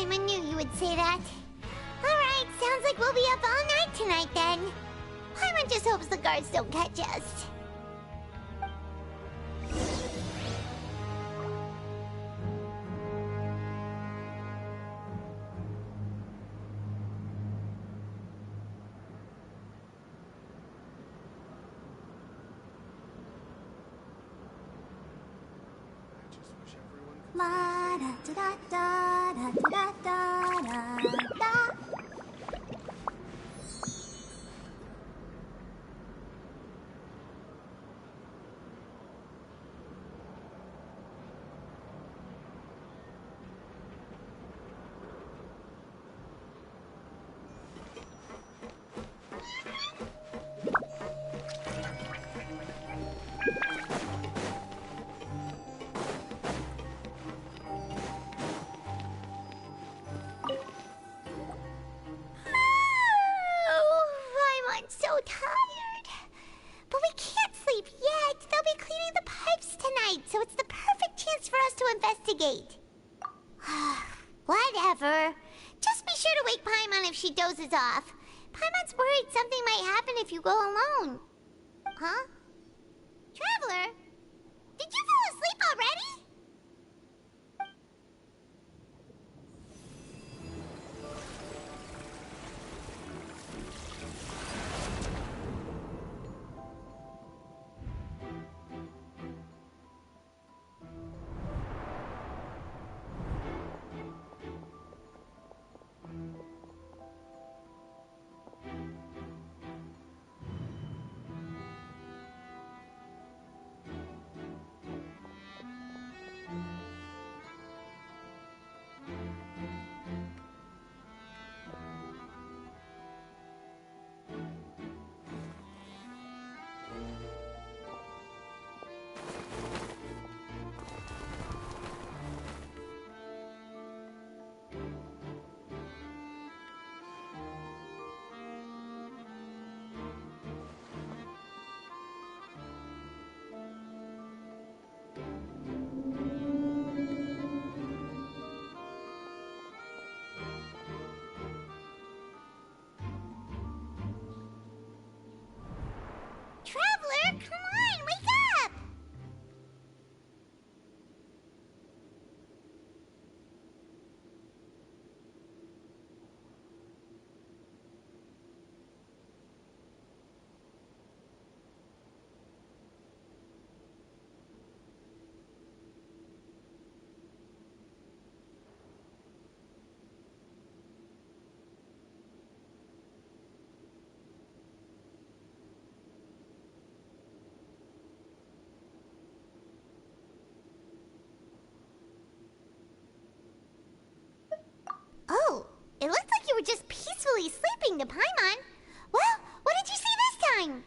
Paimon knew you would say that. Alright, sounds like we'll be up all night tonight then. Paimon just hopes the guards don't catch us. La da da da da da da da da. So tired. But we can't sleep yet. They'll be cleaning the pipes tonight, so it's the perfect chance for us to investigate. Whatever. Just be sure to wake Paimon if she dozes off. Paimon's worried something might happen if you go alone. Huh? Traveler? Did you fall asleep already? Traveler, come on, wake up! Oh, it looks like you were just peacefully sleeping to Paimon. Well, what did you see this time?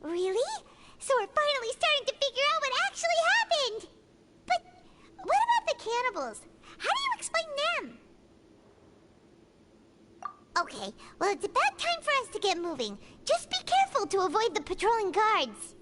Really? So we're finally starting to figure out what actually happened! But what about the cannibals? How do you explain them? Okay, well it's about time for us to get moving. Just be careful to avoid the patrolling guards.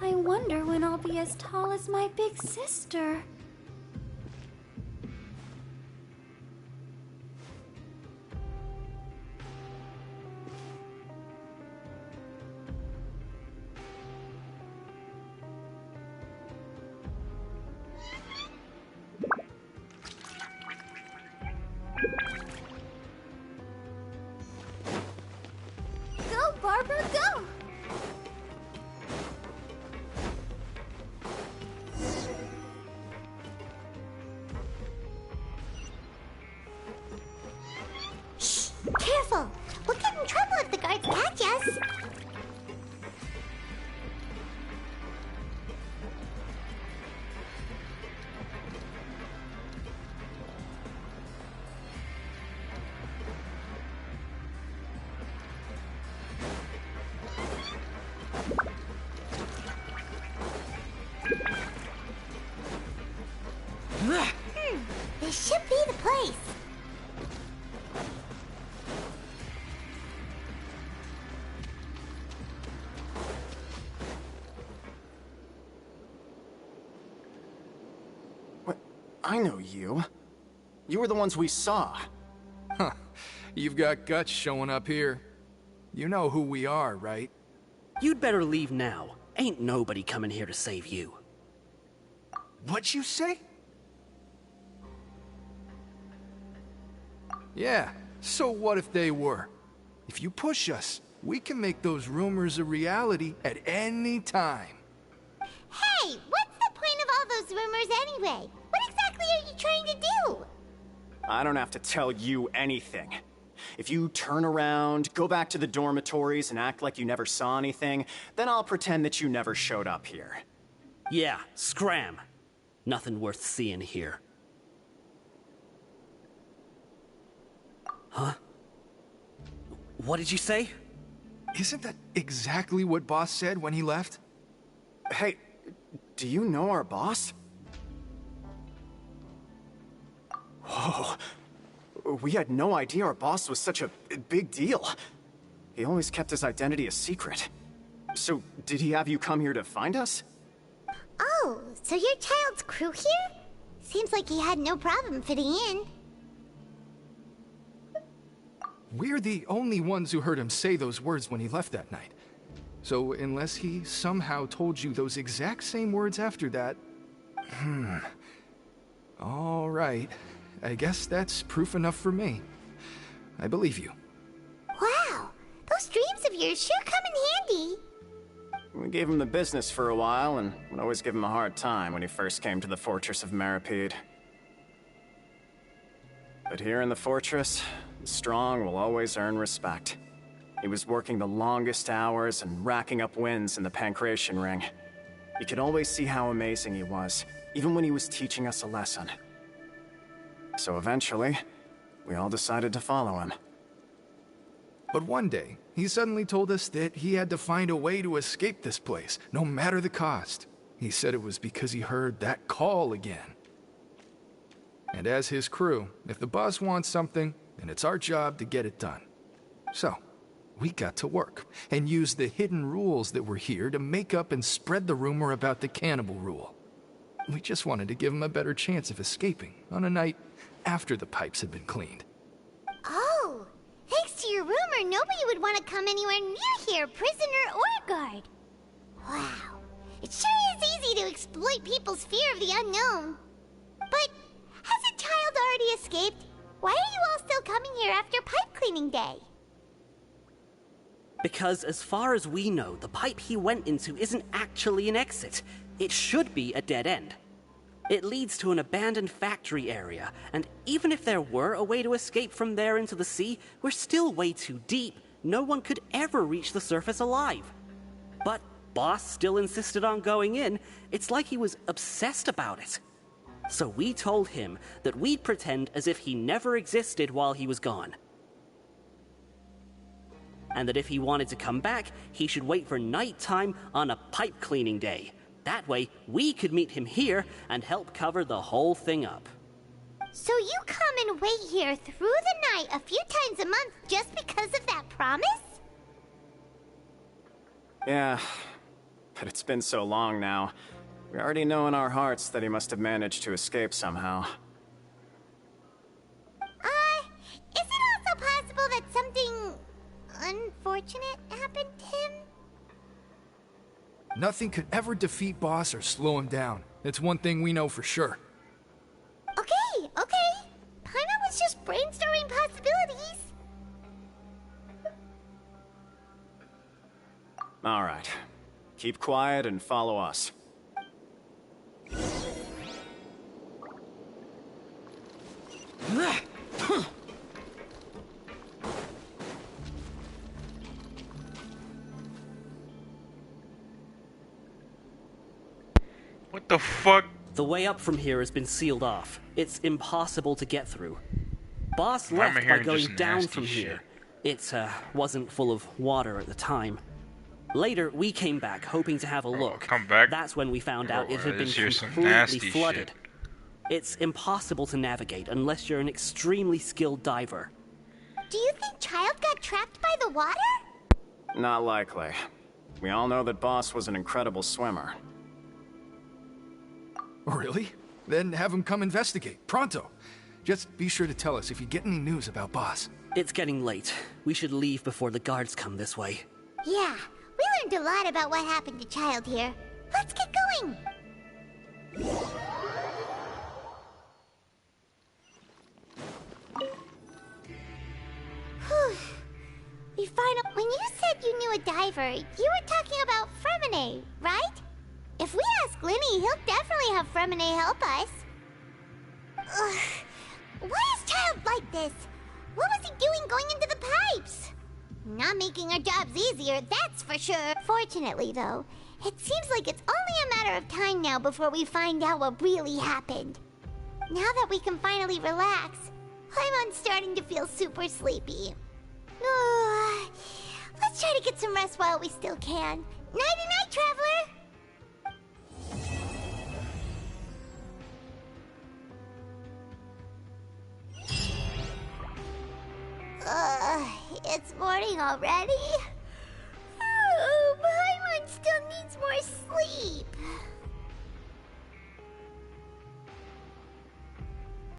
I wonder when I'll be as tall as my big sister. Go, Barbara, go! I know you. You were the ones we saw. Huh. You've got guts showing up here. You know who we are, right? You'd better leave now. Ain't nobody coming here to save you. What'd you say? Yeah, so what if they were? If you push us, we can make those rumors a reality at any time. Hey, what's the point of all those rumors anyway? What exactly are you trying to do? I don't have to tell you anything. If you turn around, go back to the dormitories and act like you never saw anything, then I'll pretend that you never showed up here. Yeah, scram. Nothing worth seeing here. Huh? What did you say? Isn't that exactly what Boss said when he left? Hey, do you know our boss? Whoa. We had no idea our boss was such a big deal. He always kept his identity a secret. So, did he have you come here to find us? Oh, so you're Child's crew here? Seems like he had no problem fitting in. We're the only ones who heard him say those words when he left that night. So, unless he somehow told you those exact same words after that... All right. I guess that's proof enough for me. I believe you. Wow, those dreams of yours sure come in handy. We gave him the business for a while and would always give him a hard time when he first came to the Fortress of Maripede. But here in the fortress, the strong will always earn respect. He was working the longest hours and racking up wins in the Pancration Ring. You could always see how amazing he was, even when he was teaching us a lesson. So eventually, we all decided to follow him. But one day, he suddenly told us that he had to find a way to escape this place, no matter the cost. He said it was because he heard that call again. And as his crew, if the boss wants something, then it's our job to get it done. So, we got to work, and used the hidden rules that were here to make up and spread the rumor about the cannibal rule. We just wanted to give him a better chance of escaping on a night after the pipes had been cleaned. Oh, thanks to your rumor, nobody would want to come anywhere near here, prisoner or guard. Wow, it sure is easy to exploit people's fear of the unknown. But hasn't Child already escaped? Why are you all still coming here after pipe cleaning day? Because as far as we know, the pipe he went into isn't actually an exit. It should be a dead end. It leads to an abandoned factory area, and even if there were a way to escape from there into the sea, we're still way too deep. No one could ever reach the surface alive. But Boss still insisted on going in. It's like he was obsessed about it. So we told him that we'd pretend as if he never existed while he was gone. And that if he wanted to come back, he should wait for nighttime on a pipe cleaning day. That way, we could meet him here and help cover the whole thing up. So you come and wait here through the night a few times a month just because of that promise? Yeah, but it's been so long now. We already know in our hearts that he must have managed to escape somehow. Is it also possible that something unfortunate happened to him? Nothing could ever defeat Boss or slow him down. That's one thing we know for sure. Okay. Paimon was just brainstorming possibilities. All right. Keep quiet and follow us. What the fuck? The way up from here has been sealed off. It's impossible to get through. Boss I'm left by hearing going just down nasty from shit. here. It wasn't full of water at the time. Later, we came back hoping to have a look. Come back? That's when we found out it had been This here's some completely nasty flooded. shit. It's impossible to navigate unless you're an extremely skilled diver. Do you think Child got trapped by the water? Not likely. We all know that Boss was an incredible swimmer. Really? Then have him come investigate, pronto. Just be sure to tell us if you get any news about Boss. It's getting late. We should leave before the guards come this way. Yeah, we learned a lot about what happened to Child here. Let's get going! Whew. When you said you knew a diver, you were talking about Fremine, right? If we ask Linny, he'll definitely have Fremine help us. Ugh. Why is Child like this? What was he doing going into the pipes? Not making our jobs easier, that's for sure. Fortunately, though, it seems like it's only a matter of time now before we find out what really happened. Now that we can finally relax, I'm starting to feel super sleepy. Let's try to get some rest while we still can. Nighty-night, traveler! It's morning already? Oh, Paimon still needs more sleep.